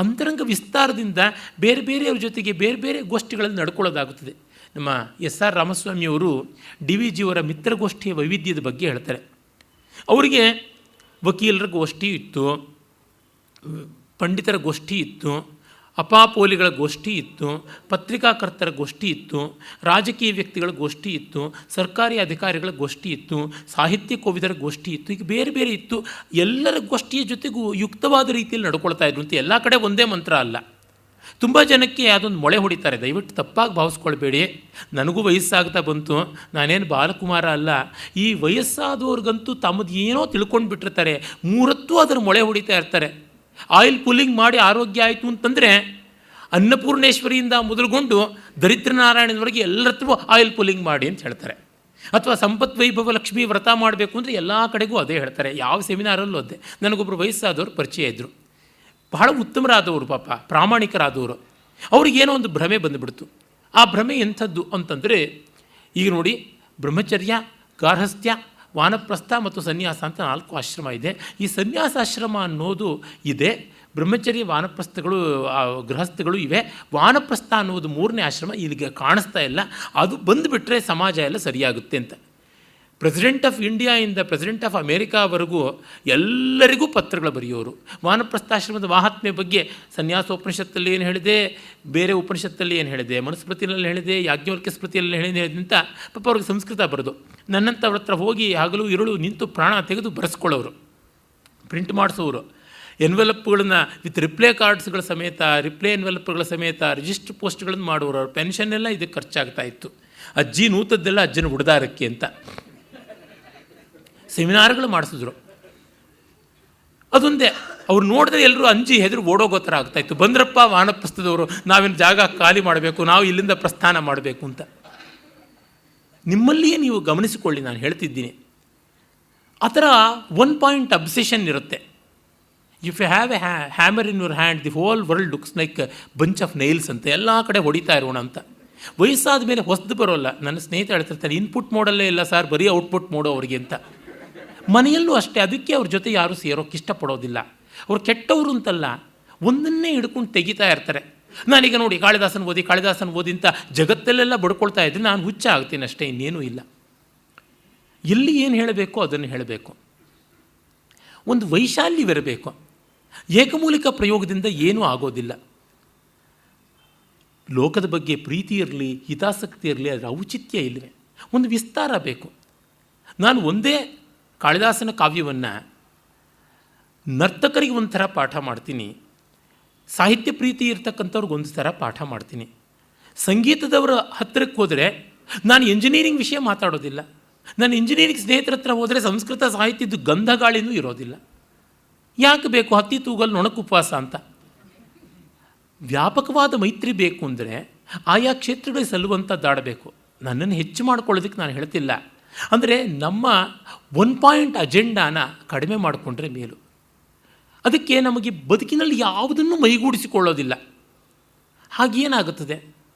ಅಂತರಂಗ ವಿಸ್ತಾರದಿಂದ ಬೇರೆ ಬೇರೆಯವ್ರ ಜೊತೆಗೆ ಬೇರೆ ಬೇರೆ ಗೋಷ್ಠಿಗಳಲ್ಲಿ ನಡ್ಕೊಳ್ಳೋದಾಗುತ್ತದೆ. ನಮ್ಮ ಎಸ್.ಆರ್. ರಾಮಸ್ವಾಮಿಯವರು ಡಿ ವಿ ಜಿಯವರ ಮಿತ್ರಗೋಷ್ಠಿಯ ವೈವಿಧ್ಯದ ಬಗ್ಗೆ ಹೇಳ್ತಾರೆ. ಅವರಿಗೆ ವಕೀಲರ ಗೋಷ್ಠಿ ಇತ್ತು, ಪಂಡಿತರ ಗೋಷ್ಠಿ ಇತ್ತು, ಅಪಾಪೋಲಿಗಳ ಗೋಷ್ಠಿ ಇತ್ತು, ಪತ್ರಿಕಾಕರ್ತರ ಗೋಷ್ಠಿ ಇತ್ತು, ರಾಜಕೀಯ ವ್ಯಕ್ತಿಗಳ ಗೋಷ್ಠಿ ಇತ್ತು, ಸರ್ಕಾರಿ ಅಧಿಕಾರಿಗಳ ಗೋಷ್ಠಿ ಇತ್ತು, ಸಾಹಿತ್ಯ ಕೋವಿದರ ಗೋಷ್ಠಿ ಇತ್ತು. ಈಗ ಬೇರೆ ಬೇರೆ ಇತ್ತು. ಎಲ್ಲರ ಗೋಷ್ಠಿಯ ಜೊತೆಗೂ ಯುಕ್ತವಾದ ರೀತಿಯಲ್ಲಿ ನಡ್ಕೊಳ್ತಾ ಇದ್ರು ಅಂತ. ಎಲ್ಲ ಕಡೆ ಒಂದೇ ಮಂತ್ರ ಅಲ್ಲ. ತುಂಬ ಜನಕ್ಕೆ ಅದೊಂದು ಮೊಳೆ ಹೊಡಿತಾರೆ. ದಯವಿಟ್ಟು ತಪ್ಪಾಗಿ ಭಾವಿಸ್ಕೊಳ್ಬೇಡಿ. ನನಗೂ ವಯಸ್ಸಾಗ್ತಾ ಬಂತು, ನಾನೇನು ಬಾಲಕುಮಾರ ಅಲ್ಲ. ಈ ವಯಸ್ಸಾದವ್ರಿಗಂತೂ ತಮ್ಮದು ಏನೋ ತಿಳ್ಕೊಂಡು ಬಿಟ್ಟಿರ್ತಾರೆ. ಮೂರತ್ತೂ ಅದರ ಮೊಳೆ ಹೊಡಿತಾ ಇರ್ತಾರೆ. ಆಯಿಲ್ ಪುಲ್ಲಿಂಗ್ ಮಾಡಿ ಆರೋಗ್ಯ ಆಯಿತು ಅಂತಂದರೆ ಅನ್ನಪೂರ್ಣೇಶ್ವರಿಯಿಂದ ಮೊದಲುಗೊಂಡು ದರಿದ್ರನಾರಾಯಣದವರೆಗೆ ಎಲ್ಲರತ್ತೂ ಆಯಿಲ್ ಪುಲ್ಲಿಂಗ್ ಮಾಡಿ ಅಂತ ಹೇಳ್ತಾರೆ. ಅಥವಾ ಸಂಪತ್ ವೈಭವ ಲಕ್ಷ್ಮೀ ವ್ರತ ಮಾಡಬೇಕು ಅಂದರೆ ಎಲ್ಲ ಕಡೆಗೂ ಅದೇ ಹೇಳ್ತಾರೆ. ಯಾವ ಸೆಮಿನಾರಲ್ಲೂ ಅದೇ. ನನಗೊಬ್ಬರು ವಯಸ್ಸಾದವರು ಪರಿಚಯ ಇದ್ದರು. ಬಹಳ ಉತ್ತಮರಾದವರು, ಪಾಪ ಪ್ರಾಮಾಣಿಕರಾದವರು. ಅವ್ರಿಗೇನೋ ಒಂದು ಭ್ರಮೆ ಬಂದುಬಿಡ್ತು. ಆ ಭ್ರಮೆ ಎಂಥದ್ದು ಅಂತಂದರೆ, ಈಗ ನೋಡಿ, ಬ್ರಹ್ಮಚರ್ಯ, ಗಾರ್ಹಸ್ಥ್ಯ, ವಾನಪ್ರಸ್ಥ ಮತ್ತು ಸನ್ಯಾಸ ಅಂತ 4 ಆಶ್ರಮ ಇದೆ. ಈ ಸನ್ಯಾಸಾಶ್ರಮ ಅನ್ನೋದು ಇದೆ. ಬ್ರಹ್ಮಚರ್ಯ, ವಾನಪ್ರಸ್ಥಗಳು, ಗೃಹಸ್ಥಗಳು ಇವೆ. ವಾನಪ್ರಸ್ಥ ಅನ್ನೋದು 3ನೇ ಆಶ್ರಮ ಇಲ್ಲಿಗೆ ಕಾಣಿಸ್ತಾ ಇಲ್ಲ. ಅದು ಬಂದುಬಿಟ್ರೆ ಸಮಾಜ ಎಲ್ಲ ಸರಿಯಾಗುತ್ತೆ ಅಂತ. ಪ್ರೆಸಿಡೆಂಟ್ ಆಫ್ ಇಂಡಿಯಾಯಿಂದ ಪ್ರೆಸಿಡೆಂಟ್ ಆಫ್ ಅಮೇರಿಕಾವರೆಗೂ ಎಲ್ಲರಿಗೂ ಪತ್ರಗಳು ಬರೆಯೋರು. ವಾನಪ್ರಸ್ಥಾಶ್ರಮದ ಮಾಹಾತ್ಮ್ಯ ಬಗ್ಗೆ ಸನ್ಯಾಸೋಪನಿಷತ್ತಲ್ಲಿ ಏನು ಹೇಳಿದೆ, ಬೇರೆ ಉಪನಿಷತ್ತಲ್ಲಿ ಏನು ಹೇಳಿದೆ, ಮನುಸ್ಮೃತಿನಲ್ಲಿ ಹೇಳಿದೆ, ಯಾಜ್ಞವಲ್ಕ್ಯ ಸ್ಮೃತಿಯಲ್ಲಿ ಹೇಳಿದೆ ಅಂತ ಪಾಪ ಅವ್ರಿಗೆ ಸಂಸ್ಕೃತ ಬರೋದು. ನನ್ನಂಥವ್ರ ಹತ್ರ ಹೋಗಿ ಹಗಲು ಇರುಳು ನಿಂತು ಪ್ರಾಣ ತೆಗೆದು ಬರೆಸ್ಕೊಳ್ಳೋರು, ಪ್ರಿಂಟ್ ಮಾಡಿಸೋರು. ಎನ್ವೆಲಪ್ಗಳನ್ನು ವಿತ್ ರಿಪ್ಲೇ ಕಾರ್ಡ್ಸ್ಗಳ ಸಮೇತ, ರಿಪ್ಲೇ ಎನ್ವೆಲಪ್ಗಳ ಸಮೇತ ರಿಜಿಸ್ಟರ್ ಪೋಸ್ಟ್ಗಳನ್ನು ಮಾಡೋರು. ಅವ್ರ ಪೆನ್ಷನ್ ಎಲ್ಲ ಇದಕ್ಕೆ ಖರ್ಚಾಗ್ತಾ ಇತ್ತು. ಅಜ್ಜಿ ನೂತದ್ದೆಲ್ಲ ಅಜ್ಜನ ಉಡ್ದಾರಕ್ಕೆ ಅಂತ ಸೆಮಿನಾರ್ಗಳು ಮಾಡಿಸಿದ್ರು. ಅದೊಂದೇ. ಅವ್ರು ನೋಡಿದ್ರೆ ಎಲ್ಲರೂ ಅಂಜಿ ಹೆದರು ಓಡೋಗೋ ಥರ ಆಗ್ತಾಯಿತ್ತು. ಬಂದ್ರಪ್ಪ ವಾನಪ್ರಸ್ಥದವರು, ನಾವೇನು ಜಾಗ ಖಾಲಿ ಮಾಡಬೇಕು, ನಾವು ಇಲ್ಲಿಂದ ಪ್ರಸ್ಥಾನ ಮಾಡಬೇಕು ಅಂತ. ನಿಮ್ಮಲ್ಲಿಯೇ ನೀವು ಗಮನಿಸಿಕೊಳ್ಳಿ, ನಾನು ಹೇಳ್ತಿದ್ದೀನಿ. ಆ ಥರ 1 ಪಾಯಿಂಟ್ ಅಬ್ಸೆಷನ್ ಇರುತ್ತೆ. If you have a hammer in your hand, the whole world looks like bunch of nails ಅಂತ. ಎಲ್ಲ ಕಡೆ ಹೊಡಿತಾ ಇರೋಣ ಅಂತ. ವಯಸ್ಸಾದ ಮೇಲೆ ಹೊಸದು ಬರೋಲ್ಲ. ನನ್ನ ಸ್ನೇಹಿತ ಹೇಳ್ತಿರ್ತಾರೆ, ಇನ್ಪುಟ್ ಮೋಡಲ್ಲೇ ಇಲ್ಲ ಸರ್, ಬರೀ ಔಟ್ಪುಟ್ ಮೋಡೋ ಅವ್ರಿಗೆ ಅಂತ. ಮನೆಯಲ್ಲೂ ಅಷ್ಟೇ. ಅದಕ್ಕೆ ಅವ್ರ ಜೊತೆ ಯಾರೂ ಸೇರೋಕ್ಕೆ ಇಷ್ಟಪಡೋದಿಲ್ಲ. ಅವ್ರು ಕೆಟ್ಟವರು ಅಂತಲ್ಲ, ಒಂದನ್ನೇ ಹಿಡ್ಕೊಂಡು ತೆಗಿತಾ ಇರ್ತಾರೆ. ನಾನೀಗ ನೋಡಿ ಕಾಳಿದಾಸನ ಓದಿ ಅಂತ ಜಗತ್ತಲ್ಲೆಲ್ಲ ಬಡ್ಕೊಳ್ತಾ ಇದ್ರೆ ನಾನು ಹುಚ್ಚ ಆಗ್ತೀನಿ ಅಷ್ಟೇ, ಇನ್ನೇನೂ ಇಲ್ಲ. ಎಲ್ಲಿ ಏನು ಹೇಳಬೇಕು ಅದನ್ನು ಹೇಳಬೇಕು. ಒಂದು ವೈಶಾಲ್ಯವಿರಬೇಕು. ಏಕಮೂಲಿಕ ಪ್ರಯೋಗದಿಂದ ಏನೂ ಆಗೋದಿಲ್ಲ. ಲೋಕದ ಬಗ್ಗೆ ಪ್ರೀತಿ ಇರಲಿ, ಹಿತಾಸಕ್ತಿ ಇರಲಿ, ಅದರ ಔಚಿತ್ಯ ಇಲ್ಲವೇ, ಒಂದು ವಿಸ್ತಾರ ಬೇಕು. ನಾನು ಒಂದೇ ಕಾಳಿದಾಸನ ಕಾವ್ಯವನ್ನು ನರ್ತಕರಿಗೆ ಒಂಥರ ಪಾಠ ಮಾಡ್ತೀನಿ, ಸಾಹಿತ್ಯ ಪ್ರೀತಿ ಇರ್ತಕ್ಕಂಥವ್ರಿಗೆ ಒಂದು ಥರ ಪಾಠ ಮಾಡ್ತೀನಿ. ಸಂಗೀತದವರ ಹತ್ತಿರಕ್ಕೆ ಹೋದರೆ ನಾನು ಇಂಜಿನಿಯರಿಂಗ್ ವಿಷಯ ಮಾತಾಡೋದಿಲ್ಲ. ನಾನು ಇಂಜಿನಿಯರಿಂಗ್ ಸ್ನೇಹಿತರ ಹತ್ರ ಹೋದರೆ ಸಂಸ್ಕೃತ ಸಾಹಿತ್ಯದ ಗಂಧಗಾಳಿನೂ ಇರೋದಿಲ್ಲ. ಯಾಕೆ ಬೇಕು ಹತ್ತಿ ತೂಗಲ್ ನೊಣಕು ಉಪವಾಸ ಅಂತ? ವ್ಯಾಪಕವಾದ ಮೈತ್ರಿ ಬೇಕು ಅಂದರೆ ಆಯಾ ಕ್ಷೇತ್ರಗಳಿಗೆ ಸಲ್ಲುವಂಥದ್ದಾಡಬೇಕು. ನನ್ನನ್ನು ಹೆಚ್ಚು ಮಾಡ್ಕೊಳ್ಳೋದಕ್ಕೆ ನಾನು ಹೇಳ್ತಿಲ್ಲ. ಅಂದರೆ ನಮ್ಮ 1 ಪಾಯಿಂಟ್ ಅಜೆಂಡಾನ ಕಡಿಮೆ ಮಾಡಿಕೊಂಡ್ರೆ ಮೇಲು. ಅದಕ್ಕೆ ನಮಗೆ ಬದುಕಿನಲ್ಲಿ ಯಾವುದನ್ನು ಮೈಗೂಡಿಸಿಕೊಳ್ಳೋದಿಲ್ಲ. ಹಾಗೇನಾಗುತ್ತದೆ,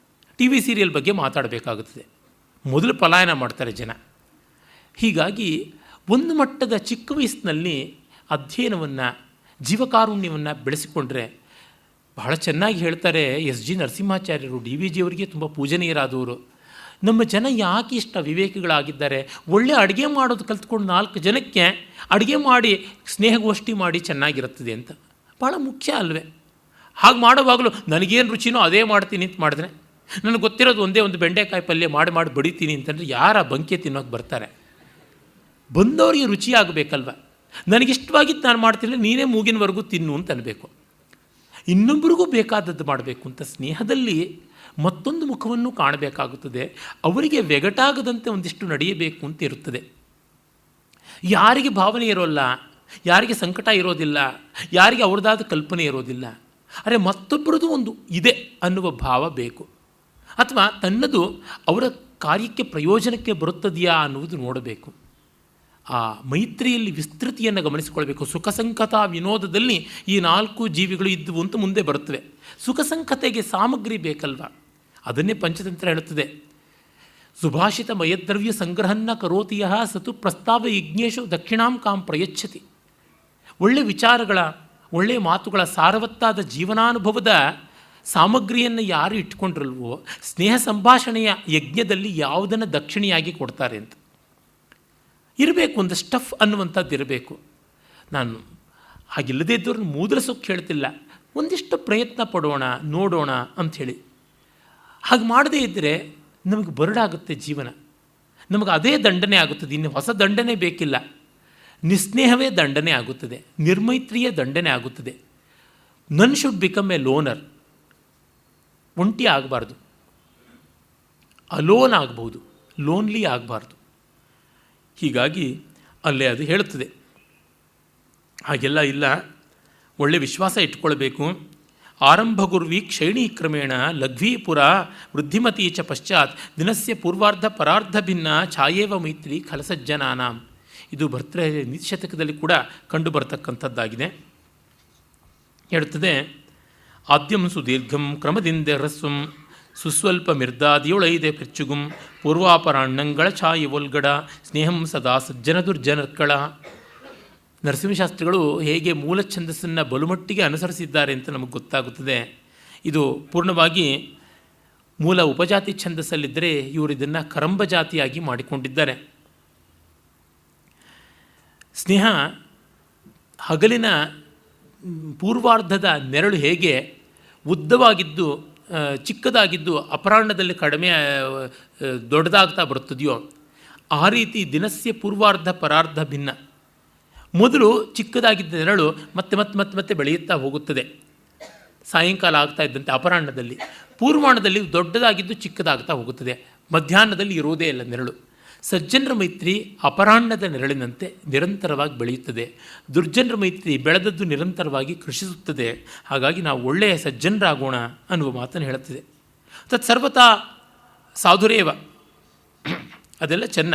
ಟಿ ವಿ ಸೀರಿಯಲ್ ಬಗ್ಗೆ ಮಾತಾಡಬೇಕಾಗುತ್ತದೆ, ಮೊದಲು ಪಲಾಯನ ಮಾಡ್ತಾರೆ ಜನ. ಹೀಗಾಗಿ ಒಂದು ಮಟ್ಟದ ಚಿಕ್ಕ ವಯಸ್ಸಿನಲ್ಲಿ ಅಧ್ಯಯನವನ್ನು, ಜೀವಕಾರುಣ್ಯವನ್ನು ಬೆಳೆಸಿಕೊಂಡ್ರೆ ಬಹಳ ಚೆನ್ನಾಗಿ ಹೇಳ್ತಾರೆ ಎಸ್ ಜಿ ನರಸಿಂಹಾಚಾರ್ಯರು. ಡಿ ವಿ ಜಿಯವರಿಗೆ ತುಂಬ ಪೂಜನೀಯರಾದವರು. ನಮ್ಮ ಜನ ಯಾಕೆ ಇಷ್ಟ ವಿವೇಕಿಗಳಾಗಿದ್ದಾರೆ, ಒಳ್ಳೆ ಅಡುಗೆ ಮಾಡೋದು ಕಲ್ತ್ಕೊಂಡು 4 ಜನಕ್ಕೆ ಅಡುಗೆ ಮಾಡಿ ಸ್ನೇಹಗೋಷ್ಠಿ ಮಾಡಿ ಚೆನ್ನಾಗಿರುತ್ತದೆ ಅಂತ ಭಾಳ ಮುಖ್ಯ ಅಲ್ವೇ? ಹಾಗೆ ಮಾಡುವಾಗಲೂ ನನಗೇನು ರುಚಿನೋ ಅದೇ ಮಾಡ್ತೀನಿ ಅಂತ ಮಾಡಿದ್ರೆ, ನನಗೆ ಗೊತ್ತಿರೋದು ಒಂದೇ ಒಂದು ಬೆಂಡೆಕಾಯಿ ಪಲ್ಯ ಮಾಡಿ ಬಡಿತೀನಿ ಅಂತಂದರೆ ಯಾರ ಬಂಕೆ ತಿನ್ನೋಕೆ ಬರ್ತಾರೆ? ಬಂದವರಿಗೆ ರುಚಿ ಆಗಬೇಕಲ್ವ. ನನಗಿಷ್ಟವಾಗಿದ್ದು ನಾನು ಮಾಡ್ತೀನಿ, ನೀನೇ ಮೂಗಿನವರೆಗೂ ತಿನ್ನು ಅಂತ ಅನ್ನಬೇಕು. ಇನ್ನೊಬ್ಬರಿಗೂ ಬೇಕಾದದ್ದು ಮಾಡಬೇಕು ಅಂತ ಸ್ನೇಹದಲ್ಲಿ ಮತ್ತೊಂದು ಮುಖವನ್ನು ಕಾಣಬೇಕಾಗುತ್ತದೆ. ಅವರಿಗೆ வெகಟಾಗದಂತೆ ಒಂದಿಷ್ಟು ನಡೆಯಬೇಕು ಅಂತ ಇರುತ್ತದೆ. ಯಾರಿಗೆ ಭಾವನೆ ಇರೋಲ್ಲ, ಯಾರಿಗೆ ಸಂಕಟ ಇರೋದಿಲ್ಲ, ಯಾರಿಗೆ ಅವ್ರದ್ದಾದ ಕಲ್ಪನೆ ಇರೋದಿಲ್ಲ, ಅರೆ ಮತ್ತೊಬ್ಬರದು ಒಂದು ಇದೆ ಅನ್ನುವ ಭಾವ ಬೇಕು. ಅಥವಾ ತನ್ನದು ಅವರ ಕಾರ್ಯಕ್ಕೆ ಪ್ರಯೋಜನಕ್ಕೆ ಬರುತ್ತದೆಯಾ ಅನ್ನುವುದು ನೋಡಬೇಕು. ಆ ಮೈತ್ರಿಯಲ್ಲಿ ವಿಸ್ತೃತಿಯನ್ನು ಗಮನಿಸಿಕೊಳ್ಬೇಕು. ಸುಖಸಂಕತ ವಿನೋದದಲ್ಲಿ ಈ 4 ಜೀವಿಗಳು ಇದ್ದವು ಅಂತ ಮುಂದೆ ಬರುತ್ತವೆ. ಸುಖಸಂಕತೆಗೆ ಸಾಮಗ್ರಿ ಬೇಕಲ್ವ? ಅದನ್ನೇ ಪಂಚತಂತ್ರ ಹೇಳುತ್ತದೆ. ಸುಭಾಷಿತ ಮಯದ್ರವ್ಯ ಸಂಗ್ರಹನ್ನ ಕರೋತಿಯ ಸತು ಪ್ರಸ್ತಾವ ಯಜ್ಞೇಶು ದಕ್ಷಿಣಾಂ ಕಾಂ ಪ್ರಯಚ್ಛತಿ. ಒಳ್ಳೆಯ ವಿಚಾರಗಳ, ಒಳ್ಳೆಯ ಮಾತುಗಳ, ಸಾರವತ್ತಾದ ಜೀವನಾನುಭವದ ಸಾಮಗ್ರಿಯನ್ನು ಯಾರು ಇಟ್ಕೊಂಡ್ರಲ್ವೋ ಸ್ನೇಹ ಸಂಭಾಷಣೆಯ ಯಜ್ಞದಲ್ಲಿ ಯಾವುದನ್ನು ದಕ್ಷಿಣೆಯಾಗಿ ಕೊಡ್ತಾರೆ ಅಂತ ಇರಬೇಕು. ಒಂದು ಸ್ಟಫ್ ಅನ್ನುವಂಥದ್ದು ಇರಬೇಕು. ನಾನು ಹಾಗಿಲ್ಲದೇ ಇದ್ದವ್ರನ್ನ ಮೂದಲಿಸೋಕ್ಕೆ ಹೇಳ್ತಿಲ್ಲ, ಒಂದಿಷ್ಟು ಪ್ರಯತ್ನ ಪಡೋಣ, ನೋಡೋಣ ಅಂಥೇಳಿ. ಹಾಗೆ ಮಾಡದೇ ಇದ್ದರೆ ನಮಗೆ ಬರಡಾಗುತ್ತೆ ಜೀವನ, ನಮಗೆ ಅದೇ ದಂಡನೆ ಆಗುತ್ತದೆ. ಇನ್ನು ಹೊಸ ದಂಡನೆ ಬೇಕಿಲ್ಲ. ನಿಸ್ನೇಹವೇ ದಂಡನೆ ಆಗುತ್ತದೆ, ನಿರ್ಮೈತ್ರಿಯೇ ದಂಡನೆ ಆಗುತ್ತದೆ. ನನ್ ಶುಡ್ ಬಿಕಮ್ ಎ ಲೋನರ್. ಒಂಟಿ ಆಗಬಾರ್ದು, ಅಲೋನ್ ಆಗಬಹುದು, ಲೋನ್ಲಿ ಆಗಬಾರ್ದು. ಹೀಗಾಗಿ ಅಲ್ಲೇ ಅದು ಹೇಳುತ್ತದೆ. ಹಾಗೆಲ್ಲ ಇಲ್ಲ, ಒಳ್ಳೆ ವಿಶ್ವಾಸ ಇಟ್ಕೊಳ್ಬೇಕು. ಆರಂಭ ಗುರ್ವಿ ಕ್ಷೈಣಿ ಕ್ರಮೇಣ ಲಘ್ವೀಪುರ ವೃದ್ಧಿಮತಿ ಚ ಪಶ್ಚಾತ್ ದಿನಸ್ಯ ಪೂರ್ವಾರ್ಧ ಪರಾರ್ಧ ಭಿನ್ನ ಛಾಯೇವ ಮೈತ್ರಿ ಖಲಸಜ್ಜನಾನಾಂ. ಇದು ಭರ್ತೃಹರಿ ನಿಶತಕದಲ್ಲಿ ಕೂಡ ಕಂಡು ಬರತಕ್ಕಂಥದ್ದಾಗಿದೆ. ಹೇಳುತ್ತದೆ, ಆದ್ಯಂ ಸುದೀರ್ಘಂ ಕ್ರಮದಿಂದ ಹ್ರಸ್ವಂ ಸುಸ್ವಲ್ಪ ಮಿರ್ದಾದಿಯೊಳೈದೆ ಪೆಚ್ಚುಗುಂ ಪೂರ್ವಾಪರಾಣ್ಣಂಗಳ ಛಾಯೆ ಒಲ್ಗಡ ಸ್ನೇಹಂ ಸದಾ ಸಜ್ಜನ ದುರ್ಜನರ್ಕಳ. ನರಸಿಂಹಶಾಸ್ತ್ರಿಗಳು ಹೇಗೆ ಮೂಲ ಛಂದಸ್ಸನ್ನು ಬಲುಮಟ್ಟಿಗೆ ಅನುಸರಿಸಿದ್ದಾರೆ ಅಂತ ನಮಗೆ ಗೊತ್ತಾಗುತ್ತದೆ. ಇದು ಪೂರ್ಣವಾಗಿ ಮೂಲ ಉಪಜಾತಿ ಛಂದಸ್ಸಲ್ಲಿದ್ದರೆ ಇವರು ಇದನ್ನು ಕರಂಬ ಜಾತಿಯಾಗಿ ಮಾಡಿಕೊಂಡಿದ್ದಾರೆ. ಸ್ನೇಹ ಹಗಲಿನ ಪೂರ್ವಾರ್ಧದ ನೆರಳು ಹೇಗೆ ಉದ್ದವಾಗಿದ್ದು ಚಿಕ್ಕದಾಗಿದ್ದು ಅಪರಾಹ್ನದಲ್ಲಿ ಕಡಿಮೆ ದೊಡ್ಡದಾಗ್ತಾ ಬರುತ್ತದೆಯೋ ಆ ರೀತಿ ದಿನಸ್ಯ ಪೂರ್ವಾರ್ಧ ಪರಾರ್ಧ ಭಿನ್ನ. ಮೊದಲು ಚಿಕ್ಕದಾಗಿದ್ದ ನೆರಳು ಮತ್ತೆ ಮತ್ತೆ ಮತ್ತೆ ಮತ್ತೆ ಬೆಳೆಯುತ್ತಾ ಹೋಗುತ್ತದೆ. ಸಾಯಂಕಾಲ ಆಗ್ತಾ ಇದ್ದಂತೆ ಅಪರಾಹ್ನದಲ್ಲಿ, ಪೂರ್ವಾಹ್ನದಲ್ಲಿ ದೊಡ್ಡದಾಗಿದ್ದು ಚಿಕ್ಕದಾಗ್ತಾ ಹೋಗುತ್ತದೆ. ಮಧ್ಯಾಹ್ನದಲ್ಲಿ ಇರೋದೇ ಇಲ್ಲ ನೆರಳು. ಸಜ್ಜನರ ಮೈತ್ರಿ ಅಪರಾಹ್ನದ ನೆರಳಿನಂತೆ ನಿರಂತರವಾಗಿ ಬೆಳೆಯುತ್ತದೆ. ದುರ್ಜನರ ಮೈತ್ರಿ ಬೆಳೆದದ್ದು ನಿರಂತರವಾಗಿ ಕೃಷಿಸುತ್ತದೆ. ಹಾಗಾಗಿ ನಾವು ಒಳ್ಳೆಯ ಸಜ್ಜನರಾಗೋಣ ಅನ್ನುವ ಮಾತನ್ನು ಹೇಳುತ್ತದೆ. ತತ್ಸರ್ವತಾ ಸಾಧುರೇವ, ಅದೆಲ್ಲ ಚೆನ್ನ.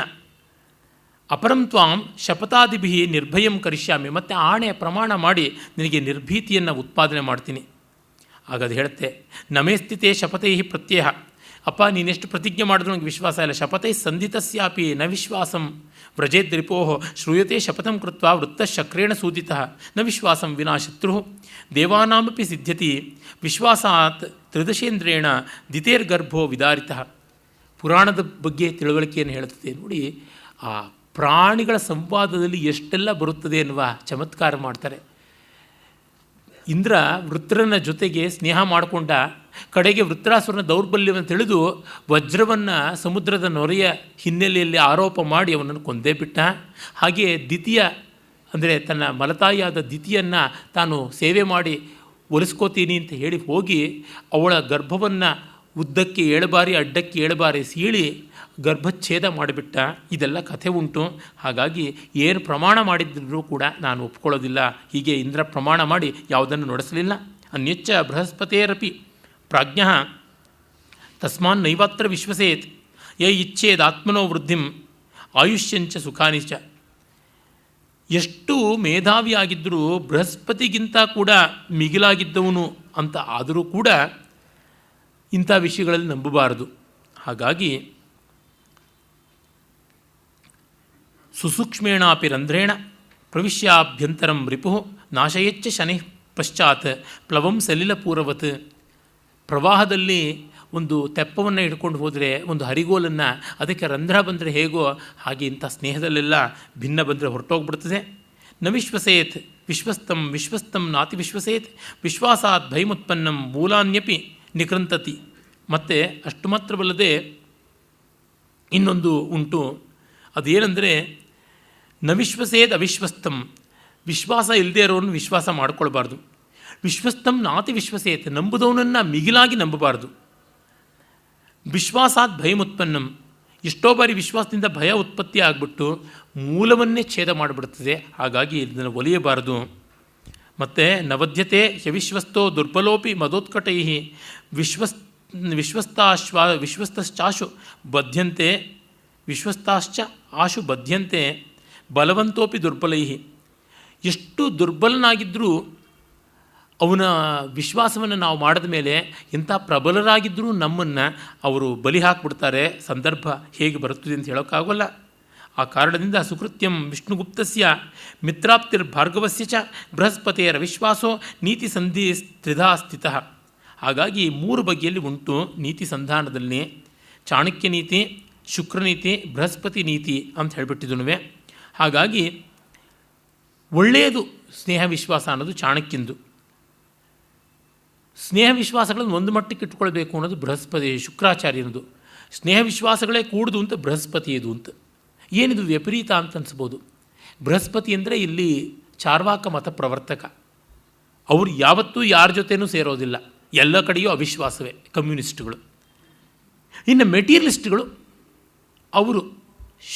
ಅಪರಂ ತ್ವಾಂ ಶಪಥಾದಿಭಿ ನಿರ್ಭಯಂ ಕರಿಷ್ಯಾಮಿ, ಮತ್ತು ಆಣೆಯ ಪ್ರಮಾಣ ಮಾಡಿ ನಿನಗೆ ನಿರ್ಭೀತಿಯನ್ನು ಉತ್ಪಾದನೆ ಮಾಡ್ತೀನಿ. ಆಗ ಅದು ಹೇಳುತ್ತೆ, ನಮೇ ಸ್ಥಿತೇ ಶಪಥೈ ಪ್ರತ್ಯಯ. ಅಪ್ಪ ನೀನೆಷ್ಟು ಪ್ರತಿಜ್ಞೆ ಮಾಡಿದ್ರು ನನಗೆ ವಿಶ್ವಾಸ ಇಲ್ಲ. ಶಪಥೈ ಸಂಧಿತಸ್ಯಾಪಿ ನ ವಿಶ್ವಾಸಂ ವ್ರಜೇದ್ರಿಪೋಃ ಶ್ರೂಯತೆ ಶಪಥಂ ಕೃತ್ವಾ ವೃತ್ತಶಕ್ರೇಣ ಸೂದಿತಃ ನ ವಿಶ್ವಾಸಂ ವಿನಾ ಶತ್ರು ದೇವಾನಾಮಪಿ ಸಿದ್ಧ್ಯತಿ ವಿಶ್ವಾಸಾತ್ ತ್ರಿದಶೇಂದ್ರೇಣ ದಿತೇರ್ಗರ್ಭೋ ವಿದಾರಿತಃ. ಪುರಾಣದ ಬಗ್ಗೆ ತಿಳುವಳಿಕೆಯನ್ನು ಹೇಳುತ್ತದೆ ನೋಡಿ. ಆ ಪ್ರಾಣಿಗಳ ಸಂವಾದದಲ್ಲಿ ಎಷ್ಟೆಲ್ಲ ಬರುತ್ತದೆ ಎನ್ನುವ ಚಮತ್ಕಾರ ಮಾಡ್ತಾರೆ. ಇಂದ್ರ ವೃತ್ರನ ಜೊತೆಗೆ ಸ್ನೇಹ ಮಾಡಿಕೊಂಡ, ಕಡೆಗೆ ವೃತ್ರಾಸುರನ ದೌರ್ಬಲ್ಯವನ್ನು ತಿಳಿದು ವಜ್ರವನ್ನು ಸಮುದ್ರದ ನೊರೆಯ ಹಿನ್ನೆಲೆಯಲ್ಲಿ ಆರೋಪ ಮಾಡಿ ಅವನನ್ನು ಕೊಂದೇ ಬಿಟ್ಟ. ಹಾಗೆಯೇ ದಿತಿಯ ಅಂದರೆ ತನ್ನ ಮಲತಾಯಿಯಾದ ದಿತಿಯನ್ನು ತಾನು ಸೇವೆ ಮಾಡಿ ಒಲಿಸ್ಕೋತೀನಿ ಅಂತ ಹೇಳಿ ಹೋಗಿ ಅವಳ ಗರ್ಭವನ್ನು ಉದ್ದಕ್ಕೆ 7 ಬಾರಿ ಅಡ್ಡಕ್ಕೆ 7 ಬಾರಿ ಸೀಳಿ ಗರ್ಭಚ್ಛೇದ ಮಾಡಿಬಿಟ್ಟ. ಇದೆಲ್ಲ ಕಥೆ ಉಂಟು. ಹಾಗಾಗಿ ಏನು ಪ್ರಮಾಣ ಮಾಡಿದ್ರೂ ಕೂಡ ನಾನು ಒಪ್ಕೊಳ್ಳೋದಿಲ್ಲ. ಹೀಗೆ ಇಂದ್ರ ಪ್ರಮಾಣ ಮಾಡಿ ಯಾವುದನ್ನು ನಡೆಸಲಿಲ್ಲ. ಅನ್ಯಚ್ಚ ಬೃಹಸ್ಪತೇರಪಿ ಪ್ರಾಜ್ಞಃ ತಸ್ಮಾನ್ ನೈವಾತ್ರ ವಿಶ್ವಸೇತ್ ಯ ಇಚ್ಛೇದಾತ್ಮನೋ ವೃದ್ಧಿಂ ಆಯುಷ್ಯಂಚ ಸುಖಾನಿಚ. ಎಷ್ಟು ಮೇಧಾವಿಯಾಗಿದ್ದರೂ ಬೃಹಸ್ಪತಿಗಿಂತ ಕೂಡ ಮಿಗಿಲಾಗಿದ್ದವನು ಅಂತ ಆದರೂ ಕೂಡ ಇಂಥ ವಿಷಯಗಳಲ್ಲಿ ನಂಬಬಾರದು. ಹಾಗಾಗಿ ಸುಸೂಕ್ಷ್ಮೇಣಾಪಿ ರಂಧ್ರೇಣ ಪ್ರವಿಶ್ಯಾಭ್ಯಂತರಂ ರಿಪು ನಾಶಯಚ್ಚ ಶನಿ ಪಶ್ಚಾತ್ ಪ್ಲವಂ ಸಲಿಲಪೂರ್ವತ್. ಪ್ರವಾಹದಲ್ಲಿ ಒಂದು ತೆಪ್ಪವನ್ನು ಹಿಡ್ಕೊಂಡು ಹೋದರೆ, ಒಂದು ಹರಿಗೋಲನ್ನು, ಅದಕ್ಕೆ ರಂಧ್ರ ಬಂದರೆ ಹೇಗೋ ಹಾಗೆ ಇಂಥ ಸ್ನೇಹದಲ್ಲೆಲ್ಲ ಭಿನ್ನ ಬಂದರೆ ಹೊರಟೋಗ್ಬಿಡ್ತದೆ. ನ ವಿಶ್ವಸೇತ್ ವಿಶ್ವಸ್ತಂ ವಿಶ್ವಸ್ತಂ ನಾತಿ ವಿಶ್ವಸೇತ್ ವಿಶ್ವಾಸಾತ್ ಭಯಮುತ್ಪನ್ನಂ ಮೂಲಾನ್ಯಪಿ ನಿಕೃಂತತಿ. ಮತ್ತು ಅಷ್ಟು ಮಾತ್ರವಲ್ಲದೆ ಇನ್ನೊಂದು ಉಂಟು, ಅದೇನೆಂದರೆ ನ ವಿಶ್ವಸೇತ್ ಅವಿಶ್ವಸ್ತಂ. ವಿಶ್ವಾಸ ಇಲ್ಲದೆ ಇರೋನು ವಿಶ್ವಾಸ ಮಾಡಿಕೊಳ್ಬಾರ್ದು. ವಿಶ್ವಸ್ತಂ ನಾತಿ ವಿಶ್ವಸೇತ್, ನಂಬುದವನನ್ನು ಮಿಗಿಲಾಗಿ ನಂಬಬಾರ್ದು. ವಿಶ್ವಾಸಾತ್ ಭಯಮುತ್ಪನ್ನಂ, ಎಷ್ಟೋ ಬಾರಿ ವಿಶ್ವಾಸದಿಂದ ಭಯ ಉತ್ಪತ್ತಿ ಆಗಿಬಿಟ್ಟು ಮೂಲವನ್ನೇ ಛೇದ ಮಾಡಿಬಿಡ್ತದೆ. ಹಾಗಾಗಿ ಇದನ್ನು ಒಲಿಯಬಾರದು. ಮತ್ತು ನವಧ್ಯತೆ ಹವಿಶ್ವಸ್ತೋ ದುರ್ಬಲೋಪಿ ಮದೋತ್ಕಟೈ ವಿಶ್ವಸ್ತಾಶ್ಚಾಶು ಬದ್ಧಂತೆ ವಿಶ್ವಸ್ತಾಶ್ಚ ಆಶು ಬದ್ಧಂತೆ ಬಲವಂತೋಪಿ ದುರ್ಬಲೈ. ಎಷ್ಟು ದುರ್ಬಲನಾಗಿದ್ದರೂ ಅವನ ವಿಶ್ವಾಸವನ್ನು ನಾವು ಮಾಡಿದ ಮೇಲೆ ಇಂಥ ಪ್ರಬಲರಾಗಿದ್ದರೂ ನಮ್ಮನ್ನು ಅವರು ಬಲಿ ಹಾಕಿಬಿಡ್ತಾರೆ. ಸಂದರ್ಭ ಹೇಗೆ ಬರುತ್ತದೆ ಅಂತ ಹೇಳೋಕ್ಕಾಗೋಲ್ಲ. ಆ ಕಾರಣದಿಂದ ಸುಕೃತ್ಯಂ ವಿಷ್ಣುಗುಪ್ತಸ್ಯ ಮಿತ್ರಾಪ್ತಿರ್ಭಾರ್ಗವಸ್ಯ ಚ ಬೃಹಸ್ಪತಿಯರ ವಿಶ್ವಾಸೋ ನೀತಿ ಸಂಧಿ ತ್ರಿಧಾ ಸ್ಥಿತ. ಹಾಗಾಗಿ ಮೂರು ಬಗೆಯಲ್ಲಿ ಉಂಟು ನೀತಿ ಸಂಧಾನದಲ್ಲಿ: ಚಾಣಕ್ಯ ನೀತಿ, ಶುಕ್ರನೀತಿ, ಬೃಹಸ್ಪತಿ ನೀತಿ ಅಂತ ಹೇಳಿಬಿಟ್ಟಿದ್ನುವೆ. ಹಾಗಾಗಿ ಒಳ್ಳೆಯದು ಸ್ನೇಹ ವಿಶ್ವಾಸ ಅನ್ನೋದು ಚಾಣಕ್ಯಂದು. ಸ್ನೇಹ ವಿಶ್ವಾಸಗಳನ್ನು ಒಂದು ಮಟ್ಟಕ್ಕೆ ಇಟ್ಕೊಳ್ಬೇಕು ಅನ್ನೋದು ಬೃಹಸ್ಪತಿ ಶುಕ್ರಾಚಾರ್ಯನದು. ಸ್ನೇಹ ವಿಶ್ವಾಸಗಳೇ ಕೂಡುದು ಅಂತ ಬೃಹಸ್ಪತಿಯದು ಅಂತ. ಏನಿದು ವಿಪರೀತ ಅಂತ ಅನಿಸ್ಬೋದು. ಬೃಹಸ್ಪತಿ ಅಂದರೆ ಇಲ್ಲಿ ಚಾರ್ವಾಕ ಮತ ಪ್ರವರ್ತಕ. ಅವರು ಯಾವತ್ತೂ ಯಾರ ಜೊತೆನೂ ಸೇರೋದಿಲ್ಲ, ಎಲ್ಲ ಕಡೆಯೂ ಅವಿಶ್ವಾಸವೇ ಕಮ್ಯುನಿಸ್ಟ್ಗಳು. ಇನ್ನು ಮೆಟೀರಿಯಲಿಸ್ಟ್ಗಳು ಅವರು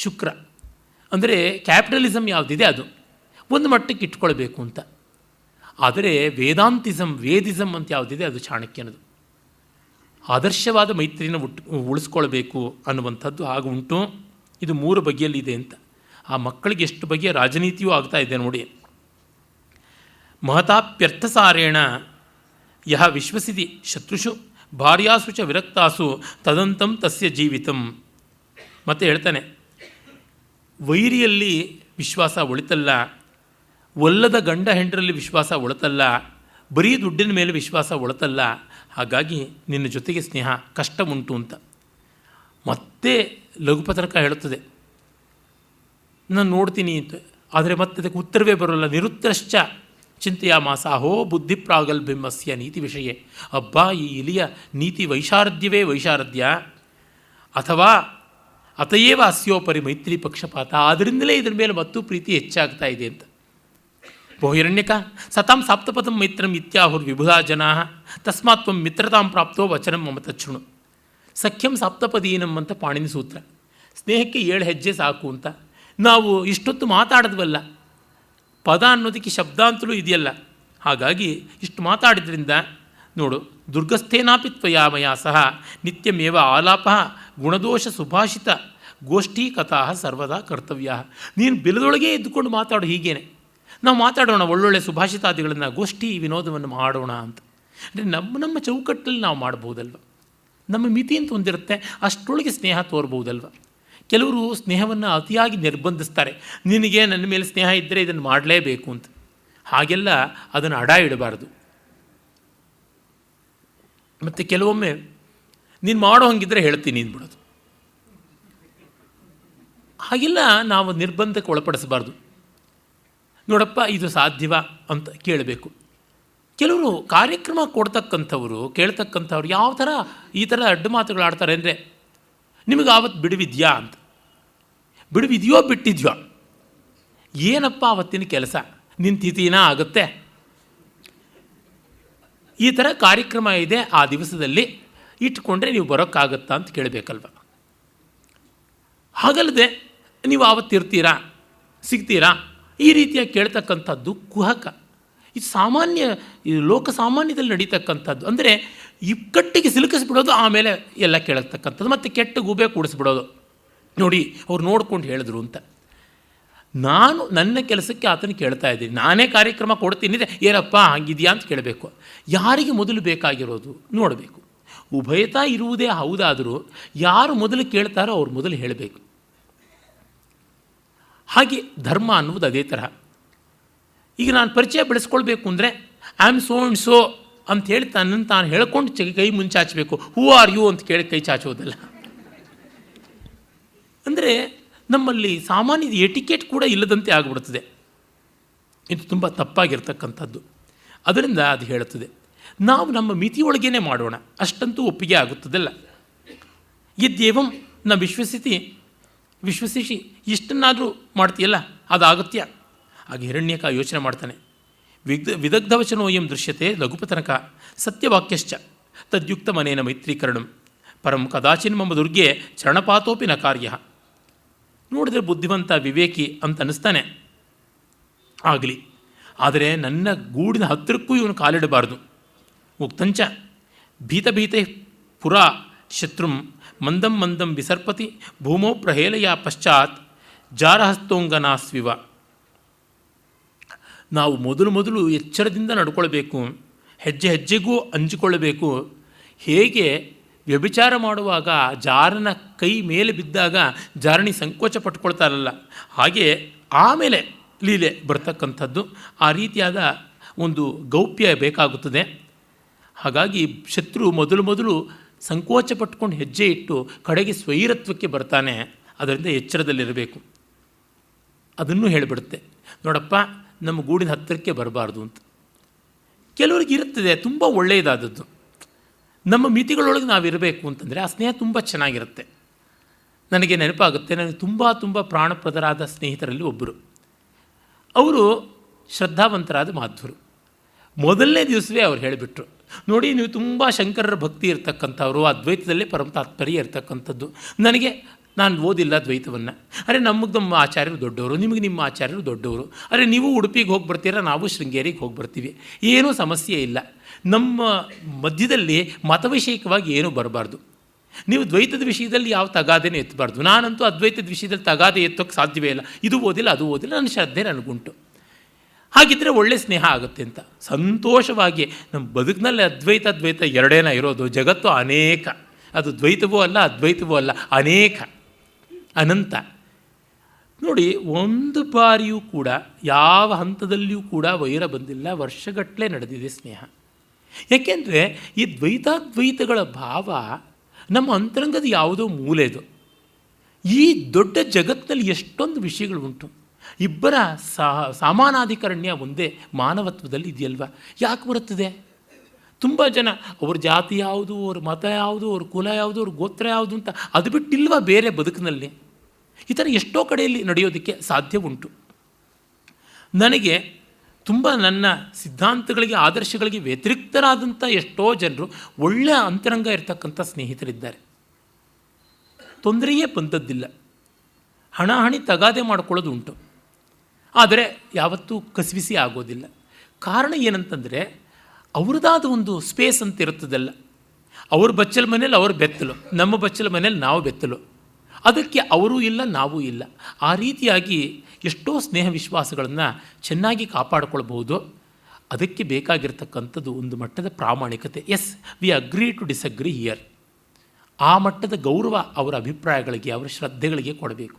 ಶುಕ್ರ. ಅಂದರೆ ಕ್ಯಾಪಿಟಲಿಸಮ್ ಯಾವುದಿದೆ ಅದು ಒಂದು ಮಟ್ಟಕ್ಕೆ ಇಟ್ಕೊಳ್ಬೇಕು ಅಂತ. ಆದರೆ ವೇದಿಸಮ್ ಅಂತ ಯಾವುದಿದೆ ಅದು ಚಾಣಕ್ಯನದು. ಆದರ್ಶವಾದ ಮೈತ್ರಿನ ಉಳಿಸ್ಕೊಳ್ಬೇಕು ಅನ್ನುವಂಥದ್ದು ಹಾಗೂ ಉಂಟು. ಇದು ಮೂರು ಬಗೆಯಲ್ಲಿದೆ ಅಂತ. ಆ ಮಕ್ಕಳಿಗೆ ಎಷ್ಟು ಬಗೆಯ ರಾಜನೀತಿಯೂ ಆಗ್ತಾ ಇದೆ ನೋಡಿ. ಮಹತಾಪ್ಯರ್ಥಸಾರೇಣ ಯಹ ವಿಶ್ವಸಿತಿ ಶತ್ರುಷು ಭಾರ್ಯಾಸು ಚ ವಿರಕ್ತಾಸು ತದಂತಂ ತಸ್ಯ ಜೀವಿತಂ. ಮತ್ತೆ ಹೇಳ್ತಾನೆ, ವೈರಿಯಲ್ಲಿ ವಿಶ್ವಾಸ ಉಳಿತಲ್ಲ, ಒಲ್ಲದ ಗಂಡ ಹೆಂಡರಲ್ಲಿ ವಿಶ್ವಾಸ ಉಳಿತಲ್ಲ, ಬರೀ ದುಡ್ಡಿನ ಮೇಲೆ ವಿಶ್ವಾಸ ಉಳಿತಲ್ಲ. ಹಾಗಾಗಿ ನಿನ್ನ ಜೊತೆಗೆ ಸ್ನೇಹ ಕಷ್ಟ ಉಂಟು ಅಂತ. ಮತ್ತೆ ಲಘುಪತ್ರಕ ಹೇಳುತ್ತದೆ, ನಾನು ನೋಡ್ತೀನಿ ಅಂತ. ಆದರೆ ಮತ್ತೆ ಅದಕ್ಕೆ ಉತ್ತರವೇ ಬರೋಲ್ಲ. ನಿರುತ್ತರಶ್ಚ ಚಿಂತೆಯ ಮಾಸಾಹೋ ಬುದ್ಧಿ ಪ್ರಾಗಲ್ಭ್ಯಮಸ್ಯ ನೀತಿ ವಿಷಯ. ಅಬ್ಬಾ, ಈ ಇಲಿಯ ನೀತಿ ವೈಶಾರದ್ಯವೇ ವೈಶಾರದ್ಯ, ಅಥವಾ ಅತಯೇವ ಅಸ್ಯೋಪರಿ ಮೈತ್ರಿ ಪಕ್ಷಪಾತ. ಆದ್ದರಿಂದಲೇ ಇದರ ಮೇಲೆ ಮತ್ತೂ ಪ್ರೀತಿ ಹೆಚ್ಚಾಗ್ತಾ ಇದೆ ಅಂತ. ಬಹುಹಿರಣ್ಯಕ ಸತಾಂ ಸಾಪ್ತಪದಂ ಮೈತ್ರಂ ಇತ್ಯಾಹುರ್ ವಿಬುಧಾ ಜನಾ ತಸ್ಮಾತ್ ತ್ವಂ ಮಿತ್ರತಾಂ ಪ್ರಾಪ್ತೋ ವಚನಂ ಮಮ ತಚ್ಛೃಣು. ಸಖ್ಯಂ ಸಾಪ್ತಪದೀನಂ ಅಂತ ಪಾಣಿನಿ ಸೂತ್ರ. ಸ್ನೇಹಕ್ಕೆ 7 ಹೆಜ್ಜೆ ಸಾಕು ಅಂತ. ನಾವು ಇಷ್ಟೊತ್ತು ಮಾತಾಡಿದ್ವಲ್ಲ, ಪದ ಅನ್ನೋದಕ್ಕೆ ಶಬ್ದ ಅಂತಲೂ ಇದೆಯಲ್ಲ. ಹಾಗಾಗಿ ಇಷ್ಟು ಮಾತಾಡಿದ್ರಿಂದ ನೋಡು, ದುರ್ಗಸ್ಥೇನಾಪಿ ತ್ವಯಾ ಮಯಾ ಸಹ ನಿತ್ಯಮೇವ ಆಲಾಪ ಗುಣದೋಷ ಸುಭಾಷಿತ ಗೋಷ್ಠೀ ಕಥಾ ಸರ್ವದಾ ಕರ್ತವ್ಯ. ನೀನು ಬಿಲದೊಳಗೆ ಇದ್ದುಕೊಂಡು ಮಾತಾಡು. ಹೀಗೇನೆ ನಾವು ಮಾತಾಡೋಣ, ಒಳ್ಳೊಳ್ಳೆ ಸುಭಾಷಿತಾದಿಗಳನ್ನು, ಗೋಷ್ಠಿ ವಿನೋದವನ್ನು ಮಾಡೋಣ ಅಂತ. ಅಂದರೆ ನಮ್ಮ ಚೌಕಟ್ಟಲ್ಲಿ ನಾವು ಮಾಡ್ಬೋದಲ್ವ. ನಮ್ಮ ಮಿತಿ ಅಂತ ಹೊಂದಿರುತ್ತೆ, ಅಷ್ಟರೊಳಗೆ ಸ್ನೇಹ ತೋರ್ಬೋದಲ್ವ. ಕೆಲವರು ಸ್ನೇಹವನ್ನು ಅತಿಯಾಗಿ ನಿರ್ಬಂಧಿಸ್ತಾರೆ. ನಿನಗೆ ನನ್ನ ಮೇಲೆ ಸ್ನೇಹ ಇದ್ದರೆ ಇದನ್ನು ಮಾಡಲೇಬೇಕು ಅಂತ. ಹಾಗೆಲ್ಲ ಅದನ್ನು ಅಡ ಇಡಬಾರ್ದು. ಮತ್ತು ಕೆಲವೊಮ್ಮೆ ನೀನು ಮಾಡೋ ಹಂಗಿದ್ರೆ ಹೇಳ್ತೀನಿ ಅಂದ್ಬಿಡೋದು. ಹಾಗೆಲ್ಲ ನಾವು ನಿರ್ಬಂಧಕ್ಕೆ ಒಳಪಡಿಸಬಾರ್ದು. ನೋಡಪ್ಪ, ಇದು ಸಾಧ್ಯವಾ ಅಂತ ಕೇಳಬೇಕು. ಕೆಲವರು ಕಾರ್ಯಕ್ರಮ ಕೊಡ್ತಕ್ಕಂಥವ್ರು, ಕೇಳ್ತಕ್ಕಂಥವ್ರು ಯಾವ ಥರ ಈ ಥರ ಅಡ್ಡ ಮಾತುಗಳು ಆಡ್ತಾರೆ ಅಂದರೆ, ನಿಮಗೆ ಆವತ್ತು ಬಿಡುವಿದೆಯಾ ಅಂತ. ಬಿಡುವಿದೆಯೋ ಬಿಟ್ಟಿದ್ಯೋ, ಏನಪ್ಪ ಆವತ್ತಿನ ಕೆಲಸ, ನಿನ್ನ ತಿಥಿನ ಆಗುತ್ತೆ, ಈ ಥರ ಕಾರ್ಯಕ್ರಮ ಇದೆ, ಆ ದಿವಸದಲ್ಲಿ ಇಟ್ಕೊಂಡ್ರೆ ನೀವು ಬರೋಕ್ಕಾಗತ್ತಾ ಅಂತ ಕೇಳಬೇಕಲ್ವ. ಹಾಗಲ್ಲದೆ ನೀವು ಆವತ್ತಿರ್ತೀರಾ, ಸಿಗ್ತೀರಾ, ಈ ರೀತಿಯಾಗಿ ಕೇಳ್ತಕ್ಕಂಥದ್ದು ಕುಹಕ. ಇದು ಸಾಮಾನ್ಯ, ಇದು ಲೋಕ ಸಾಮಾನ್ಯದಲ್ಲಿ ನಡೀತಕ್ಕಂಥದ್ದು. ಅಂದರೆ ಇಕ್ಕಟ್ಟಿಗೆ ಸಿಲುಕಿಸ್ಬಿಡೋದು, ಆಮೇಲೆ ಎಲ್ಲ ಕೇಳತಕ್ಕಂಥದ್ದು, ಮತ್ತು ಕೆಟ್ಟ ಗೂಬೆ ಕೂಡಿಸ್ಬಿಡೋದು. ನೋಡಿ, ಅವ್ರು ನೋಡ್ಕೊಂಡು ಹೇಳಿದ್ರು ಅಂತ. ನಾನು ನನ್ನ ಕೆಲಸಕ್ಕೆ ಆತನ ಕೇಳ್ತಾ ಇದ್ದೀನಿ, ನಾನೇ ಕಾರ್ಯಕ್ರಮ ಕೊಡ್ತೀನಿ, ಏನಪ್ಪ ಹಂಗಿದೆಯಾ ಅಂತ ಕೇಳಬೇಕು. ಯಾರಿಗೆ ಮೊದಲು ಬೇಕಾಗಿರೋದು ನೋಡಬೇಕು. ಉಭಯತಾ ಇರುವುದೇ ಹೌದಾದರೂ ಯಾರು ಮೊದಲು ಕೇಳ್ತಾರೋ ಅವ್ರು ಮೊದಲು ಹೇಳಬೇಕು. ಹಾಗೆ ಧರ್ಮ ಅನ್ನುವುದು ಅದೇ ತರಹ. ಈಗ ನಾನು ಪರಿಚಯ ಬೆಳೆಸ್ಕೊಳ್ಬೇಕು ಅಂದರೆ I am so and so ಅಂತ ಹೇಳಿ ತನ್ನನ್ನು ತಾನು ಹೇಳ್ಕೊಂಡು ಕೈ ಮುಂಚಾಚಬೇಕು. ಹೂ ಆರ್ ಯು ಅಂತ ಕೇಳಿ ಕೈ ಚಾಚೋದಲ್ಲ. ಅಂದರೆ ನಮ್ಮಲ್ಲಿ ಸಾಮಾನ್ಯ ಎಟಿಕೆಟ್ ಕೂಡ ಇಲ್ಲದಂತೆ ಆಗಿಬಿಡ್ತದೆ. ಇದು ತುಂಬ ತಪ್ಪಾಗಿರ್ತಕ್ಕಂಥದ್ದು. ಅದರಿಂದ ಅದು ಹೇಳುತ್ತದೆ, ನಾವು ನಮ್ಮ ಮಿತಿಯೊಳಗೇ ಮಾಡೋಣ, ಅಷ್ಟಂತೂ ಒಪ್ಪಿಗೆ ಆಗುತ್ತದಲ್ಲ. ಇದ್ದೇವಂ ನ ವಿಶ್ವಸಿಸಿ ಇಷ್ಟನ್ನಾದರೂ ಮಾಡ್ತೀಯಲ್ಲ ಅದು ಅಗತ್ಯ. ಹಾಗೆ ಹಿರಣ್ಯಕ ಯೋಚನೆ ಮಾಡ್ತಾನೆ. ವಿದಗ್ಧವಚನೋಯಂ ದೃಶ್ಯತೆ ಲಘುಪತನಕ ಸತ್ಯವಾಕ್ಯಶ್ಚ ತದ್ಯುಕ್ತಮನೇನ ಮೈತ್ರೀಕರಣಂ ಪರಂ ಕದಾಚಿನ್ ಮಮ ದುರ್ಗೆ ಚರಣಪಾತೋಪಿ ನ ಕಾರ್ಯ. ನೋಡಿದ್ರೆ ಬುದ್ಧಿವಂತ ವಿವೇಕಿ ಅಂತ ಅನ್ನಿಸ್ತಾನೆ. ಆಗಲಿ, ಆದರೆ ನನ್ನ ಗೂಡಿನ ಹತ್ತಿರಕ್ಕೂ ಇವನು ಕಾಲಿಡಬಾರ್ದು. ಉಕ್ತಂಚ ಭೀತಭೀತೈ ಪುರಾ ಶತ್ರುಂ ಮಂದಂ ಮಂದಂ ವಿಸರ್ಪತಿ ಭೂಮೋ ಪ್ರಹೇಲಯ ಪಶ್ಚಾತ್ ಜಾರಹಸ್ತೋಂಗನಾಸ್ವಿವ. ನಾವು ಮೊದಲು ಎಚ್ಚರದಿಂದ ನಡ್ಕೊಳ್ಬೇಕು, ಹೆಜ್ಜೆ ಹೆಜ್ಜೆಗೂ ಅಂಜಿಕೊಳ್ಳಬೇಕು. ಹೇಗೆ ವ್ಯಭಿಚಾರ ಮಾಡುವಾಗ ಜಾರನ ಕೈ ಮೇಲೆ ಬಿದ್ದಾಗ ಜಾರಣಿ ಸಂಕೋಚ ಪಟ್ಕೊಳ್ತಾರಲ್ಲ, ಹಾಗೆ ಆಮೇಲೆ ಲೀಲೆ ಬರ್ತಕ್ಕಂಥದ್ದು. ಆ ರೀತಿಯಾದ ಒಂದು ಗೌಪ್ಯ ಬೇಕಾಗುತ್ತದೆ. ಹಾಗಾಗಿ ಶತ್ರು ಮೊದಲು ಸಂಕೋಚ ಪಟ್ಕೊಂಡು ಹೆಜ್ಜೆ ಇಟ್ಟು ಕಡೆಗೆ ಸ್ವೈರತ್ವಕ್ಕೆ ಬರ್ತಾನೆ. ಅದರಿಂದ ಎಚ್ಚರದಲ್ಲಿರಬೇಕು. ಅದನ್ನು ಹೇಳಿಬಿಡುತ್ತೆ, ನೋಡಪ್ಪ ನಮ್ಮ ಗೂಡಿನ ಹತ್ತಿರಕ್ಕೆ ಬರಬಾರ್ದು ಅಂತ. ಕೆಲವರಿಗೆ ಇರುತ್ತದೆ, ತುಂಬ ಒಳ್ಳೆಯದಾದದ್ದು. ನಮ್ಮ ಮಿತಿಗಳೊಳಗೆ ನಾವಿರಬೇಕು ಅಂತಂದರೆ ಆ ಸ್ನೇಹ ತುಂಬ ಚೆನ್ನಾಗಿರುತ್ತೆ. ನನಗೆ ನೆನಪಾಗುತ್ತೆ, ನನಗೆ ತುಂಬ ಪ್ರಾಣಪ್ರದರಾದ ಸ್ನೇಹಿತರಲ್ಲಿ ಒಬ್ಬರು. ಅವರು ಶ್ರದ್ಧಾವಂತರಾದ ಮಾಧ್ವರು. ಮೊದಲನೇ ದಿವಸವೇ ಅವ್ರು ಹೇಳಿಬಿಟ್ರು, ನೋಡಿ ನೀವು ತುಂಬ ಶಂಕರರ ಭಕ್ತಿ ಇರ್ತಕ್ಕಂಥವ್ರು, ಅದ್ವೈತದಲ್ಲೇ ಪರಮ ತಾತ್ಪರ್ಯ ಇರ್ತಕ್ಕಂಥದ್ದು. ನಾನು ಓದಿಲ್ಲ ದ್ವೈತವನ್ನು. ಅರೆ ನಮಗೆ ನಮ್ಮ ಆಚಾರ್ಯರು ದೊಡ್ಡವರು, ನಿಮಗೆ ನಿಮ್ಮ ಆಚಾರ್ಯರು ದೊಡ್ಡವರು. ಅರೆ ನೀವು ಉಡುಪಿಗೆ ಹೋಗಿ ಬರ್ತೀರಾ, ನಾವು ಶೃಂಗೇರಿಗೆ ಹೋಗಿ ಬರ್ತೀವಿ, ಏನೂ ಸಮಸ್ಯೆ ಇಲ್ಲ. ನಮ್ಮ ಮಧ್ಯದಲ್ಲಿ ಮತವಿಷಯಕವಾಗಿ ಏನೂ ಬರಬಾರ್ದು. ನೀವು ದ್ವೈತದ ವಿಷಯದಲ್ಲಿ ಯಾವ ತಗಾದೆನೇ ಎತ್ತಬಾರ್ದು. ನಾನಂತೂ ಅದ್ವೈತದ ವಿಷಯದಲ್ಲಿ ತಗಾದೆ ಎತ್ತೋಕ್ಕೆ ಸಾಧ್ಯವೇ ಇಲ್ಲ. ಇದು ಓದಿಲ್ಲ ಅದು ಓದಿಲ್ಲ, ನನ್ನ ಶ್ರದ್ಧೆ ನನಗುಂಟು. ಹಾಗಿದ್ದರೆ ಒಳ್ಳೆ ಸ್ನೇಹ ಆಗುತ್ತೆ ಅಂತ ಸಂತೋಷವಾಗಿ. ನಮ್ಮ ಬದುಕಿನಲ್ಲಿ ಅದ್ವೈತ ಎರಡೇನ ಇರೋದು. ಜಗತ್ತು ಅನೇಕ, ಅದು ದ್ವೈತವೂ ಅಲ್ಲ ಅದ್ವೈತವೂ ಅಲ್ಲ, ಅನೇಕ, ಅನಂತ. ನೋಡಿ, ಒಂದು ಬಾರಿಯೂ ಕೂಡ ಯಾವ ಹಂತದಲ್ಲಿಯೂ ಕೂಡ ವೈರ ಬಂದಿಲ್ಲ. ವರ್ಷಗಟ್ಟಲೆ ನಡೆದಿದೆ ಸ್ನೇಹ. ಯಾಕೆಂದರೆ ಈ ದ್ವೈತಾದ್ವೈತಗಳ ಭಾವ ನಮ್ಮ ಅಂತರಂಗದ ಯಾವುದೋ ಮೂಲೆದು. ಈ ದೊಡ್ಡ ಜಗತ್ತಿನಲ್ಲಿ ಎಷ್ಟೊಂದು ವಿಷಯಗಳು ಉಂಟು. ಇಬ್ಬರ ಸಮಾನಾಧಿಕರಣ್ಯ ಒಂದೇ ಮಾನವತ್ವದಲ್ಲಿ ಇದೆಯಲ್ವ. ಯಾಕೆ ಬರುತ್ತದೆ? ತುಂಬ ಜನ ಅವ್ರ ಜಾತಿ ಯಾವುದು, ಅವ್ರ ಮತ ಯಾವುದು, ಅವ್ರ ಕುಲ ಯಾವುದು, ಅವ್ರ ಗೋತ್ರ ಯಾವುದು ಅಂತ ಅದು ಬಿಟ್ಟಿಲ್ವ ಬೇರೆ ಬದುಕಿನಲ್ಲಿ. ಈ ಥರ ಎಷ್ಟೋ ಕಡೆಯಲ್ಲಿ ನಡೆಯೋದಕ್ಕೆ ಸಾಧ್ಯ ಉಂಟು. ನನಗೆ ತುಂಬ ನನ್ನ ಸಿದ್ಧಾಂತಗಳಿಗೆ ಆದರ್ಶಗಳಿಗೆ ವ್ಯತಿರಿಕ್ತರಾದಂಥ ಎಷ್ಟೋ ಜನರು ಒಳ್ಳೆಯ ಅಂತರಂಗ ಇರತಕ್ಕಂಥ ಸ್ನೇಹಿತರಿದ್ದಾರೆ. ತೊಂದರೆಯೇ ಬಂದದ್ದಿಲ್ಲ. ಹಣಾಹಣಿ ತಗಾದೆ ಮಾಡಿಕೊಳ್ಳೋದು ಉಂಟು, ಆದರೆ ಯಾವತ್ತೂ ಕಸಿವಿಸಿ ಆಗೋದಿಲ್ಲ. ಕಾರಣ ಏನಂತಂದರೆ ಅವ್ರದ್ದಾದ ಒಂದು ಸ್ಪೇಸ್ ಅಂತ ಇರುತ್ತದಲ್ಲ. ಅವ್ರ ಬಚ್ಚಲ ಮನೇಲಿ ಅವ್ರ ಬೆತ್ತಲು, ನಮ್ಮ ಬಚ್ಚಲ ಮನೇಲಿ ನಾವು ಬೆತ್ತಲು. ಅದಕ್ಕೆ ಅವರೂ ಇಲ್ಲ ನಾವೂ ಇಲ್ಲ. ಆ ರೀತಿಯಾಗಿ ಎಷ್ಟೋ ಸ್ನೇಹ ವಿಶ್ವಾಸಗಳನ್ನು ಚೆನ್ನಾಗಿ ಕಾಪಾಡಿಕೊಳ್ಬಹುದು. ಅದಕ್ಕೆ ಬೇಕಾಗಿರ್ತಕ್ಕಂಥದ್ದು ಒಂದು ಮಟ್ಟದ ಪ್ರಾಮಾಣಿಕತೆ. Yes, we agree to disagree here. ಆ ಮಟ್ಟದ ಗೌರವ ಅವರ ಅಭಿಪ್ರಾಯಗಳಿಗೆ, ಅವರ ಶ್ರದ್ಧೆಗಳಿಗೆ ಕೊಡಬೇಕು.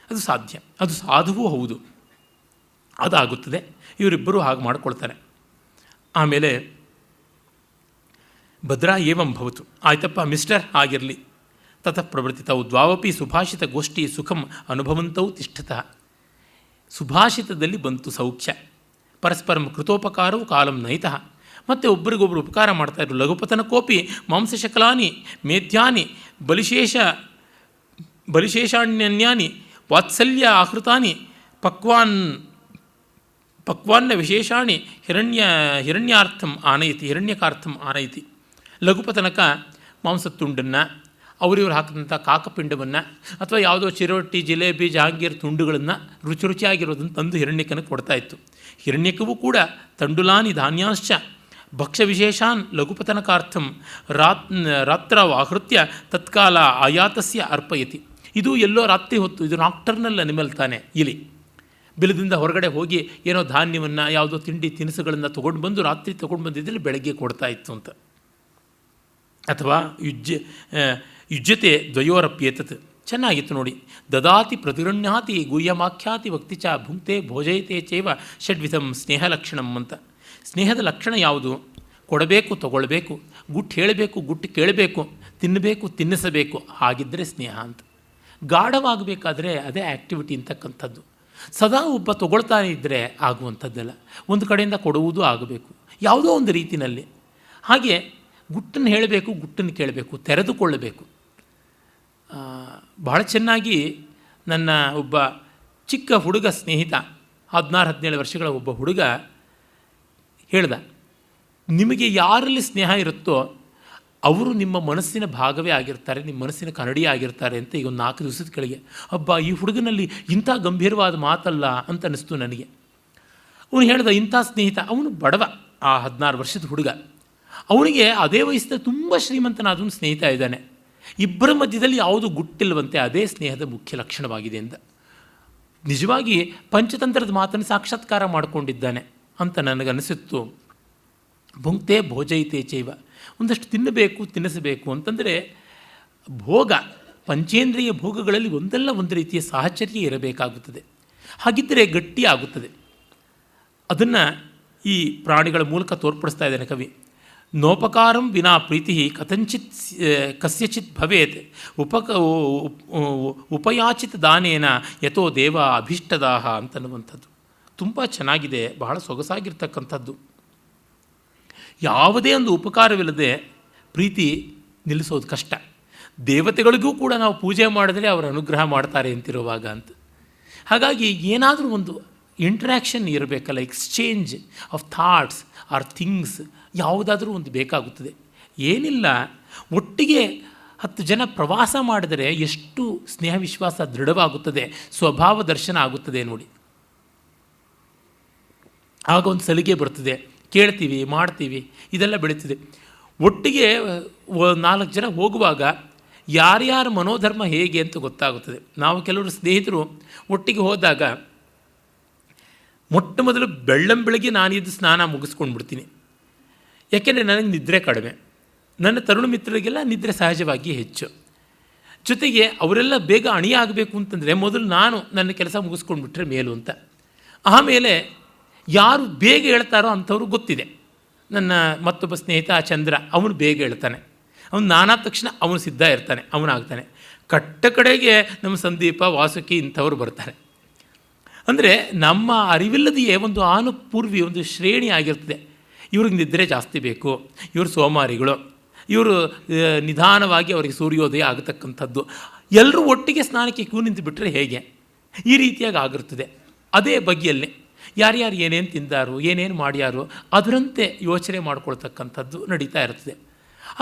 ಅದು ಸಾಧ್ಯ, ಅದು ಸಾಧುವೂ ಹೌದು, ಅದಾಗುತ್ತದೆ. ಇವರಿಬ್ಬರೂ ಹಾಗೆ ಮಾಡಿಕೊಳ್ತಾರೆ. ಆಮೇಲೆ ಭದ್ರಾ ಏವಂ ಭವತು, ಆಯ್ತಪ್ಪ ಮಿಸ್ಟರ್ ಆಗಿರಲಿ. ತತಃ ಪ್ರವರ್ತಿತವು ದ್ವಾವಪಿ ಸುಭಾಷಿತ ಗೋಷ್ಠಿ ಸುಖಂ ಅನುಭವಂತವು ತಿಷ್ಠತಃ. ಸುಭಾಷಿತದಲ್ಲಿ ಬಂತು ಸೌಖ್ಯ. ಪರಸ್ಪರಂ ಕೃತೋಪಕಾರವು ಕಾಲಂ ನೈತಃ. ಮತ್ತು ಒಬ್ಬರಿಗೊಬ್ಬರು ಉಪಕಾರ ಮಾಡ್ತಾಯಿದ್ರು. ಲಘುಪತನಕೋಪಿ ಮಾಂಸಶಕಲಾನಿ ಮೇಧ್ಯಾನಿ ಬಲಿಶೇಷಾಣ್ಯನ್ಯಾನಿ ವಾತ್ಸಲ್ಯ ಆಹೃತಾನಿ ಪಕ್ವಾನ್ನ ವಿಶೇಷಾಣಿ ಹಿರಣ್ಯಕಾರ್ಥಂ ಆನಯತಿ. ಲಘುಪತನಕ ಮಾಂಸದ ಅವರಿವ್ರು ಹಾಕಿದಂಥ ಕಾಕಪಿಂಡವನ್ನು ಅಥವಾ ಯಾವುದೋ ಚಿರೋಟಿ, ಜಿಲೇಬಿ, ಜಹಾಂಗೀರ್ ತುಂಡುಗಳನ್ನು ರುಚಿಯಾಗಿರೋದನ್ನು ತಂದು ಹಿರಣ್ಯಕನಿಗೆ ಕೊಡ್ತಾಯಿತ್ತು. ಹಿರಣ್ಯಕವೂ ಕೂಡ ತಂಡುಲಾನಿ ಧಾನ್ಯಾಂಶ್ಚ ಭಕ್ಷ್ಯವಿಶೇಷಾನ್ ಲಘುಪತನಕಾರ್ಥಂ ರಾತ್ರವ ಆಹೃತ್ಯ ತತ್ಕಾಲ ಆಯಾತಸ್ಯ ಅರ್ಪಯತಿ. ಇದು ಎಲ್ಲೋ ರಾತ್ರಿ ಹೊತ್ತು, ಇದು ನಾಕ್ಟರ್ನಲ್ ಅನಿಮಲ್ ತಾನೆ, ಇಲಿ. ಬಿಲದಿಂದ ಹೊರಗಡೆ ಹೋಗಿ ಏನೋ ಧಾನ್ಯವನ್ನು, ಯಾವುದೋ ತಿಂಡಿ ತಿನಿಸುಗಳನ್ನು ತೊಗೊಂಡು ಬಂದು ರಾತ್ರಿ ತೊಗೊಂಡು ಬಂದಿದ್ದಲ್ಲಿ ಬೆಳಗ್ಗೆ ಕೊಡ್ತಾಯಿತ್ತು ಅಂತ. ಅಥವಾ ಯುಜ್ಯತೆ ದ್ವಯೋರಪ್ಯೇತತ್. ಚೆನ್ನಾಗಿತ್ತು ನೋಡಿ. ದದಾತಿ ಪ್ರತಿಗೃಹ್ಣಾತಿ ಗುಹ್ಯಮಾಖ್ಯಾತಿ ವಕ್ತಿ ಚ ಭುಂಕ್ತೆ ಭೋಜಯತೆ ಚೈವ ಷಡ್ವಿಧಂ ಸ್ನೇಹಲಕ್ಷಣಂ ಅಂತ. ಸ್ನೇಹದ ಲಕ್ಷಣ ಯಾವುದು? ಕೊಡಬೇಕು, ತಗೊಳ್ಬೇಕು, ಗುಟ್ಟು ಹೇಳಬೇಕು, ಗುಟ್ಟು ಕೇಳಬೇಕು, ತಿನ್ನಬೇಕು, ತಿನ್ನಿಸಬೇಕು, ಹಾಗಿದ್ದರೆ ಸ್ನೇಹ ಅಂತ. ಗಾಢವಾಗಬೇಕಾದ್ರೆ ಅದೇ ಆ್ಯಕ್ಟಿವಿಟಿ ಅಂತಕ್ಕಂಥದ್ದು. ಸದಾ ಒಬ್ಬ ತಗೊಳ್ತಾನೆ ಇದ್ದರೆ ಆಗುವಂಥದ್ದಲ್ಲ. ಒಂದು ಕಡೆಯಿಂದ ಕೊಡುವುದೂ ಆಗಬೇಕು ಯಾವುದೋ ಒಂದು ರೀತಿಯಲ್ಲಿ. ಹಾಗೆ ಗುಟ್ಟನ್ನು ಹೇಳಬೇಕು, ಗುಟ್ಟನ್ನು ಕೇಳಬೇಕು, ತೆರೆದುಕೊಳ್ಳಬೇಕು. ಬಹಳ ಚೆನ್ನಾಗಿ ನನ್ನ ಒಬ್ಬ ಚಿಕ್ಕ ಹುಡುಗ ಸ್ನೇಹಿತ, 16-17 ವರ್ಷಗಳ ಒಬ್ಬ ಹುಡುಗ ಹೇಳ್ದ, ನಿಮಗೆ ಯಾರಲ್ಲಿ ಸ್ನೇಹ ಇರುತ್ತೋ ಅವರು ನಿಮ್ಮ ಮನಸ್ಸಿನ ಭಾಗವೇ ಆಗಿರ್ತಾರೆ, ನಿಮ್ಮ ಮನಸ್ಸಿನ ಕನ್ನಡಿ ಆಗಿರ್ತಾರೆ ಅಂತ. ಈಗ ಒಂದು 4 ದಿವಸದ ಕೆಳಗೆ ಹಬ್ಬ ಈ ಹುಡುಗನಲ್ಲಿ ಇಂಥ ಗಂಭೀರವಾದ ಮಾತಲ್ಲ ಅಂತ ಅನ್ನಿಸ್ತು ನನಗೆ. ಅವನು ಹೇಳ್ದ, ಇಂಥ ಸ್ನೇಹಿತ, ಅವನು ಬಡವ, ಆ 16 ವರ್ಷದ ಹುಡುಗ, ಅವನಿಗೆ ಅದೇ ವಯಸ್ಸಿನ ತುಂಬ ಶ್ರೀಮಂತನಾದವನು ಸ್ನೇಹಿತ ಇದ್ದಾನೆ. ಇಬ್ಬರ ಮಧ್ಯದಲ್ಲಿ ಯಾವುದು ಗುಟ್ಟಿಲ್ವಂತೆ, ಅದೇ ಸ್ನೇಹದ ಮುಖ್ಯ ಲಕ್ಷಣವಾಗಿದೆ ಅಂತ. ನಿಜವಾಗಿ ಪಂಚತಂತ್ರದ ಮಾತನ್ನು ಸಾಕ್ಷಾತ್ಕಾರ ಮಾಡಿಕೊಂಡಿದ್ದಾನೆ ಅಂತ ನನಗನ್ನಿಸಿತ್ತು. ಭುಂಕ್ತೆ ಭೋಜಯಿತೆ ಚೈವ, ಒಂದಷ್ಟು ತಿನ್ನಬೇಕು, ತಿನ್ನಿಸಬೇಕು ಅಂತಂದರೆ ಭೋಗ, ಪಂಚೇಂದ್ರಿಯ ಭೋಗಗಳಲ್ಲಿ ಒಂದಲ್ಲ ಒಂದು ರೀತಿಯ ಸಾಹಚರ್ಯ ಇರಬೇಕಾಗುತ್ತದೆ. ಹಾಗಿದ್ದರೆ ಗಟ್ಟಿಯಾಗುತ್ತದೆ. ಅದನ್ನು ಈ ಪ್ರಾಣಿಗಳ ಮೂಲಕ ತೋರ್ಪಡಿಸ್ತಾ ಇದ್ದಾನೆ ಕವಿ. ನೋಪಕಾರಂ ವಿನಾ ಪ್ರೀತಿ ಕಥಂಚಿತ್ ಕಸ್ಯಚಿತ್ ಭವೇತ್ ಉಪಯಾಚಿತ ದಾನೇನ ಯಥೋ ದೇವ ಅಭೀಷ್ಟದಾಹ ಅಂತನ್ನುವಂಥದ್ದು ತುಂಬ ಚೆನ್ನಾಗಿದೆ, ಬಹಳ ಸೊಗಸಾಗಿರ್ತಕ್ಕಂಥದ್ದು. ಯಾವುದೇ ಒಂದು ಉಪಕಾರವಿಲ್ಲದೆ ಪ್ರೀತಿ ನಿಲ್ಲಿಸೋದು ಕಷ್ಟ. ದೇವತೆಗಳಿಗೂ ಕೂಡ ನಾವು ಪೂಜೆ ಮಾಡಿದ್ರೆ ಅವರ ಅನುಗ್ರಹ ಮಾಡ್ತಾರೆ ಅಂತಿರುವಾಗ ಅಂತ. ಹಾಗಾಗಿ ಏನಾದರೂ ಒಂದು ಇಂಟ್ರ್ಯಾಕ್ಷನ್ ಇರಬೇಕಲ್ಲ, exchange of thoughts are things ಯಾವುದಾದ್ರೂ ಒಂದು ಬೇಕಾಗುತ್ತದೆ. ಏನಿಲ್ಲ, ಒಟ್ಟಿಗೆ 10 ಜನ ಪ್ರವಾಸ ಮಾಡಿದರೆ ಎಷ್ಟು ಸ್ನೇಹ ವಿಶ್ವಾಸ ದೃಢವಾಗುತ್ತದೆ, ಸ್ವಭಾವ ದರ್ಶನ ಆಗುತ್ತದೆ ನೋಡಿ. ಆಗ ಒಂದು ಸಲಿಗೆ ಬರ್ತದೆ, ಕೇಳ್ತೀವಿ, ಮಾಡ್ತೀವಿ, ಇದೆಲ್ಲ ಬೆಳೀತದೆ. ಒಟ್ಟಿಗೆ 4 ಜನ ಹೋಗುವಾಗ ಯಾರ್ಯಾರ ಮನೋಧರ್ಮ ಹೇಗೆ ಅಂತ ಗೊತ್ತಾಗುತ್ತದೆ. ನಾವು ಕೆಲವರು ಸ್ನೇಹಿತರು ಒಟ್ಟಿಗೆ ಹೋದಾಗ ಮೊಟ್ಟ ಮೊದಲು ಬೆಳ್ಳಂಬೆಳಗ್ಗೆ ನಾನಿದ್ದು ಸ್ನಾನ ಮುಗಿಸ್ಕೊಂಡ್ಬಿಡ್ತೀನಿ. ಯಾಕೆಂದರೆ ನನಗೆ ನಿದ್ರೆ ಕಡಿಮೆ, ನನ್ನ ತರುಣ ಮಿತ್ರರಿಗೆಲ್ಲ ನಿದ್ರೆ ಸಹಜವಾಗಿ ಹೆಚ್ಚು. ಜೊತೆಗೆ ಅವರೆಲ್ಲ ಬೇಗ ಅಣಿಯಾಗಬೇಕು ಅಂತಂದರೆ ಮೊದಲು ನಾನು ನನ್ನ ಕೆಲಸ ಮುಗಿಸ್ಕೊಂಡ್ಬಿಟ್ರೆ ಮೇಲು ಅಂತ. ಆಮೇಲೆ ಯಾರು ಬೇಗ ಹೇಳ್ತಾರೋ ಅಂಥವ್ರು ಗೊತ್ತಿದೆ. ನನ್ನ ಮತ್ತೊಬ್ಬ ಸ್ನೇಹಿತ ಚಂದ್ರ, ಅವನು ಬೇಗ ಹೇಳ್ತಾನೆ, ಅವನು ನಾನಾದ ತಕ್ಷಣ ಅವನು ಸಿದ್ಧ ಇರ್ತಾನೆ, ಅವನಾಗ್ತಾನೆ. ಕಟ್ಟ ಕಡೆಗೆ ನಮ್ಮ ಸಂದೀಪ, ವಾಸುಕಿ ಇಂಥವ್ರು ಬರ್ತಾರೆ. ಅಂದರೆ ನಮ್ಮ ಅರಿವಿಲ್ಲದೆಯೇ ಒಂದು ಆನುಪೂರ್ವಿ, ಒಂದು ಶ್ರೇಣಿ ಆಗಿರ್ತದೆ. ಇವ್ರಿಗೆ ನಿದ್ರೆ ಜಾಸ್ತಿ ಬೇಕು, ಇವರು ಸೋಮಾರಿಗಳು, ಇವರು ನಿಧಾನವಾಗಿ ಅವರಿಗೆ ಸೂರ್ಯೋದಯ ಆಗತಕ್ಕಂಥದ್ದು. ಎಲ್ಲರೂ ಒಟ್ಟಿಗೆ ಸ್ನಾನಕ್ಕೆ ಕ್ಯೂ ನಿಂತು ಬಿಟ್ಟರೆ ಹೇಗೆ, ಈ ರೀತಿಯಾಗಿ ಆಗಿರ್ತದೆ. ಅದೇ ಬಗೆಯಲ್ಲಿ ಯಾರ್ಯಾರು ಏನೇನು ತಿಂದಾರು, ಏನೇನು ಮಾಡ್ಯಾರು ಅದರಂತೆ ಯೋಚನೆ ಮಾಡ್ಕೊಳ್ತಕ್ಕಂಥದ್ದು ನಡೀತಾ ಇರ್ತದೆ.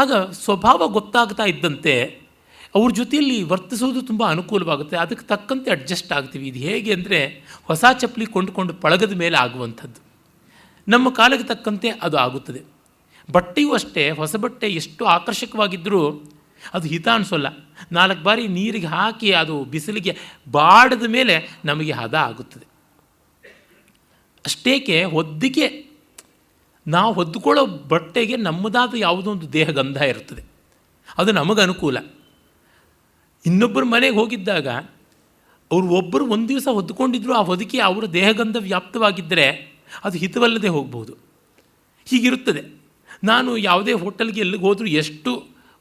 ಆಗ ಸ್ವಭಾವ ಗೊತ್ತಾಗ್ತಾ ಇದ್ದಂತೆ ಅವ್ರ ಜೊತೆಯಲ್ಲಿ ವರ್ತಿಸೋದು ತುಂಬ ಅನುಕೂಲವಾಗುತ್ತೆ. ಅದಕ್ಕೆ ತಕ್ಕಂತೆ ಅಡ್ಜಸ್ಟ್ ಆಗ್ತೀವಿ. ಇದು ಹೇಗೆ ಅಂದರೆ ಹೊಸ ಚಪ್ಪಲಿ ಕೊಂಡುಕೊಂಡು ಪಳಗದ ಮೇಲೆ ಆಗುವಂಥದ್ದು. ನಮ್ಮ ಕಾಲಕ್ಕೆ ತಕ್ಕಂತೆ ಅದು ಆಗುತ್ತದೆ. ಬಟ್ಟೆಯೂ ಅಷ್ಟೇ, ಹೊಸ ಬಟ್ಟೆ ಎಷ್ಟು ಆಕರ್ಷಕವಾಗಿದ್ದರೂ ಅದು ಹಿತ ಅನಿಸೋಲ್ಲ. 4 ಬಾರಿ ನೀರಿಗೆ ಹಾಕಿ ಅದು ಬಿಸಿಲಿಗೆ ಬಾಡದ ಮೇಲೆ ನಮಗೆ ಹದ ಆಗುತ್ತದೆ. ಅಷ್ಟೇಕೆ ಹೊದ್ದಿಗೆ ನಾವು ಹೊದ್ದುಕೊಳ್ಳೋ ಬಟ್ಟೆಗೆ ನಮ್ಮದಾದ ಯಾವುದೋ ಒಂದು ದೇಹ ಗಂಧ ಇರ್ತದೆ, ಅದು ನಮಗೆ ಅನುಕೂಲ. ಇನ್ನೊಬ್ಬರ ಮನೆಗೆ ಹೋಗಿದ್ದಾಗ ಅವರು ಒಬ್ಬರು ಒಂದು ದಿವಸ ಹೊದ್ದುಕೊಂಡಿದ್ರು, ಆ ಹೊದಿಕೆ ಅವರ ದೇಹಗಂಧ ವ್ಯಾಪ್ತವಾಗಿದ್ದರೆ ಅದು ಹಿತವಲ್ಲದೆ ಹೋಗ್ಬೋದು. ಹೀಗಿರುತ್ತದೆ. ನಾನು ಯಾವುದೇ ಹೋಟೆಲ್ಗೆ ಎಲ್ಲಿಗೆ ಹೋದರೂ ಎಷ್ಟು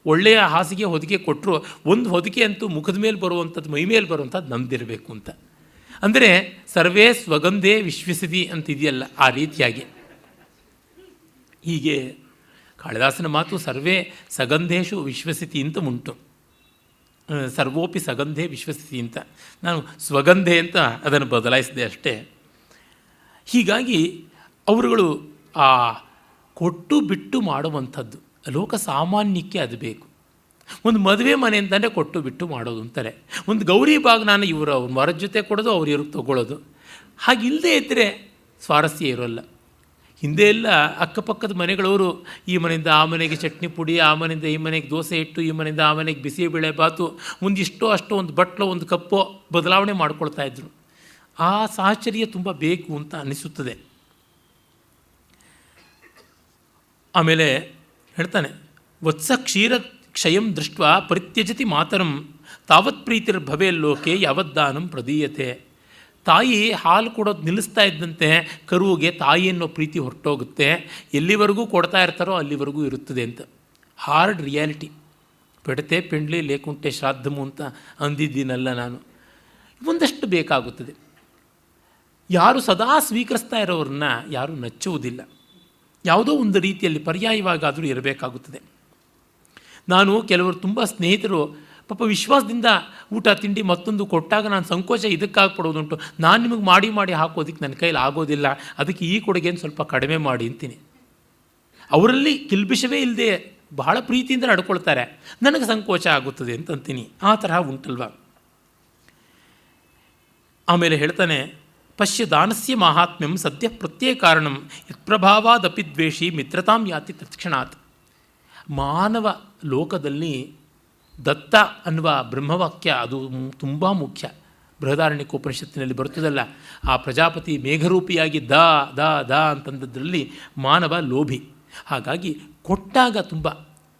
ಒಳ್ಳೆಯ ಹಾಸಿಗೆ ಹೊದಿಕೆ ಕೊಟ್ಟರು ಒಂದು ಹೊದಿಕೆ ಅಂತೂ ಮುಖದ ಮೇಲೆ ಬರುವಂಥದ್ದು, ಮೈ ಮೇಲೆ ಬರುವಂಥದ್ದು ನಮ್ಮದಿರಬೇಕು ಅಂತ. ಅಂದರೆ ಸರ್ವೇ ಸ್ವಗಂಧೇ ವಿಶ್ವಸಿತಿ ಅಂತಿದೆಯಲ್ಲ, ಆ ರೀತಿಯಾಗಿ. ಹೀಗೆ ಕಾಳಿದಾಸನ ಮಾತು ಸರ್ವೇ ಸಗಂಧೇಶು ವಿಶ್ವಸಿತಿ ಅಂತ ಉಂಟು. ಸರ್ವೋಪಿ ಸಗಂಧೆ ವಿಶ್ವಸಿತಿ ಅಂತ. ನಾನು ಸ್ವಗಂಧೆ ಅಂತ ಅದನ್ನು ಬದಲಾಯಿಸಿದೆ ಅಷ್ಟೇ. ಹೀಗಾಗಿ ಅವರುಗಳು ಆ ಕೊಟ್ಟು ಬಿಟ್ಟು ಮಾಡುವಂಥದ್ದು ಲೋಕ ಸಾಮಾನ್ಯಕ್ಕೆ ಅದು ಬೇಕು. ಒಂದು ಮದುವೆ ಮನೆ ಅಂತಂದರೆ ಕೊಟ್ಟು ಬಿಟ್ಟು ಮಾಡೋದು ಅಂತಾರೆ. ಒಂದು ಗೌರಿ ಬಾಗ್ನಾನ ಇವರು ಅವ್ರ ಮರದ ಜೊತೆ ಕೊಡೋದು, ಅವ್ರು ಇವ್ರಿಗೆ ತೊಗೊಳ್ಳೋದು. ಹಾಗಿಲ್ಲದೆ ಇದ್ದರೆ ಸ್ವಾರಸ್ಯ ಇರೋಲ್ಲ. ಹಿಂದೆ ಎಲ್ಲ ಅಕ್ಕಪಕ್ಕದ ಮನೆಗಳವರು ಈ ಮನೆಯಿಂದ ಆ ಮನೆಗೆ ಚಟ್ನಿ ಪುಡಿ, ಆ ಮನೆಯಿಂದ ಈ ಮನೆಗೆ ದೋಸೆ ಇಟ್ಟು, ಈ ಮನೆಯಿಂದ ಆ ಮನೆಗೆ ಬಿಸಿಬೇಳೆ ಬಾತು, ಒಂದಿಷ್ಟೋ ಅಷ್ಟೋ ಒಂದು ಬಟ್ಲೋ ಒಂದು ಕಪ್ಪೋ ಬದಲಾವಣೆ ಮಾಡ್ಕೊಳ್ತಾ ಇದ್ರು. ಆ ಸಾಹಚರ್ಯ ತುಂಬ ಬೇಕು ಅಂತ ಅನಿಸುತ್ತದೆ. ಆಮೇಲೆ ಹೇಳ್ತಾನೆ, ವತ್ಸ ಕ್ಷೀರ ಕ್ಷಯಂ ದೃಷ್ಟ ಪರಿತ್ಯಜತಿ ಮಾತರಂ ತಾವತ್ ಪ್ರೀತಿರ್ಭವೇ ಲೋಕೆ ಯಾವದ್ದಾನಂ ಪ್ರದೀಯತೆ. ತಾಯಿ ಹಾಲು ಕೊಡೋದು ನಿಲ್ಲಿಸ್ತಾ ಇದ್ದಂತೆ ಕರುವಿಗೆ ತಾಯಿ ಅನ್ನೋ ಪ್ರೀತಿ ಹೊರಟೋಗುತ್ತೆ. ಎಲ್ಲಿವರೆಗೂ ಕೊಡ್ತಾ ಇರ್ತಾರೋ ಅಲ್ಲಿವರೆಗೂ ಇರುತ್ತದೆ ಅಂತ. Hard reality. ಪೆಡತೆ ಪೆಂಡ್ಲಿ ಲೇಕುಂಟೆ ಶ್ರಾದ್ದಮು ಅಂತ ಅಂದಿದ್ದೀನಲ್ಲ ನಾನು. ಒಂದಷ್ಟು ಬೇಕಾಗುತ್ತದೆ. ಯಾರು ಸದಾ ಸ್ವೀಕರಿಸ್ತಾ ಇರೋರನ್ನ ಯಾರೂ ನಚ್ಚುವುದಿಲ್ಲ. ಯಾವುದೋ ಒಂದು ರೀತಿಯಲ್ಲಿ ಪರ್ಯಾಯವಾಗಾದರೂ ಇರಬೇಕಾಗುತ್ತದೆ. ನಾನು ಕೆಲವರು ತುಂಬ ಸ್ನೇಹಿತರು ಪಾಪ ವಿಶ್ವಾಸದಿಂದ ಊಟ ತಿಂಡಿ ಮತ್ತೊಂದು ಕೊಟ್ಟಾಗ ನಾನು ಸಂಕೋಚ ಇದಕ್ಕಾಗಿ ಪಡೋದುಂಟು. ನಾನು ನಿಮಗೆ ಮಾಡಿ ಮಾಡಿ ಹಾಕೋದಕ್ಕೆ ನನ್ನ ಕೈಲಿ ಆಗೋದಿಲ್ಲ, ಅದಕ್ಕೆ ಈ ಕೊಡುಗೆಯನ್ನು ಸ್ವಲ್ಪ ಕಡಿಮೆ ಮಾಡಿ ಅಂತೀನಿ. ಅವರಲ್ಲಿ ಕಿಲ್ಬಿಷವೇ ಇಲ್ಲದೆ ಬಹಳ ಪ್ರೀತಿಯಿಂದ ನಡ್ಕೊಳ್ತಾರೆ, ನನಗೆ ಸಂಕೋಚ ಆಗುತ್ತದೆ ಅಂತಂತೀನಿ. ಆ ತರಹ ಉಂಟಲ್ವ. ಆಮೇಲೆ ಹೇಳ್ತಾನೆ, ಪಶ್ಯ ದಾನಸ್ಯ ಮಾಹಾತ್ಮ್ಯಂ ಸದ್ಯ ಪ್ರತ್ಯೇಕ ಕಾರಣಂ ಯತ್ಪ್ರಭಾವಾದಪಿ ದ್ವೇಷಿ ಮಿತ್ರತಾಂ ಯಾತಿ ತತ್ಕ್ಷಣಾತ್. ಮಾನವ ಲೋಕದಲ್ಲಿ ದತ್ತ ಅನ್ನುವ ಬ್ರಹ್ಮವಾಕ್ಯ ಅದು ತುಂಬ ಮುಖ್ಯ. ಬೃಹದಾರಣ್ಯಕೋಪನಿಷತ್ತಿನಲ್ಲಿ ಬರುತ್ತದಲ್ಲ, ಆ ಪ್ರಜಾಪತಿ ಮೇಘರೂಪಿಯಾಗಿ ದ ಅಂತಂದದ್ರಲ್ಲಿ ಮಾನವ ಲೋಭಿ. ಹಾಗಾಗಿ ಕೊಟ್ಟಾಗ ತುಂಬ,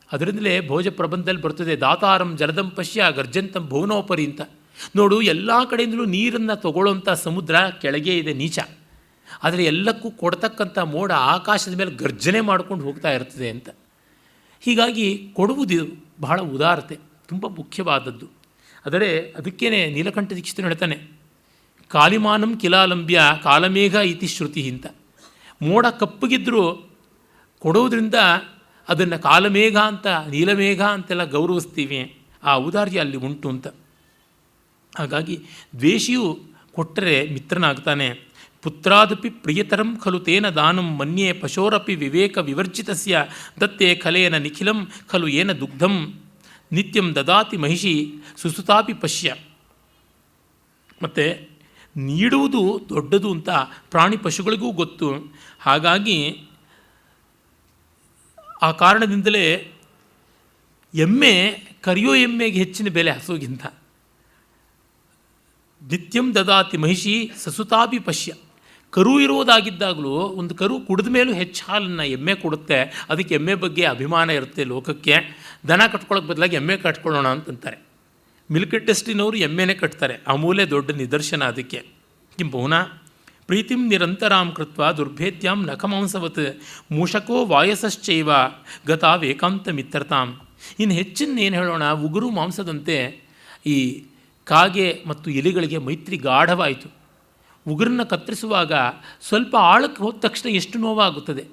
ಅದರಿಂದಲೇ ಭೋಜ ಪ್ರಬಂಧದಲ್ಲಿ ಬರ್ತದೆ, ದಾತಾರಂ ಜಲದಂ ಪಶ್ಯ ಗರ್ಜಂತಂ ಭುವನೋಪರಿ ಅಂತ. ನೋಡು, ಎಲ್ಲ ಕಡೆಯಿಂದಲೂ ನೀರನ್ನು ತಗೊಳ್ಳೋಂಥ ಸಮುದ್ರ ಕೆಳಗೆ ಇದೆ, ನೀಚ. ಆದರೆ ಎಲ್ಲಕ್ಕೂ ಕೊಡ್ತಕ್ಕಂಥ ಮೋಡ ಆಕಾಶದ ಮೇಲೆ ಗರ್ಜನೆ ಮಾಡ್ಕೊಂಡು ಹೋಗ್ತಾ ಇರ್ತದೆ ಅಂತ. ಹೀಗಾಗಿ ಕೊಡುವುದು ಬಹಳ ಉದಾರತೆ, ತುಂಬ ಮುಖ್ಯವಾದದ್ದು. ಆದರೆ ಅದಕ್ಕೇನೆ ನೀಲಕಂಠ ದೀಕ್ಷಿತನು ಹೇಳ್ತಾನೆ, ಕಾಲಿಮಾನಂ ಕಿಲಾಲಂಬ್ಯ ಕಾಲಮೇಘ ಇತಿ ಶ್ರುತಿ ಅಂತ. ಮೋಡ ಕಪ್ಪಗಿದ್ದರೂ ಕೊಡೋದ್ರಿಂದ ಅದನ್ನು ಕಾಲಮೇಘ ಅಂತ ನೀಲಮೇಘ ಅಂತೆಲ್ಲ ಗೌರವಿಸ್ತೀವಿ. ಆ ಔದಾರ್ಯ ಅಲ್ಲಿ ಉಂಟು ಅಂತ. ಹಾಗಾಗಿ ದ್ವೇಷಿಯು ಕೊಟ್ಟರೆ ಮಿತ್ರನಾಗ್ತಾನೆ. ಪುತ್ರಾದಪಿ ಪ್ರಿಯತರಂ ಖಲು ತೇನ ದಾನಂ ಮನ್ಯೆ ಪಶೋರಪಿ ವಿವೇಕ ವಿವರ್ಜಿತಸ್ಯ ದತ್ತೆ ಖಲೇನ ನಿಖಿಲಂ ಖಲು ಏನ ದುಗ್ಧಂ ನಿತ್ಯಂ ದದಾತಿ ಮಹಿಷಿ ಸುಸುತಾಪಿ ಪಶ್ಯ. ಮತ್ತು ನೀಡುವುದು ದೊಡ್ಡದು ಅಂತ ಪ್ರಾಣಿ ಪಶುಗಳಿಗೂ ಗೊತ್ತು. ಹಾಗಾಗಿ ಆ ಕಾರಣದಿಂದಲೇ ಎಮ್ಮೆ ಕರಿಯೋ ಎಮ್ಮೆಗೆ ಹೆಚ್ಚಿನ ಬೆಲೆ ಹಸುಗಿಂತ. ನಿತ್ಯಂ ದದಾತಿ ಮಹಿಷಿ ಸಸುತಾಪಿ ಪಶ್ಯ. ಕರು ಇರುವುದಾಗಿದ್ದಾಗಲೂ ಒಂದು ಕರು ಕುಡಿದ ಮೇಲೂ ಹೆಚ್ಚು ಹಾಲನ್ನು ಎಮ್ಮೆ ಕೊಡುತ್ತೆ. ಅದಕ್ಕೆ ಎಮ್ಮೆ ಬಗ್ಗೆ ಅಭಿಮಾನ ಇರುತ್ತೆ ಲೋಕಕ್ಕೆ. ದನ ಕಟ್ಕೊಳ್ಳೋಕೆ ಬದಲಾಗಿ ಎಮ್ಮೆ ಕಟ್ಕೊಳ್ಳೋಣ ಅಂತಂತಾರೆ. ಮಿಲ್ಕ್ ಟೆಸ್ಟಿನವರು ಎಮ್ಮೆನೇ ಕಟ್ತಾರೆ. ಅಮೂಲೆ ದೊಡ್ಡ ನಿದರ್ಶನ ಅದಕ್ಕೆ. ಕಿಂ ಬಹುನಾ ಪ್ರೀತಿಂ ನಿರಂತರಾಂ ಕೃತ್ವ ದುರ್ಭೇದ್ಯಾಂ ನಖಮಾಂಸವತ್ ಮೂಷಕೋ ವಾಯಸಶ್ಚೈವ ಗತಾವೇಕಾಂತ ಮಿತ್ರತಾಂ. ಇನ್ನು ಹೆಚ್ಚಿನ ಹೇಳೋಣ, ಉಗುರು ಮಾಂಸದಂತೆ ಈ ಕಾಗೆ ಮತ್ತು ಎಲಿಗಳಿಗೆ ಮೈತ್ರಿ ಗಾಢವಾಯಿತು. ಉಗುರನ್ನ ಕತ್ತರಿಸುವಾಗ ಸ್ವಲ್ಪ ಆಳಕ್ಕೆ ಹೋದ ತಕ್ಷಣ ಎಷ್ಟು ನೋವಾಗುತ್ತದೆ.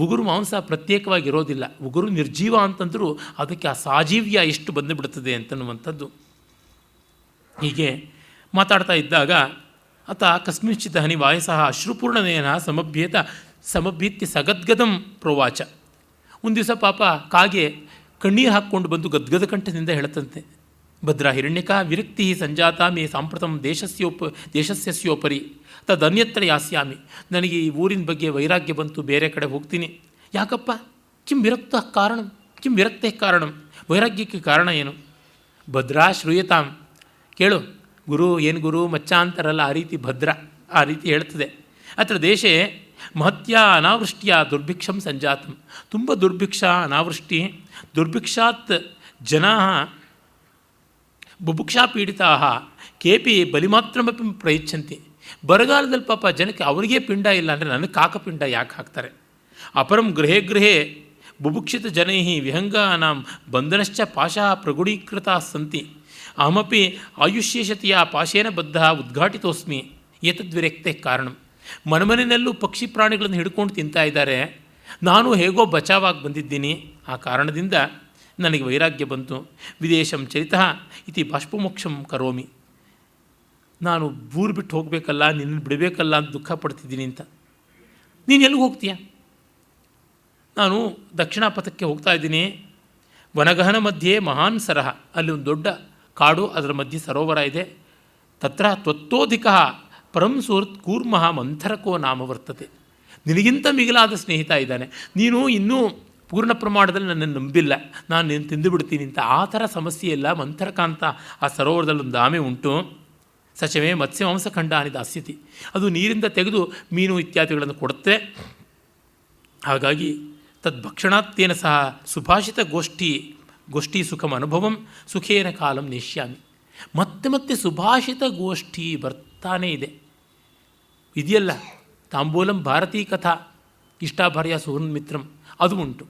ಉಗುರು ಮಾಂಸ ಪ್ರತ್ಯೇಕವಾಗಿರೋದಿಲ್ಲ. ಉಗುರು ನಿರ್ಜೀವ ಅಂತಂದರೂ ಅದಕ್ಕೆ ಆ ಸಾಜೀವ್ಯ ಎಷ್ಟು ಬಂದುಬಿಡುತ್ತದೆ ಅಂತನ್ನುವಂಥದ್ದು. ಹೀಗೆ ಮಾತಾಡ್ತಾ ಇದ್ದಾಗ ಅತ ಕಸ್ಮಿಂಶ್ಚಿತ್ ಹನಿ ವಾಯಸಃ ಅಶ್ರುಪೂರ್ಣನೇನ ಸಮಭ್ಯೇತ್ಯ ಸಗದ್ಗದಂ ಪ್ರೋವಾಚ. ಒಂದು ದಿವಸ ಪಾಪ ಕಾಗೆ ಕಣ್ಣೀರು ಹಾಕ್ಕೊಂಡು ಬಂದು ಗದ್ಗದ ಕಂಠದಿಂದ ಹೇಳುತ್ತಂತೆ, ಭದ್ರ ಹಿರಣ್ಯಕ ವಿರಕ್ತಿ ಸಂಜಾತ ಮೇ ಸಾಂಪ್ರತಂ ದೇಶಸ್ಯೋಪರಿ ತದನ್ಯತ್ರ ಯಾಸ್ಯಾಮಿ. ನನಗೆ ಈ ಊರಿನ ಬಗ್ಗೆ ವೈರಾಗ್ಯ ಬಂತು, ಬೇರೆ ಕಡೆ ಹೋಗ್ತೀನಿ. ಯಾಕಪ್ಪ? ಕಿಂ ವಿರಕ್ತೆ ಕಾರಣಂ. ವೈರಾಗ್ಯಕ್ಕೆ ಕಾರಣ ಏನು? ಭದ್ರಾ ಶ್ರೂಯತಾಂ. ಕೇಳು ಗುರು, ಏನು ಗುರು ಮಚ್ಚ ಅಂತಾರಲ್ಲ, ಆ ರೀತಿ ಭದ್ರ ಆ ರೀತಿ ಹೇಳ್ತದೆ. ಅತ್ರ ದೇಶೇ ಮಹತ್ಯ ಅನಾವೃಷ್ಟಿಯ ದುರ್ಭಿಕ್ಷಂ ಸಂಜಾತಂ. ತುಂಬ ದುರ್ಭಿಕ್ಷ, ಅನಾವೃಷ್ಟಿ. ದುರ್ಭಿಕ್ಷಾತ್ ಜನಾ ಬುಭುಕ್ಷಾ ಪೀಡಿತಾ ಕೇಪಿ ಬಲಿಮಾತ್ರಮಪಿ ಪ್ರಯಚ್ಛಂತಿ. ಬರಗಾಲದಲ್ಲಿ ಪಾಪ ಜನಕ್ಕೆ ಅವರಿಗೇ ಪಿಂಡ ಇಲ್ಲ ಅಂದರೆ ನನಗೆ ಕಾಕಪಿಂಡ ಯಾಕೆ ಹಾಕ್ತಾರೆ? ಅಪರಂ ಗೃಹೇ ಬುಭುಕ್ಷಿತ ಜನೈ ವಿಹಂಗಾನಾಂ ಬಂಧನಶ್ಚ ಪಾಶಃ ಪ್ರಗುಢೀಕೃತಾ ಸಂತಿ. ಅಹಮಪಿ ಆಯುಷ್ಯೇಷತೆಯ ಪಾಶೇನ ಬದ್ಧ ಉದ್ಘಾಟಿತೋಸ್ಮಿ ಏತದ್ವಿರಕ್ತೆ ಕಾರಣಂ. ಮನೆಮನೆಯಲ್ಲೂ ಪಕ್ಷಿ ಪ್ರಾಣಿಗಳನ್ನು ಹಿಡ್ಕೊಂಡು ತಿಂತಾ ಇದ್ದಾರೆ. ನಾನು ಹೇಗೋ ಬಚಾವಾಗಿ ಬಂದಿದ್ದೀನಿ. ಆ ಕಾರಣದಿಂದ ನನಗೆ ವೈರಾಗ್ಯ ಬಂತು. ವಿದೇಶಂ ಚರಿತಃ ಇತಿ ಬಾಷ್ಪಮೋಕ್ಷಂ ಕರೋಮಿ. ನಾನು ಊರು ಬಿಟ್ಟು ಹೋಗಬೇಕಲ್ಲ, ನಿನ್ನ ಬಿಡಬೇಕಲ್ಲ ಅಂತ ದುಃಖ ಪಡ್ತಿದ್ದೀನಿ ಅಂತ. ನೀನು ಎಲ್ಲಿಗೆ ಹೋಗ್ತೀಯ? ನಾನು ದಕ್ಷಿಣ ಪಥಕ್ಕೆ ಹೋಗ್ತಾ ಇದ್ದೀನಿ. ವನಗಹನ ಮಧ್ಯೆ ಮಹಾನ್ ಸರಹ. ಅಲ್ಲಿ ಒಂದು ದೊಡ್ಡ ಕಾಡು, ಅದರ ಮಧ್ಯೆ ಸರೋವರ ಇದೆ. ತತ್ರ ತ್ವತ್ತೋಧಿಕ ಪರಂ ಸುಹೃತ್ ಕೂರ್ಮಃ ಮಂಥರಕೋ ನಾಮ ವರ್ತತೆ. ನಿನಗಿಂತ ಮಿಗಿಲಾದ ಸ್ನೇಹಿತ ಇದ್ದಾನೆ. ನೀನು ಇನ್ನೂ ಪೂರ್ಣ ಪ್ರಮಾಣದಲ್ಲಿ ನನ್ನನ್ನು ನಂಬಿಲ್ಲ, ನಾನು ನೀನು ತಿಂದು ಬಿಡ್ತೀನಿ ಅಂತ. ಆ ಥರ ಸಮಸ್ಯೆ ಇಲ್ಲ. ಮಂಥರಕ ಅಂತ ಆ ಸರೋವರದಲ್ಲಿ ಒಂದು ಆಮೆ ಉಂಟು. ಸಚವೇ ಮತ್ಸ್ಯಮಾಂಸಖಂಡ ಅನಿದ ಅಸ್ಯತಿ. ಅದು ನೀರಿಂದ ತೆಗೆದು ಮೀನು ಇತ್ಯಾದಿಗಳನ್ನು ಕೊಡುತ್ತೆ. ಹಾಗಾಗಿ ತದ್ಭಕ್ಷಣಾತ್ತೇನ ಸಹ ಸುಭಾಷಿತ ಗೋಷ್ಠಿ ಸುಖಂ ಅನುಭವಂ ಸುಖೇನ ಕಾಲಂ ನೆಶ್ಯಾಮಿ. ಮತ್ತೆ ಮತ್ತೆ ಸುಭಾಷಿತ ಗೋಷ್ಠಿ ಬರ್ತಾನೇ ಇದೆ. ಇದೆಯಲ್ಲ ತಾಂಬೂಲಂ ಭಾರತೀ ಕಥಾ ಇಷ್ಟಾಭಾರ್ಯ ಸುಹೃನ್ಮಿತ್ರಂ ಅದು ಉಂಟು.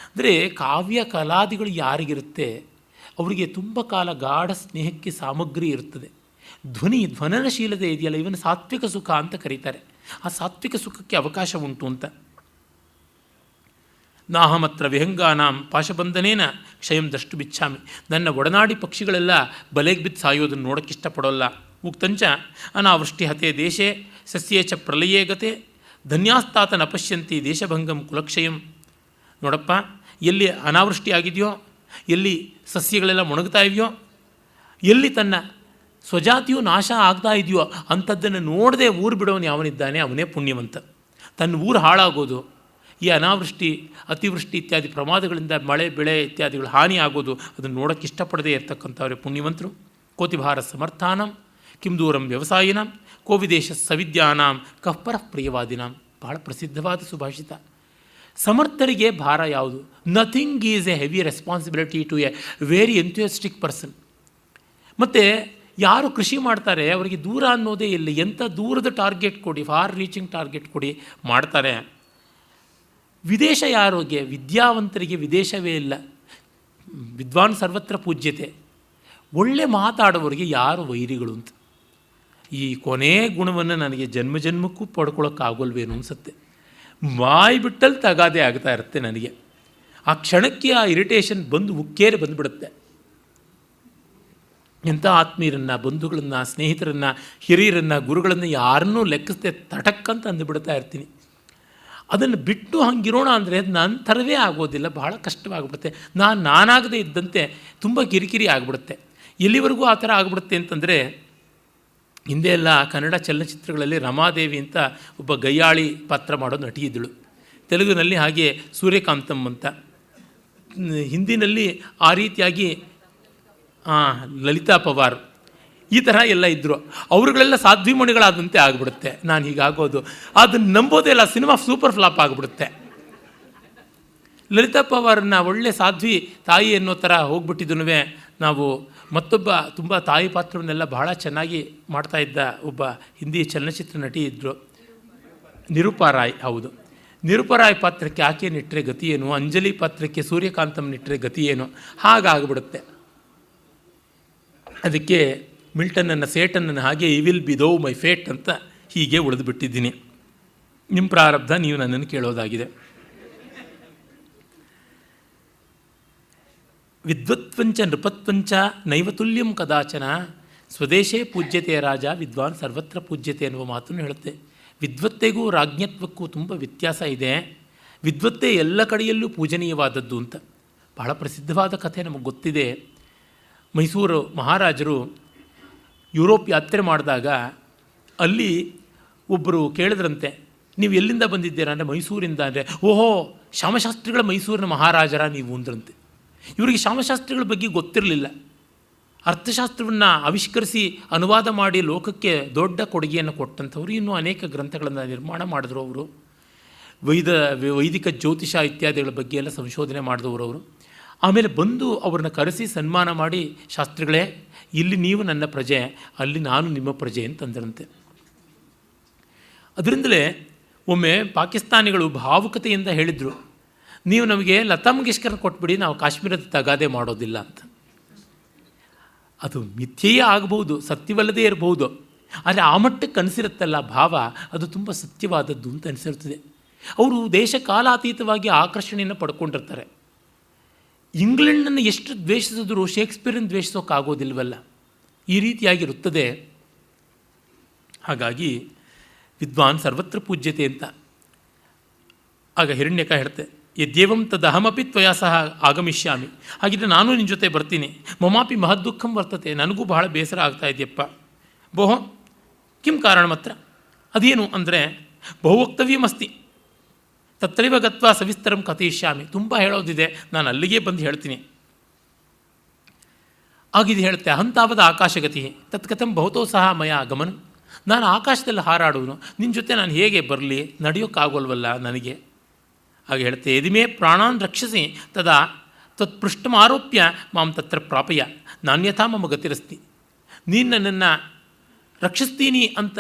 ಅಂದರೆ ಕಾವ್ಯ ಕಲಾದಿಗಳು ಯಾರಿಗಿರುತ್ತೆ ಅವರಿಗೆ ತುಂಬ ಕಾಲ ಗಾಢ ಸ್ನೇಹಕ್ಕೆ ಸಾಮಗ್ರಿ ಇರುತ್ತದೆ. ಧ್ವನನಶೀಲತೆ ಇದೆಯಲ್ಲ ಇವನು ಸಾತ್ವಿಕ ಸುಖ ಅಂತ ಕರೀತಾರೆ. ಆ ಸಾತ್ವಿಕ ಸುಖಕ್ಕೆ ಅವಕಾಶ ಉಂಟು ಅಂತ. ನಾಹಮತ್ರ ವಿಹಂಗಾನಾಂ ಪಾಶಬಂಧನೇನ ಕ್ಷಯಂ ದಷ್ಟು ಬಿಚ್ಚಾಮಿ. ನನ್ನ ಒಡನಾಡಿ ಪಕ್ಷಿಗಳೆಲ್ಲ ಬಲೆಗೆ ಬಿದ್ದು ಸಾಯೋದನ್ನು ನೋಡೋಕ್ಕೆ ಇಷ್ಟಪಡೋಲ್ಲ. ಉಕ್ತಂಚ ಅನಾವೃಷ್ಟಿ ಹತೆ ದೇಶೇ ಸಸ್ಯೇ ಚ ಪ್ರಲಯೇ ಗತೆ ಧನ್ಯಾಸ್ತಾತ ನಪಶ್ಯಂತಿ ದೇಶಭಂಗಂ ಕುಲಕ್ಷಯಂ. ನೋಡಪ್ಪ, ಎಲ್ಲಿ ಅನಾವೃಷ್ಟಿ ಆಗಿದೆಯೋ, ಎಲ್ಲಿ ಸಸ್ಯಗಳೆಲ್ಲ ಮುಣಗ್ತಾ ಇದೆಯೋ, ಎಲ್ಲಿ ತನ್ನ ಸ್ವಜಾತಿಯು ನಾಶ ಆಗ್ತಾ ಇದೆಯೋ ಅಂಥದ್ದನ್ನು ನೋಡದೆ ಊರು ಬಿಡೋನು ಯಾವನಿದ್ದಾನೆ ಅವನೇ ಪುಣ್ಯವಂತ. ತನ್ನ ಊರು ಹಾಳಾಗೋದು, ಈ ಅನಾವೃಷ್ಟಿ ಅತಿವೃಷ್ಟಿ ಇತ್ಯಾದಿ ಪ್ರಮಾದಗಳಿಂದ ಮಳೆ ಬೆಳೆ ಇತ್ಯಾದಿಗಳು ಹಾನಿ ಆಗೋದು ಅದನ್ನು ನೋಡೋಕ್ಕೆ ಇಷ್ಟಪಡದೇ ಇರತಕ್ಕಂಥವ್ರೆ ಪುಣ್ಯವಂತರು. ಕೋತಿಭಾರ ಸಮರ್ಥಾನಂ ಕಿಂ ದೂರಂ ವ್ಯವಸಾಯಿನಾಂ ಕೋವಿದೇಶ ಸವಿದ್ಯಾನಾಂ ಕಪ್ಪರ ಪ್ರಿಯವಾದಿನಾಂ. ಬಹಳ ಪ್ರಸಿದ್ಧವಾದ ಸುಭಾಷಿತ. ಸಮರ್ಥರಿಗೆ ಭಾರ ಯಾವುದು? Nothing is a heavy responsibility to a very enthusiastic person. ಮತ್ತು ಯಾರು ಕೃಷಿ ಮಾಡ್ತಾರೆ ಅವರಿಗೆ ದೂರ ಅನ್ನೋದೇ ಇಲ್ಲ. ಎಂಥ ದೂರದ ಟಾರ್ಗೆಟ್ ಕೊಡಿ, ಫಾರ್ ರೀಚಿಂಗ್ ಟಾರ್ಗೆಟ್ ಕೊಡಿ ಮಾಡ್ತಾರೆ. ವಿದೇಶ ಯಾರಿಗೆ? ವಿದ್ಯಾವಂತರಿಗೆ ವಿದೇಶವೇ ಇಲ್ಲ. ವಿದ್ವಾನ್ ಸರ್ವತ್ರ ಪೂಜ್ಯತೆ. ಒಳ್ಳೆ ಮಾತಾಡೋರಿಗೆ ಯಾರು ವೈರಿಗಳು ಅಂತ. ಈ ಕೊನೆ ಗುಣವನ್ನು ನನಗೆ ಜನ್ಮ ಜನ್ಮಕ್ಕೂ ಪಡ್ಕೊಳ್ಳೋಕ್ಕಾಗೋಲ್ವೇನು ಅನಿಸುತ್ತೆ. ಬಾಯಿ ಬಿಟ್ಟಲ್ಲಿ ತಗಾದೆ ಆಗ್ತಾ ಇರುತ್ತೆ ನನಗೆ. ಆ ಕ್ಷಣಕ್ಕೆ ಆ ಇರಿಟೇಷನ್ ಬಂದು ಉಕ್ಕೇರಿ ಬಂದುಬಿಡುತ್ತೆ. ಎಂಥ ಆತ್ಮೀಯರನ್ನು, ಬಂಧುಗಳನ್ನು, ಸ್ನೇಹಿತರನ್ನು, ಹಿರಿಯರನ್ನು, ಗುರುಗಳನ್ನು ಯಾರನ್ನೂ ಲೆಕ್ಕಿಸದೆ ತಟಕ್ಕಂತ ಅಂದುಬಿಡ್ತಾ ಇರ್ತೀನಿ. ಅದನ್ನು ಬಿಟ್ಟು ಹಂಗಿರೋಣ ಅಂದರೆ ಅದು ನನ್ನ ಥರವೇ ಆಗೋದಿಲ್ಲ, ಬಹಳ ಕಷ್ಟವಾಗಿಬಿಡುತ್ತೆ. ನಾನಾಗದೇ ಇದ್ದಂತೆ ತುಂಬ ಕಿರಿಕಿರಿ ಆಗಿಬಿಡುತ್ತೆ. ಎಲ್ಲಿವರೆಗೂ ಆ ಥರ ಆಗಿಬಿಡುತ್ತೆ ಅಂತಂದರೆ, ಹಿಂದೆ ಎಲ್ಲ ಕನ್ನಡ ಚಲನಚಿತ್ರಗಳಲ್ಲಿ ರಮಾದೇವಿ ಅಂತ ಒಬ್ಬ ಗಯ್ಯಾಳಿ ಪಾತ್ರ ಮಾಡೋ ನಟಿ ಇದ್ದಳು. ತೆಲುಗಿನಲ್ಲಿ ಹಾಗೆ ಸೂರ್ಯಕಾಂತಂ ಅಂತ, ಹಿಂದಿನಲ್ಲಿ ಆ ರೀತಿಯಾಗಿ ಲಲಿತಾ ಪವಾರ್, ಈ ಥರ ಎಲ್ಲ ಇದ್ದರು. ಅವರುಗಳೆಲ್ಲ ಸಾಧ್ವಿಮಣಿಗಳಾದಂತೆ ಆಗಿಬಿಡುತ್ತೆ. ನಾನು ಹೀಗಾಗೋದು ಅದನ್ನು ನಂಬೋದೇ ಇಲ್ಲ. ಸಿನಿಮಾ ಸೂಪರ್ ಫ್ಲಾಪ್ ಆಗಿಬಿಡುತ್ತೆ. ಲಲಿತಾ ಪವಾರನ್ನ ಒಳ್ಳೆ ಸಾಧ್ವಿ ತಾಯಿ ಅನ್ನೋ ಥರ ಹೋಗ್ಬಿಟ್ಟಿದ್ದನು ನಾವು. ಮತ್ತೊಬ್ಬ ತುಂಬ ತಾಯಿ ಪಾತ್ರವನ್ನೆಲ್ಲ ಬಹಳ ಚೆನ್ನಾಗಿ ಮಾಡ್ತಾಯಿದ್ದ ಒಬ್ಬ ಹಿಂದಿ ಚಲನಚಿತ್ರ ನಟಿ ಇದ್ದರು, ನಿರೂಪಾ ರಾಯ್. ಹೌದು, ನಿರೂಪಾ ರಾಯ್ ಪಾತ್ರಕ್ಕೆ ಆಕೆಯನ್ನಿಟ್ಟರೆ ಗತಿ ಏನು, ಅಂಜಲಿ ಪಾತ್ರಕ್ಕೆ ಸೂರ್ಯಕಾಂತಮ್ಮನಿಟ್ಟರೆ ಗತಿ ಏನು, ಹಾಗಾಗ್ಬಿಡುತ್ತೆ. ಅದಕ್ಕೆ ಮಿಲ್ಟನನ್ನು ಸೇಟನನ್ನು ಹಾಗೆ ಈ ವಿಲ್ ಬಿ ದೋ ಮೈ ಫೇಟ್ ಅಂತ ಹೀಗೆ ಉಳಿದು ಬಿಟ್ಟಿದ್ದೀನಿ. ನಿಮ್ಮ ಪ್ರಾರಬ್ಧ ನೀವು ನನ್ನನ್ನು ಕೇಳೋದಾಗಿದೆ. ವಿದ್ವತ್ವಂಚ ನೃಪತ್ವಂಚ ನೈವತುಲ್ಯಂ ಕದಾಚನ ಸ್ವದೇಶೇ ಪೂಜ್ಯತೆ ರಾಜ ವಿದ್ವಾನ್ ಸರ್ವತ್ರ ಪೂಜ್ಯತೆ ಎನ್ನುವ ಮಾತನ್ನು ಹೇಳುತ್ತೆ. ವಿದ್ವತ್ತೆಗೂ ರಾಜ್ಞತ್ವಕ್ಕೂ ತುಂಬ ವ್ಯತ್ಯಾಸ ಇದೆ. ವಿದ್ವತ್ತೆ ಎಲ್ಲ ಕಡೆಯಲ್ಲೂ ಪೂಜನೀಯವಾದದ್ದು ಅಂತ. ಬಹಳ ಪ್ರಸಿದ್ಧವಾದ ಕಥೆ ನಮಗೆ ಗೊತ್ತಿದೆ. ಮೈಸೂರು ಮಹಾರಾಜರು ಯುರೋಪ್ ಯಾತ್ರೆ ಮಾಡಿದಾಗ ಅಲ್ಲಿ ಒಬ್ಬರು ಕೇಳಿದ್ರಂತೆ, ನೀವು ಎಲ್ಲಿಂದ ಬಂದಿದ್ದೀರಾ ಅಂದರೆ ಮೈಸೂರಿಂದ. ಅಂದರೆ ಓಹೋ, ಶ್ಯಾಮಶಾಸ್ತ್ರಿಗಳ ಮೈಸೂರಿನ ಮಹಾರಾಜರ ನೀವು ಅಂದ್ರಂತೆ. ಇವರಿಗೆ ಶ್ಯಾಮಶಾಸ್ತ್ರಿಗಳ ಬಗ್ಗೆ ಗೊತ್ತಿರಲಿಲ್ಲ. ಅರ್ಥಶಾಸ್ತ್ರವನ್ನು ಆವಿಷ್ಕರಿಸಿ ಅನುವಾದ ಮಾಡಿ ಲೋಕಕ್ಕೆ ದೊಡ್ಡ ಕೊಡುಗೆಯನ್ನು ಕೊಟ್ಟಂಥವ್ರು. ಇನ್ನೂ ಅನೇಕ ಗ್ರಂಥಗಳನ್ನು ನಿರ್ಮಾಣ ಮಾಡಿದ್ರು ಅವರು. ವೈದಿಕ ಜ್ಯೋತಿಷ ಇತ್ಯಾದಿಗಳ ಬಗ್ಗೆ ಎಲ್ಲ ಸಂಶೋಧನೆ ಮಾಡಿದವರು ಅವರು. ಆಮೇಲೆ ಬಂದು ಅವ್ರನ್ನ ಕರೆಸಿ ಸನ್ಮಾನ ಮಾಡಿ, ಶಾಸ್ತ್ರಿಗಳೇ, ಇಲ್ಲಿ ನೀವು ನನ್ನ ಪ್ರಜೆ, ಅಲ್ಲಿ ನಾನು ನಿಮ್ಮ ಪ್ರಜೆ ಅಂತಂದ್ರಂತೆ. ಅದರಿಂದಲೇ ಒಮ್ಮೆ ಪಾಕಿಸ್ತಾನಿಗಳು ಭಾವುಕತೆಯಿಂದ ಹೇಳಿದರು, ನೀವು ನಮಗೆ ಲತಾ ಮಂಗೇಶ್ಕರ್ ಕೊಟ್ಬಿಡಿ, ನಾವು ಕಾಶ್ಮೀರದ ತಗಾದೆ ಮಾಡೋದಿಲ್ಲ ಅಂತ. ಅದು ಮಿಥ್ಯೆಯೇ ಆಗಬಹುದು, ಸತ್ಯವಲ್ಲದೇ ಇರಬಹುದು. ಆದರೆ ಆ ಮಟ್ಟಕ್ಕೆ ಅನಿಸಿರುತ್ತಲ್ಲ ಭಾವ, ಅದು ತುಂಬ ಸತ್ಯವಾದದ್ದು ಅಂತ ಅನಿಸಿರ್ತದೆ. ಅವರು ದೇಶ ಕಾಲಾತೀತವಾಗಿ ಆಕರ್ಷಣೆಯನ್ನು ಪಡ್ಕೊಂಡಿರ್ತಾರೆ. ಇಂಗ್ಲೆಂಡನ್ನು ಎಷ್ಟು ದ್ವೇಷಿಸಿದ್ರು ಶೇಕ್ಸ್ಪಿಯರನ್ನು ದ್ವೇಷಿಸೋಕ್ಕಾಗೋದಿಲ್ವಲ್ಲ, ಈ ರೀತಿಯಾಗಿರುತ್ತದೆ. ಹಾಗಾಗಿ ವಿದ್ವಾನ್ ಸರ್ವತ್ರ ಪೂಜ್ಯತೆ ಅಂತ. ಆಗ ಹಿರಣ್ಯಕ ಹೇಳ್ತೆ, ಯದ್ಯೇವಂ ತದಹಮಪಿ ತ್ವಯಾ ಸಹ ಆಗಮಿಷ್ಯಾಮಿ. ಹಾಗಿದ್ರೆ ನಾನು ನಿನ್ನ ಜೊತೆ ಬರ್ತೀನಿ. ಮಮಾಪಿ ಮಹದ್ದುಃಖಂ ವರ್ತತೆ, ನನಗೂ ಬಹಳ ಬೇಸರ ಆಗ್ತಾ ಇದೆಯಪ್ಪ. ಬಹು ಕಿಂ ಕಾರಣಮತ್ರ, ಅದೇನು ಅಂದರೆ ಬಹುವಕ್ತವ್ಯಮಸ್ತಿ ತತ್ರೈವ ಗತ್ವಾ ಸವಿಸ್ತರಂ ಕಥಯಿಷ್ಯಾಮಿ. ತುಂಬ ಹೇಳೋದಿದೆ, ನಾನು ಅಲ್ಲಿಗೆ ಬಂದು ಹೇಳ್ತೀನಿ. ಆಗಿದು ಹೇಳುತ್ತೆ, ಅಹಂತಾವದ ಆಕಾಶಗತಿ ತತ್ಕಥಂ ಬಹುತೋ ಸಹ ಮಯ ಗಮನ. ನಾನು ಆಕಾಶದಲ್ಲಿ ಹಾರಾಡುವನು, ನಿನ್ನ ಜೊತೆ ನಾನು ಹೇಗೆ ಬರಲಿ, ನಡೆಯೋಕ್ಕಾಗೋಲ್ವಲ್ಲ ನನಗೆ ಹಾಗೆ ಹೇಳ್ತೆ, ಯದಿಮೇ ಪ್ರಾಣಾನ್ ರಕ್ಷಸಿ ತದಾ ತತ್ಪೃಷ್ಠಮಾರೋಪ್ಯ ಮಾಂ ತತ್ರ ಪ್ರಾಪಯ ನಾನ್ಯಥಾ ಮಮ ಗತಿರಸ್ತಿ. ನೀನು ನನ್ನನ್ನು ರಕ್ಷಿಸ್ತೀನಿ ಅಂತ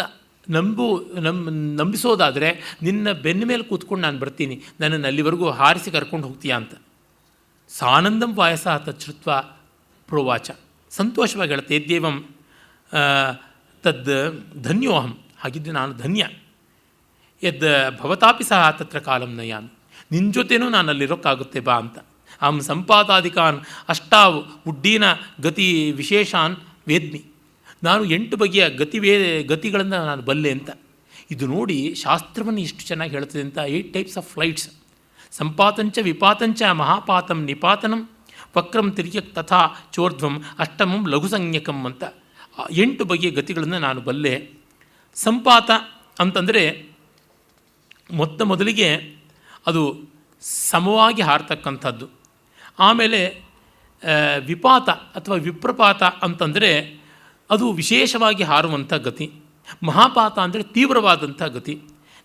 ನಂಬಿಸೋದಾದರೆ ನಿನ್ನ ಬೆನ್ನ ಮೇಲೆ ಕೂತ್ಕೊಂಡು ನಾನು ಬರ್ತೀನಿ, ನನ್ನನ್ನು ಅಲ್ಲಿವರೆಗೂ ಹಾರಿಸಿ ಕರ್ಕೊಂಡು ಹೋಗ್ತೀಯಾ ಅಂತ. ಸಾನಂದಂ ವಾಯಸ ತಚ್ಛ್ರುತ್ವ ಪ್ರೋವಾಚ. ಸಂತೋಷವಾಗಿ ಹೇಳುತ್ತೆ, ಯದ್ಯೇವಂ ತದ್ ಧನ್ಯೋಹಂ, ಹಾಗಿದ್ದು ನಾನು ಧನ್ಯ. ಯದ್ ಭವತಾಪಿ ಸಹ ತತ್ರ ಕಾಲಂ ನಯಾಮಿ, ನಿನ್ನ ಜೊತೆನೂ ನಾನು ಅಲ್ಲಿರೋಕ್ಕಾಗುತ್ತೆ ಬಾ ಅಂತ. ಅಹಂ ಸಂಪಾದಾದಿಕಾನ್ ಅಷ್ಟಾವ್ ಉಡ್ಡೀನ ಗತಿ ವಿಶೇಷಾನ್ ವೇದ್ಮಿ, ನಾನು 8 ಬಗೆಯ ಗತಿಗಳನ್ನು ನಾನು ಬಲ್ಲೆ ಅಂತ. ಇದು ನೋಡಿ ಶಾಸ್ತ್ರವನ್ನು ಎಷ್ಟು ಚೆನ್ನಾಗಿ ಹೇಳ್ತದೆ ಅಂತ. 8 ಟೈಪ್ಸ್ ಆಫ್ ಫ್ಲೈಟ್ಸ್, ಸಂಪಾತಂಚ ವಿಪಾತಂಚ ಮಹಾಪಾತಂ ನಿಪಾತನಂ ವಕ್ರಂ ತಿರ್ಯಕ್ ತಥಾ ಚೋರ್ಧ್ವಂ ಅಷ್ಟಮಂ ಲಘು ಸಂಜ್ಞಕಂ ಅಂತ 8 ಬಗೆಯ ಗತಿಗಳನ್ನು ನಾನು ಬಲ್ಲೆ. ಸಂಪಾತ ಅಂತಂದರೆ ಮೊದಲಿಗೆ ಅದು ಸಮವಾಗಿ ಹಾರತಕ್ಕಂಥದ್ದು. ಆಮೇಲೆ ವಿಪಾತ ಅಥವಾ ವಿಪ್ರಪಾತ ಅಂತಂದರೆ ಅದು ವಿಶೇಷವಾಗಿ ಹಾರುವಂಥ ಗತಿ. ಮಹಾಪಾತ ಅಂದರೆ ತೀವ್ರವಾದಂಥ ಗತಿ.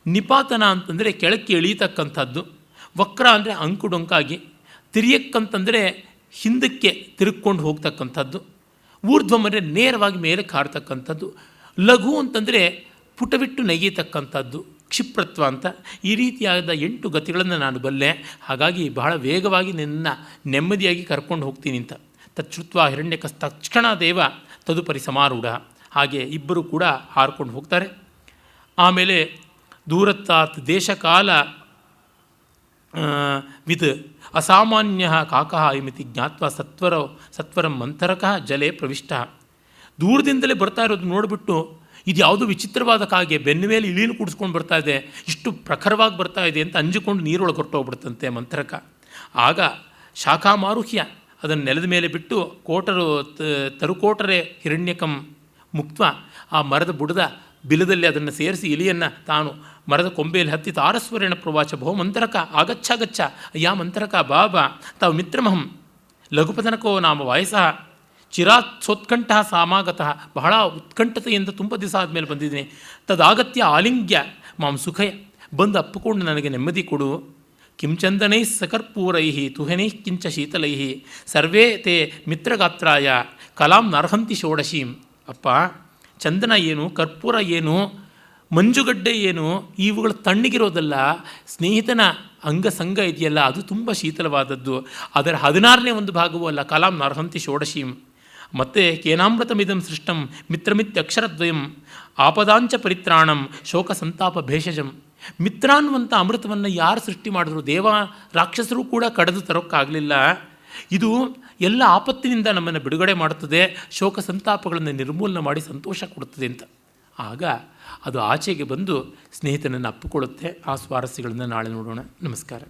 ನಿಪಾತನ ಅಂತಂದರೆ ಕೆಳಕ್ಕೆ ಇಳೀತಕ್ಕಂಥದ್ದು. ವಕ್ರ ಅಂದರೆ ಅಂಕುಡೊಂಕಾಗಿ. ತಿರ್ಯಕ್ಕಂತಂದರೆ ಹಿಂದಕ್ಕೆ ತಿರುಗ್ಕೊಂಡು ಹೋಗ್ತಕ್ಕಂಥದ್ದು. ಊರ್ಧ್ವಂ ಅಂದರೆ ನೇರವಾಗಿ ಮೇಲಕ್ಕೆ ಹಾರತಕ್ಕಂಥದ್ದು. ಲಘು ಅಂತಂದರೆ ಪುಟವಿಟ್ಟು ನೆಗೆಯತಕ್ಕಂಥದ್ದು, ಕ್ಷಿಪ್ರತ್ವ ಅಂತ. ಈ ರೀತಿಯಾದ 8 ಗತಿಗಳನ್ನು ನಾನು ಬಲ್ಲೆ, ಹಾಗಾಗಿ ಬಹಳ ವೇಗವಾಗಿ ನಿನ್ನ ನೆಮ್ಮದಿಯಾಗಿ ಕರ್ಕೊಂಡು ಹೋಗ್ತೀನಿ ಅಂತ. ತಚ್ಛ್ರುತ್ವ ಹಿರಣ್ಯಕಸ್ತಕ್ಷಣ ದೇವ ತದುಪರಿ ಸಮಾರೂಢ. ಹಾಗೆ ಇಬ್ಬರು ಕೂಡ ಹಾರ್ಕೊಂಡು ಹೋಗ್ತಾರೆ. ಆಮೇಲೆ ದೂರತ್ತಾತ್ ದೇಶಕಾಲ ವಿದ್ ಅಸಾಮಾನ್ಯ ಕಾಕಃ ಇಮಿತಿ ಜ್ಞಾತ್ವ ಸತ್ವರಂ ಮಂಥರಕಃ ಜಲೆ ಪ್ರವಿಷ್ಟ. ದೂರದಿಂದಲೇ ಬರ್ತಾ ಇರೋದು ನೋಡಿಬಿಟ್ಟು ಇದು ಯಾವುದೋ ವಿಚಿತ್ರವಾದ ಕಾಗೆ ಬೆನ್ನ ಮೇಲೆ ಇಳೀನು ಕೂಡಿಸ್ಕೊಂಡು ಬರ್ತಾ ಇದೆ, ಇಷ್ಟು ಪ್ರಖರವಾಗಿ ಬರ್ತಾ ಇದೆ ಅಂತ ಅಂಜಿಕೊಂಡು ನೀರೊಳಗೆ ಹೊರಟೋಗ್ಬಿಡ್ತಂತೆ ಮಂಥರಕ. ಆಗ ಶಾಖಾಮಾರುಹ್ಯ ಅದನ್ನು ನೆಲದ ಮೇಲೆ ಬಿಟ್ಟು ತರುಕೋಟರೆ ಹಿರಣ್ಯಕಂ ಮುಕ್ತ, ಆ ಮರದ ಬುಡದ ಬಿಲದಲ್ಲಿ ಅದನ್ನು ಸೇರಿಸಿ ಇಲಿಯನ್ನು ತಾನು ಮರದ ಕೊಂಬೆಯಲ್ಲಿ ಹತ್ತಿ ತಾರಸ್ವರೇಣ ಪ್ರವಾಚ ಬಹು ಮಂಥರಕ ಆಗಚ್ಛ ಯಾ ಮಂಥರಕ ಬಾ ತಾವು ಮಿತ್ರಮಹಂ ಲಘುಪತನಕೋ ನಾಮ ವಾಯಸಃ ಚಿರಾತ್ ಸೋತ್ಕಂಠ ಸಾಮಾಗತಃ, ಬಹಳ ಉತ್ಕಂಠತೆಯಿಂದ ತುಂಬ ದಿವಸ ಆದಮೇಲೆ ಬಂದಿದ್ದೀನಿ. ತದಾಗತ್ಯ ಆಲಿಂಗ್ಯ ಮಾಂ ಸುಖಯ, ಬಂದು ಅಪ್ಪಿಕೊಂಡು ನನಗೆ ನೆಮ್ಮದಿ ಕೊಡು. ಕಿಂಚಂದನೈ ಸಕರ್ಪೂರೈ ತುಹನೈ ಕಿಂಚ ಶೀತಲೈ ಸರ್ವೇ ತೇ ಮಿತ್ರಗಾತ್ರಾಯ ಕಲಾಂ ನರ್ಹಂತಿ ಷೋಡಶೀಂ. ಅಪ್ಪ, ಚಂದನ ಏನು, ಕರ್ಪೂರ ಏನು, ಮಂಜುಗಡ್ಡೆ ಏನು, ಇವುಗಳು ತಣ್ಣಗಿರೋದಲ್ಲ. ಸ್ನೇಹಿತನ ಅಂಗಸಂಗ ಇದೆಯಲ್ಲ ಅದು ತುಂಬ ಶೀತಲವಾದದ್ದು. ಅದರ 16ನೇ ಒಂದು ಭಾಗವೂ ಅಲ್ಲ. ಕಲಾಂ ನರ್ಹಂತಿ ಷೋಡಶೀಂ. ಮತ್ತು ಕೇನಾಮೃತಮಿದಂ ಸೃಷ್ಟಂ ಮಿತ್ರಮಿತ್ಯಕ್ಷರದ್ವಯಂ ಆಪದಾಂಚ ಪರಿತ್ರಾಣಂ ಶೋಕ ಸಂತಾಪ ಭೇಷಜಂ. ಮಿತ್ರ ಅನ್ನುವಂಥ ಅಮೃತವನ್ನು ಯಾರು ಸೃಷ್ಟಿ ಮಾಡಿದ್ರು? ದೇವ ರಾಕ್ಷಸರು ಕೂಡ ಕಡಿದು ತರೋಕ್ಕಾಗಲಿಲ್ಲ. ಇದು ಎಲ್ಲ ಆಪತ್ತಿನಿಂದ ನಮ್ಮನ್ನು ಬಿಡುಗಡೆ ಮಾಡುತ್ತದೆ, ಶೋಕ ಸಂತಾಪಗಳನ್ನು ನಿರ್ಮೂಲನೆ ಮಾಡಿ ಸಂತೋಷ ಕೊಡುತ್ತದೆ ಅಂತ. ಆಗ ಅದು ಆಚೆಗೆ ಬಂದು ಸ್ನೇಹಿತನನ್ನು ಅಪ್ಪಿಕೊಳ್ಳುತ್ತೆ. ಆ ಸ್ವಾರಸ್ಯಗಳನ್ನು ನಾಳೆ ನೋಡೋಣ. ನಮಸ್ಕಾರ.